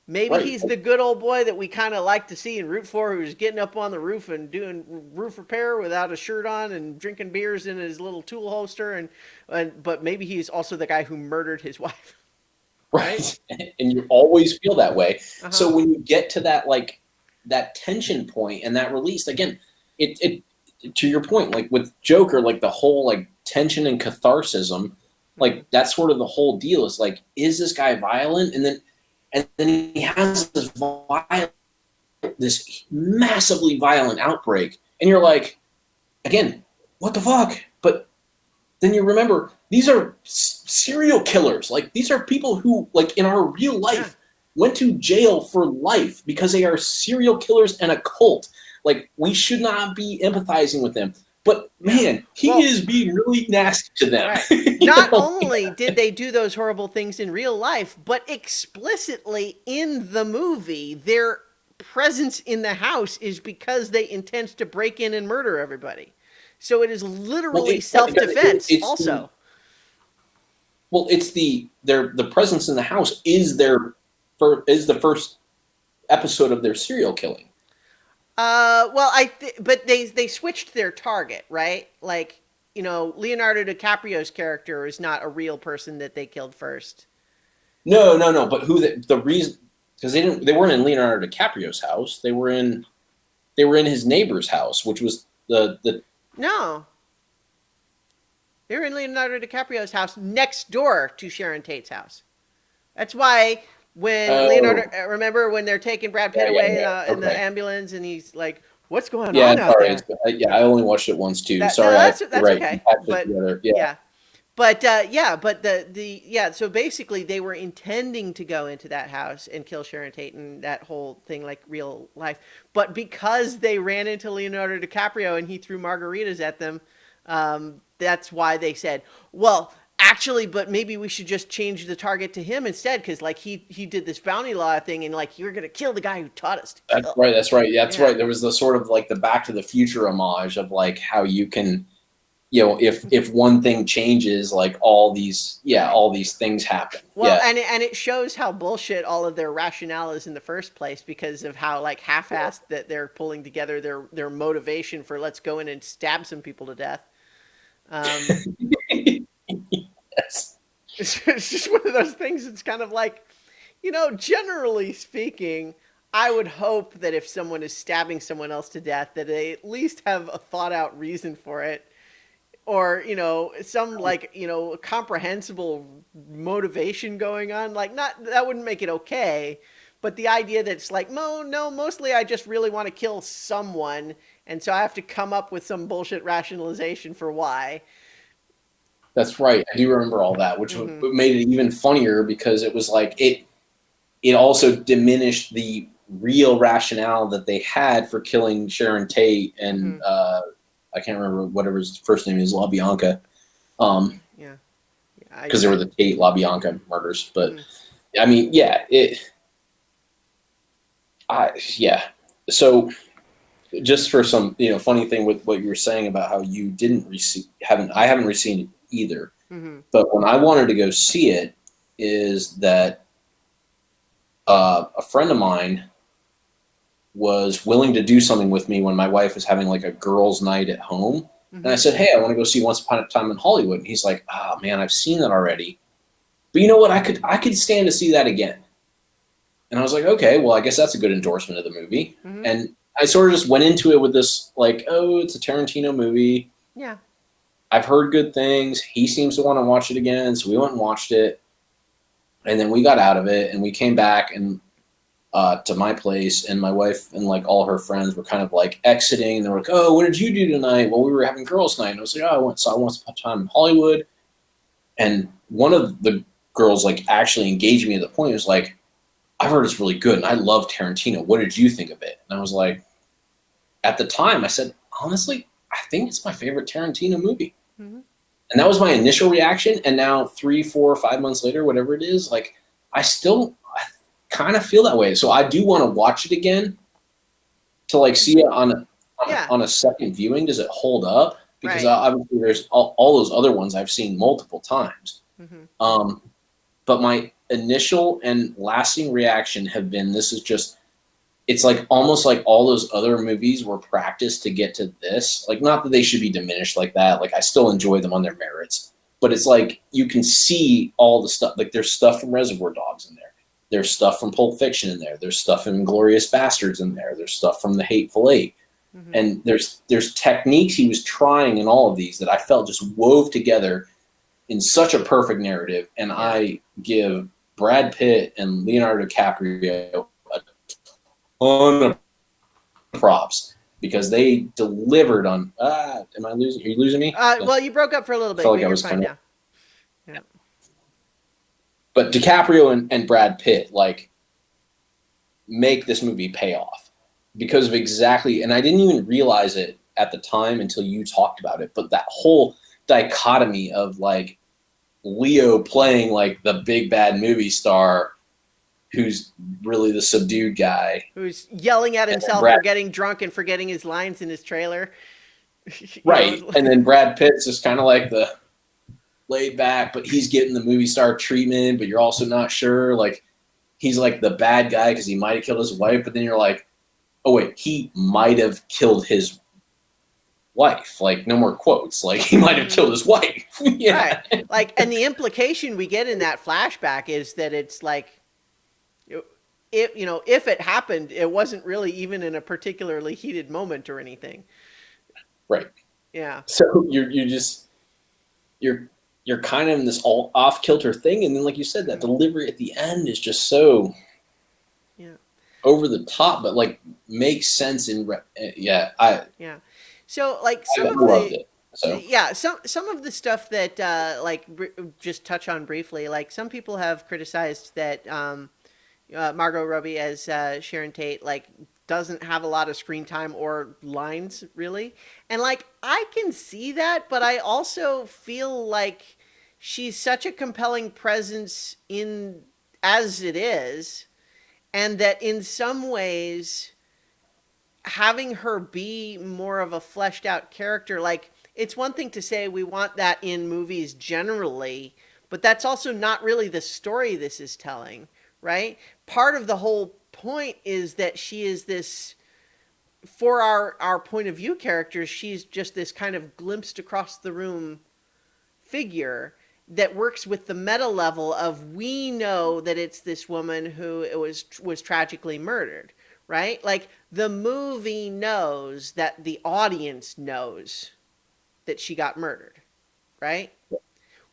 Maybe he's the good old boy that we kind of like to see and root for, who's getting up on the roof and doing roof repair without a shirt on and drinking beers in his little tool holster. But maybe he's also the guy who murdered his wife. Right. And you always feel that way. So when you get to that, like that tension point and that release, again, it to your point, like with Joker, like the whole like tension and catharsis, like that's sort of the whole deal. Is like, is this guy violent? And then he has this massively violent outbreak, and you're like, again, what the fuck? But then you remember these are serial killers. Like these are people who, like in our real life, went to jail for life because they are serial killers and a cult. Like we should not be empathizing with them. But man, he Well, is being really nasty to them. right. You Not know? only did they do those horrible things in real life, but explicitly in the movie, their presence in the house is because they intend to break in and murder everybody. So it is Well, literally self-defense it's also. the presence in the house is is the first episode of their serial killing. Well, but they switched their target, right? Like, Leonardo DiCaprio's character is not a real person that they killed first. No. But the reason, because they weren't in Leonardo DiCaprio's house. They were in his neighbor's house, which was the No, they were in Leonardo DiCaprio's house next door to Sharon Tate's house. That's why when Leonardo, oh remember when they're taking Brad Pitt away in the okay. ambulance, and he's like, "What's going Yeah, on out sorry. there?" I only watched it once too. That no, Sorry, you're that's right. You okay. patched it But together. Yeah. yeah, but but the so basically they were intending to go into that house and kill Sharon Tate and that whole thing like real life. But because they ran into Leonardo DiCaprio and he threw margaritas at them, that's why they said, well, actually, but maybe we should just change the target to him instead, because like he did this bounty law thing, and like you're gonna kill the guy who taught us to kill. That's right. That's right. That's Yeah. right. There was the sort of like the Back to the Future homage of like how you can, if one thing changes, like all these things happen. Well, Yeah. and it shows how bullshit all of their rationale is in the first place, because of how like half-assed that they're pulling together their motivation for let's go in and stab some people to death. Yes. It's just one of those things. It's kind of like, generally speaking, I would hope that if someone is stabbing someone else to death, that they at least have a thought out reason for it, or some like comprehensible motivation going on. Like, not that wouldn't make it okay, but the idea that it's like, no, mostly I just really want to kill someone, and so I have to come up with some bullshit rationalization for why. That's right. I do remember all that, which made it even funnier because it was like it also diminished the real rationale that they had for killing Sharon Tate and I can't remember whatever his first name is, LaBianca. Yeah. Because there were the Tate LaBianca murders, but I mean, yeah, So just for some funny thing with what you were saying about how you I haven't received it either. But when I wanted to go see it, is that a friend of mine was willing to do something with me when my wife was having like a girls' night at home. And I said, hey, I want to go see Once Upon a Time in Hollywood. And he's like, oh man, I've seen that already. But you know what? I could stand to see that again. And I was like, okay, well, I guess that's a good endorsement of the movie. And I sort of just went into it with this like, oh, it's a Tarantino movie. Yeah. I've heard good things. He seems to want to watch it again. So we went and watched it. And then we got out of it and we came back and to my place, and my wife and like all her friends were kind of like exiting, and they were like, oh, what did you do tonight? Well, we were having girls' night. And I was like, oh, I Once Upon a Time in Hollywood. And one of the girls like actually engaged me at the point. It was like, I've heard it's really good and I love Tarantino. What did you think of it? And I was like, at the time I said, honestly, I think it's my favorite Tarantino movie. And that was my initial reaction. And now 3, 4, 5 months later, whatever it is, like I kind of feel that way. So I do want to watch it again to like see it on a second viewing. Does it hold up? Because obviously there's all those other ones I've seen multiple times. But my initial and lasting reaction have been, it's like almost like all those other movies were practiced to get to this. Like, not that they should be diminished like that. Like, I still enjoy them on their merits. But it's like you can see all the stuff. Like, there's stuff from Reservoir Dogs in there. There's stuff from Pulp Fiction in there. There's stuff from Inglourious Bastards in there. There's stuff from The Hateful Eight. And there's techniques he was trying in all of these that I felt just wove together in such a perfect narrative. And I give Brad Pitt and Leonardo DiCaprio a ton of props because they delivered on. Am I losing? Are you losing me? Well, you broke up for a little bit. Felt like I was fine now. Yeah. But DiCaprio and Brad Pitt like make this movie pay off because of exactly. And I didn't even realize it at the time until you talked about it. But that whole dichotomy of like Leo playing like the big bad movie star who's really the subdued guy. Who's yelling at himself for getting drunk and forgetting his lines in his trailer. Right. And then Brad Pitt's just kind of like the laid back, but he's getting the movie star treatment, but you're also not sure. Like, he's like the bad guy because he might have killed his wife, but then you're like, oh, wait, he might have killed his wife. Like, no more quotes. Like, he might have killed his wife. Yeah. Right. Like, and the implication we get in that flashback is that it's like, if it happened, it wasn't really even in a particularly heated moment or anything. Right. Yeah. So you're kind of in this all off kilter thing, and then like you said, that delivery at the end is just so over the top, but like makes sense in So like some of the stuff that just touch on briefly, like some people have criticized that Margot Robbie as Sharon Tate like doesn't have a lot of screen time or lines really, and like I can see that, but I also feel like she's such a compelling presence in as it is, and that in some ways having her be more of a fleshed out character, like it's one thing to say we want that in movies generally, but that's also not really the story this is telling, right? Part of the whole point is that she is this, for our point of view characters, she's just this kind of glimpsed across the room figure that works with the meta level of, we know that it's this woman who was tragically murdered, right? Like the movie knows that the audience knows that she got murdered, right?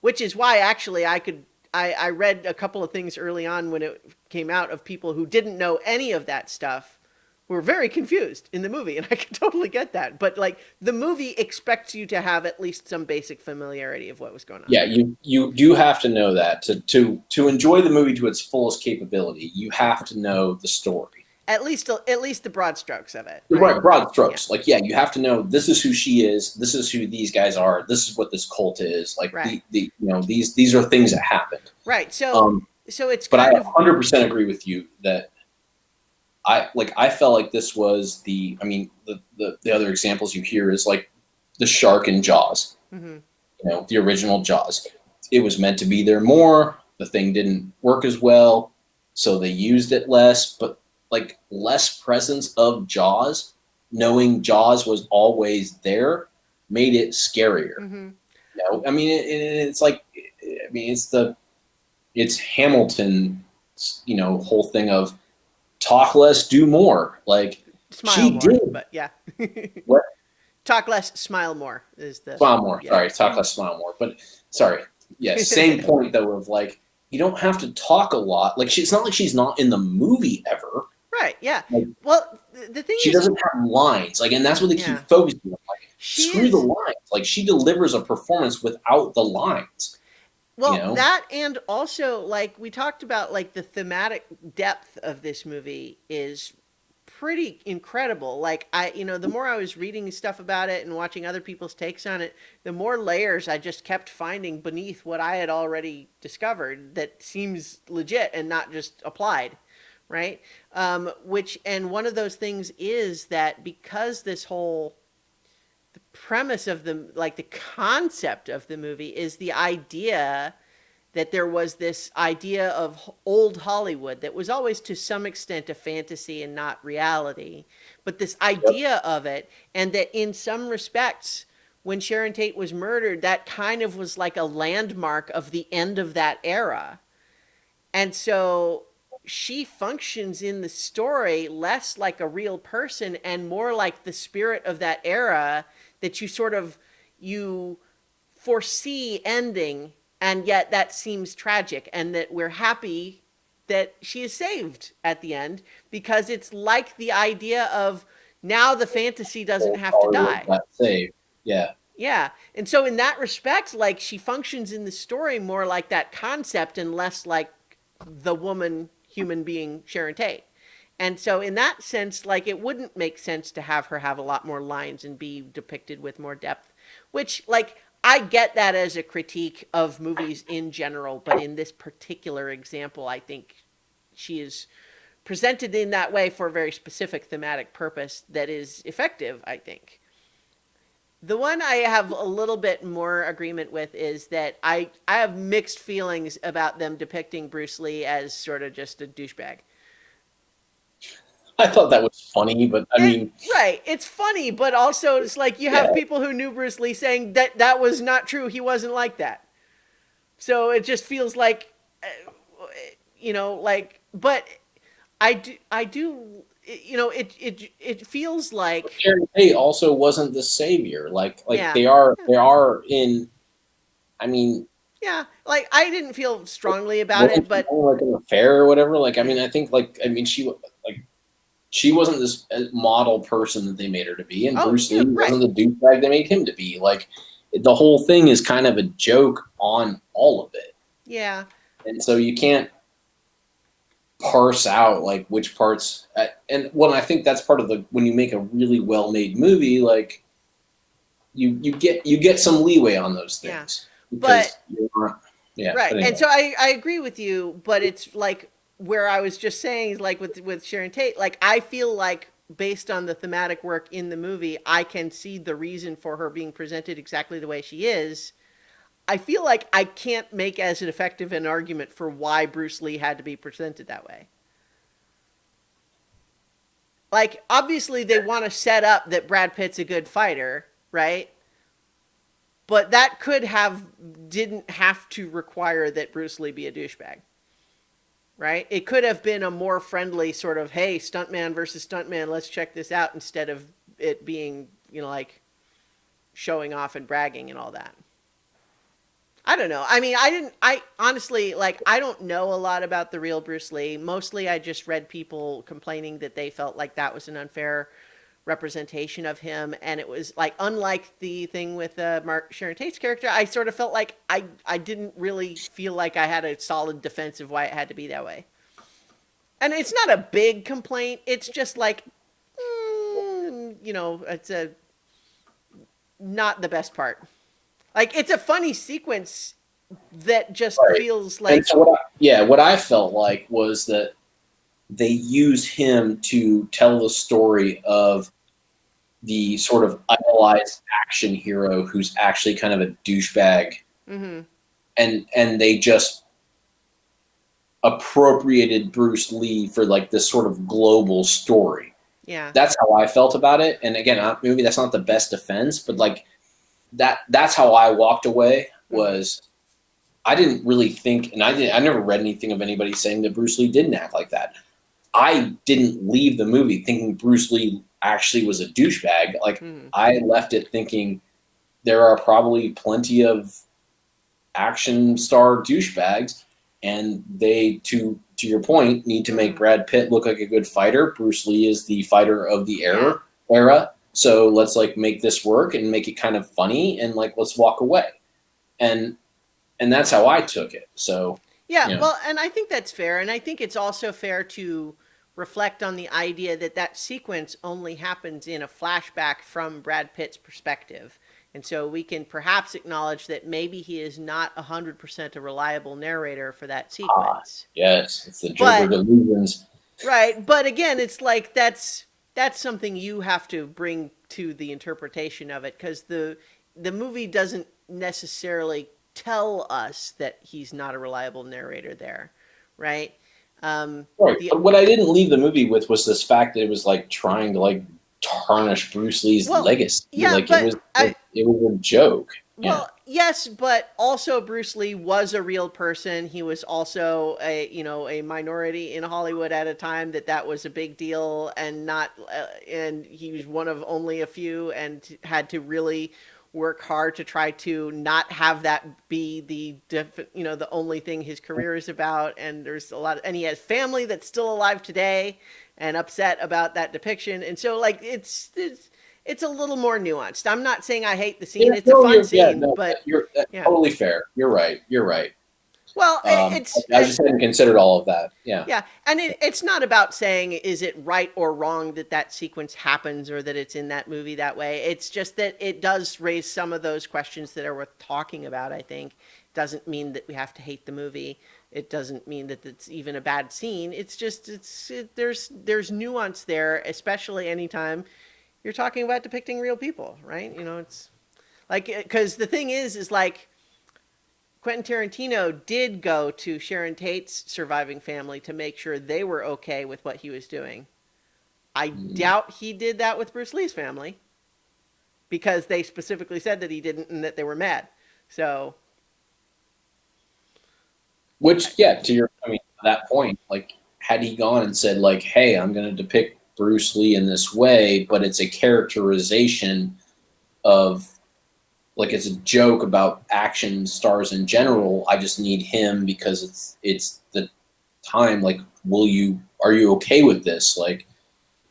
Which is why actually I read a couple of things early on when it came out of people who didn't know any of that stuff, who were very confused in the movie, and I can totally get that. But like the movie expects you to have at least some basic familiarity of what was going on. Yeah, you do have to know that to enjoy the movie to its fullest capability. You have to know the story. At least the broad strokes of it. Right, broad strokes. Yeah. Like, yeah, you have to know this is who she is. This is who these guys are. This is what this cult is. Like, right. These are things that happened. Right. So it's. But I 100% agree with you that I felt like this was the other examples you hear is like the shark in Jaws. Mm-hmm. The original Jaws. It was meant to be there more. The thing didn't work as well, so they used it less. But like less presence of Jaws, knowing Jaws was always there, made it scarier. Mm-hmm. It's like, it's Hamilton, whole thing of talk less, do more. Like smile more, but yeah. What? Talk less, smile more is the smile more. Yeah. Sorry, talk less, smile more. But sorry, yeah, same point though of like you don't have to talk a lot. Like it's not like she's not in the movie ever. Right. Yeah. Like, well, the thing she doesn't have lines. Like, and that's what they keep focusing on. Like, screw the lines. Like, she delivers a performance without the lines. Well, that and also like we talked about, like the thematic depth of this movie is pretty incredible. Like the more I was reading stuff about it and watching other people's takes on it, the more layers I just kept finding beneath what I had already discovered that seems legit and not just applied. Right. And one of those things is that because the premise of the concept of the movie is the idea that there was this idea of old Hollywood that was always to some extent a fantasy and not reality, but this idea of it, and that in some respects, when Sharon Tate was murdered, that kind of was like a landmark of the end of that era. And so she functions in the story less like a real person and more like the spirit of that era that you foresee ending, and yet that seems tragic, and that we're happy that she is saved at the end because it's like the idea of now the fantasy doesn't have to die. Saved. Yeah. Yeah. And so in that respect, like she functions in the story more like that concept and less like the human being Sharon Tate. And so in that sense, like it wouldn't make sense to have her have a lot more lines and be depicted with more depth, which like I get that as a critique of movies in general, but in this particular example, I think she is presented in that way for a very specific thematic purpose that is effective, I think. The one I have a little bit more agreement with is that I have mixed feelings about them depicting Bruce Lee as sort of just a douchebag. I thought that was funny, but I It mean, right, it's funny, but also it's like you yeah, have people who knew Bruce Lee saying that that was not true. He wasn't like that. So it just feels like, like, but I do, it feels like, Sharon Tate also wasn't the savior. Like yeah, they are in. I mean, yeah, like I didn't feel strongly about it, wasn't she but having, like an affair or whatever? Like, I yeah. mean, I think I mean she wasn't this model person that they made her to be, and Oh, Bruce yeah, Lee right, wasn't the douchebag they made him to be. Like, the whole thing is kind of a joke on all of it, yeah, and so you can't parse out like which parts. And well, I think that's part of the when you make a really well made movie, like you get some leeway on those yeah, things but because you're not. Yeah. right, But and anyway, so I agree with you, but it's like where I was just saying, like with Sharon Tate, like I feel like based on the thematic work in the movie, I can see the reason for her being presented exactly the way she is. I feel like I can't make as effective an argument for why Bruce Lee had to be presented that way. Like obviously they want to set up that Brad Pitt's a good fighter, right? But that could have didn't have to require that Bruce Lee be a douchebag, right? It could have been a more friendly sort of, hey, stuntman versus stuntman, let's check this out, instead of it being, like showing off and bragging and all that. I don't know. I mean, I honestly, like, I don't know a lot about the real Bruce Lee. Mostly I just read people complaining that they felt like that was an unfair representation of him. And it was like, unlike the thing with Sharon Tate's character, I sort of felt like I didn't really feel like I had a solid defense of why it had to be that way. And it's not a big complaint. It's just like, it's a not the best part. Like it's a funny sequence that just right. feels And like, so what I felt like was that they use him to tell the story of the sort of idolized action hero who's actually kind of a douchebag, mm-hmm, and they just appropriated Bruce Lee for like this sort of global story. yeah, That's how I felt about it. And again, maybe that's not the best defense, but like that's how I walked away. mm-hmm, Was I didn't really think, and I never read anything of anybody saying that Bruce Lee didn't act like that. I didn't leave the movie thinking Bruce Lee actually was a douchebag. Like, mm-hmm, I left it thinking there are probably plenty of action star douchebags, and they, to your point, need to make mm-hmm, Brad Pitt look like a good fighter. Bruce Lee is the fighter of the yeah, era. So let's like make this work and make it kind of funny, and like let's walk away. And that's how I took it. So, yeah. you know, Well, and I think that's fair, and I think it's also fair to reflect on the idea that that sequence only happens in a flashback from Brad Pitt's perspective. And so we can perhaps acknowledge that maybe he is not 100% a reliable narrator for that sequence. yes, it's the Joker But delusions. right, but again, it's like that's something you have to bring to the interpretation of it, because the movie doesn't necessarily tell us that he's not a reliable narrator there, right? Right. The But what I didn't leave the movie with was this fact that it was like trying to like tarnish Bruce Lee's well, legacy. yeah, Like, it was a joke. Yeah. yes, but also Bruce Lee was a real person. He was also a minority in Hollywood at a time that was a big deal, and not and he was one of only a few, and had to really work hard to try to not have that be the only thing his career is about. And there's a lot and he has family that's still alive today and upset about that depiction. And so like it's a little more nuanced. I'm not saying I hate the scene. Yeah, It's a no, fun yeah, scene, no, but you're that's yeah. totally fair. You're right. You're right. Well, I just hadn't considered all of that. Yeah. yeah, and it's not about saying is it right or wrong that that sequence happens or that it's in that movie that way. It's just that it does raise some of those questions that are worth talking about. I think doesn't mean that we have to hate the movie. It doesn't mean that it's even a bad scene. It's just there's nuance there, especially anytime you're talking about depicting real people, right? You know, it's like because the thing is like Quentin Tarantino did go to Sharon Tate's surviving family to make sure they were okay with what he was doing. I doubt he did that with Bruce Lee's family because they specifically said that he didn't and that they were mad. So, Which, yeah, I mean, that point, like, had he gone and said, like, hey, I'm going to depict Bruce Lee in this way, but it's a characterization of, like, it's a joke about action stars in general. I just need him because it's the time. Like, are you okay with this? Like,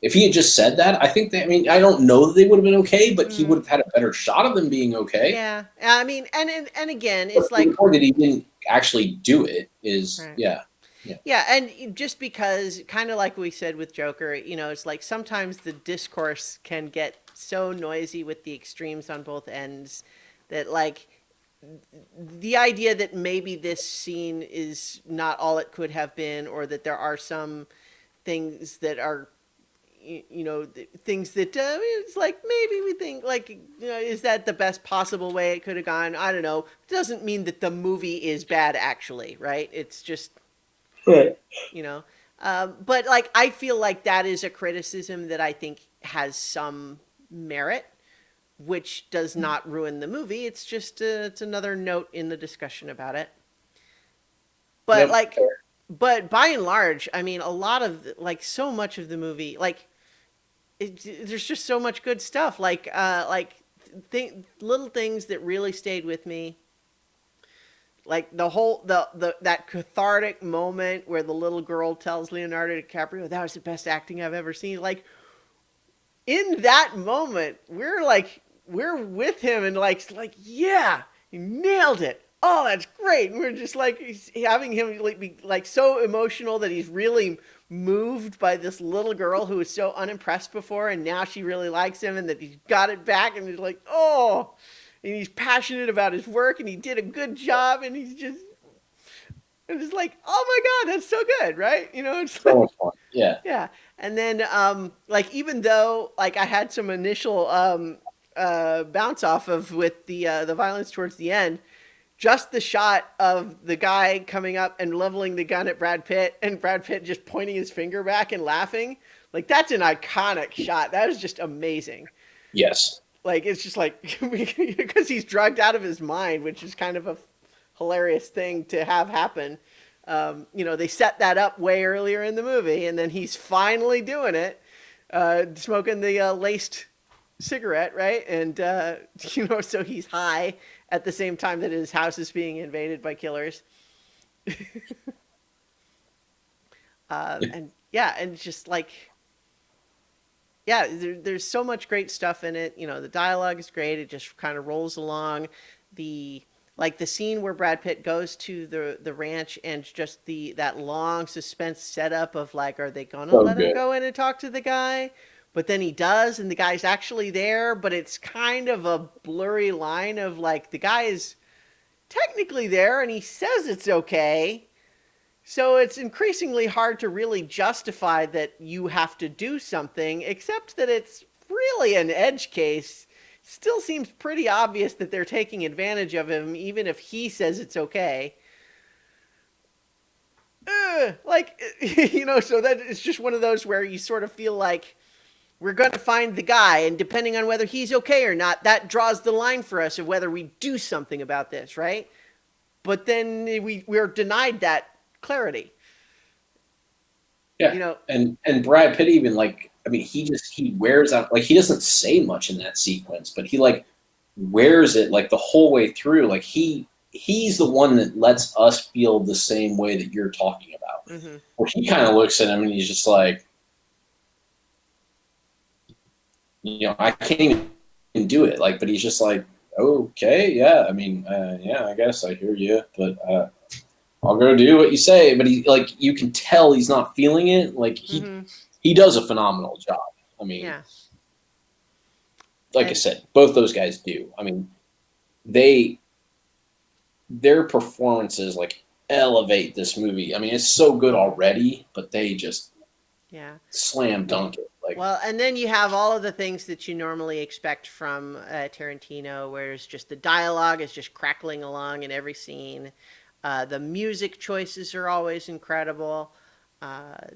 if he had just said that, I think I mean, I don't know that they would have been okay, but he would have had a better shot of them being okay. Yeah, I mean, and again, it's like that he didn't actually do it is right. Yeah. Yeah, and just because, kind of like we said with Joker, you know, it's like sometimes the discourse can get so noisy with the extremes on both ends that, like, the idea that maybe this scene is not all it could have been, or that there are some things that are, you know, things that it's like maybe we think like, you know, is that the best possible way it could have gone? I don't know. It doesn't mean that the movie is bad, actually, right? It's just. Right. You know, but like I feel like that is a criticism that I think has some merit, which does not ruin the movie. It's just it's another note in the discussion about it. But Yep. but by and large, I mean, a lot of like so much of the movie, like there's just so much good stuff, little things that really stayed with me. Like the whole that cathartic moment where the little girl tells Leonardo DiCaprio that was the best acting I've ever seen. Like in that moment, we're with him and like yeah, he nailed it. Oh, that's great. And we're just like having him be like so emotional that he's really moved by this little girl who was so unimpressed before, and now she really likes him, and that he's got it back, and he's like, oh. And he's passionate about his work, and he did a good job, and he's just, and it's like, oh my God, that's so good, right? You know, it's So like, much fun. Yeah. yeah. And then, like, even though, like, I had some initial bounce off of with the violence towards the end, just the shot of the guy coming up and leveling the gun at Brad Pitt, and Brad Pitt just pointing his finger back and laughing, like, that's an iconic shot. That is just amazing. Yes. Like, it's just like, because he's drugged out of his mind, which is kind of a hilarious thing to have happen. You know, they set that up way earlier in the movie, and then he's finally doing it, smoking the laced cigarette, right? And, you know, so he's high at the same time that his house is being invaded by killers. And yeah, and just like, yeah, there's so much great stuff in it. You know, the dialogue is great. It just kind of rolls along. The scene where Brad Pitt goes to the ranch, and just that long suspense setup of like, are they gonna let him go in and talk to the guy? But then he does, and the guy's actually there, but it's kind of a blurry line of like, the guy is technically there and he says it's okay. So it's increasingly hard to really justify that you have to do something, except that it's really an edge case. Still seems pretty obvious that they're taking advantage of him, even if he says it's okay. Like, you know, so that it's just one of those where you sort of feel like we're going to find the guy, and depending on whether he's okay or not, that draws the line for us of whether we do something about this, right? But then we're denied that clarity. Yeah. You know, and Brad Pitt even, like, I mean, he wears out, like, he doesn't say much in that sequence, but he like wears it like the whole way through. Like he's the one that lets us feel the same way that you're talking about. mm-hmm. Where he kind of looks at him and he's just like, you know, I can't even do it. Like, but he's just like, okay, yeah. I mean, yeah, I guess I hear you, but I'll go do what you say. But he, like, you can tell he's not feeling it. Like, he does a phenomenal job. I mean, Yeah. like I said, both those guys do. I mean, their performances like elevate this movie. I mean, it's so good already, but they just slam dunk it. Like, well, and then you have all of the things that you normally expect from Tarantino, where it's just the dialogue is just crackling along in every scene. The music choices are always incredible.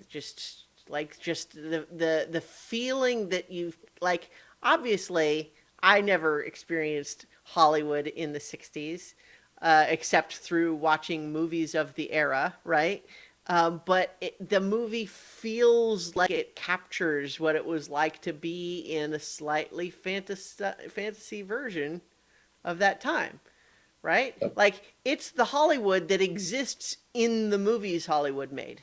Just the feeling that you like. Obviously, I never experienced Hollywood in the '60s, except through watching movies of the era, right? The movie feels like it captures what it was like to be in a slightly fantasy version of that time, right? Like it's the Hollywood that exists in the movies Hollywood made,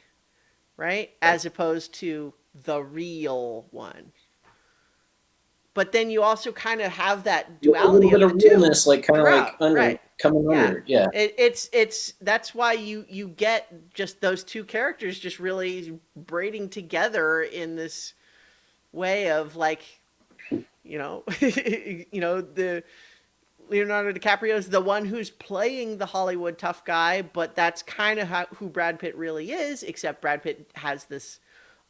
right? As opposed to the real one. But then you also kind of have that duality of the two like kind of like throughout, right? coming under, yeah. It's that's why you get just those two characters just really braiding together in this way of like, the Leonardo DiCaprio is the one who's playing the Hollywood tough guy, but that's kind of who Brad Pitt really is, except Brad Pitt has this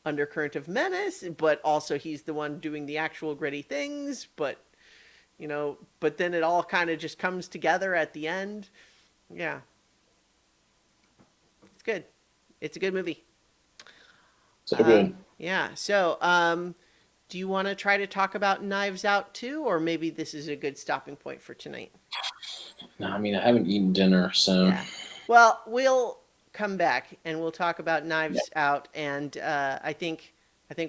undercurrent of menace, but also he's the one doing the actual gritty things, but then it all kind of just comes together at the end. Yeah. It's good. It's a good movie. So good. Yeah. So, do you want to try to talk about Knives Out too, or maybe this is a good stopping point for tonight? No, I mean, I haven't eaten dinner, so. Yeah. Well, we'll come back and we'll talk about Knives Out, and I think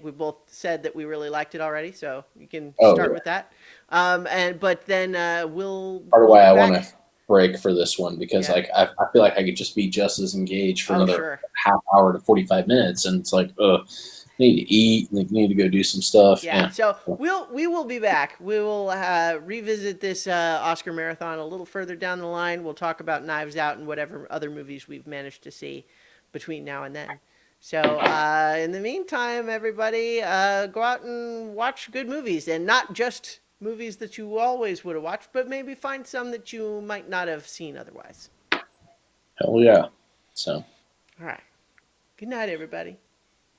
we both said that we really liked it already, so you can start with that. But then we'll part of why I back. want to break for this one, because like I feel like I could just be just as engaged for another half hour to 45 minutes, and it's like, need to eat, like need to go do some stuff. Yeah. So we will be back. We will revisit this Oscar marathon a little further down the line. We'll talk about Knives Out and whatever other movies we've managed to see between now and then. So in the meantime, everybody, go out and watch good movies, and not just movies that you always would have watched, but maybe find some that you might not have seen otherwise. Hell yeah. So. All right. Good night, everybody.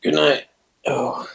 Good night. Oh.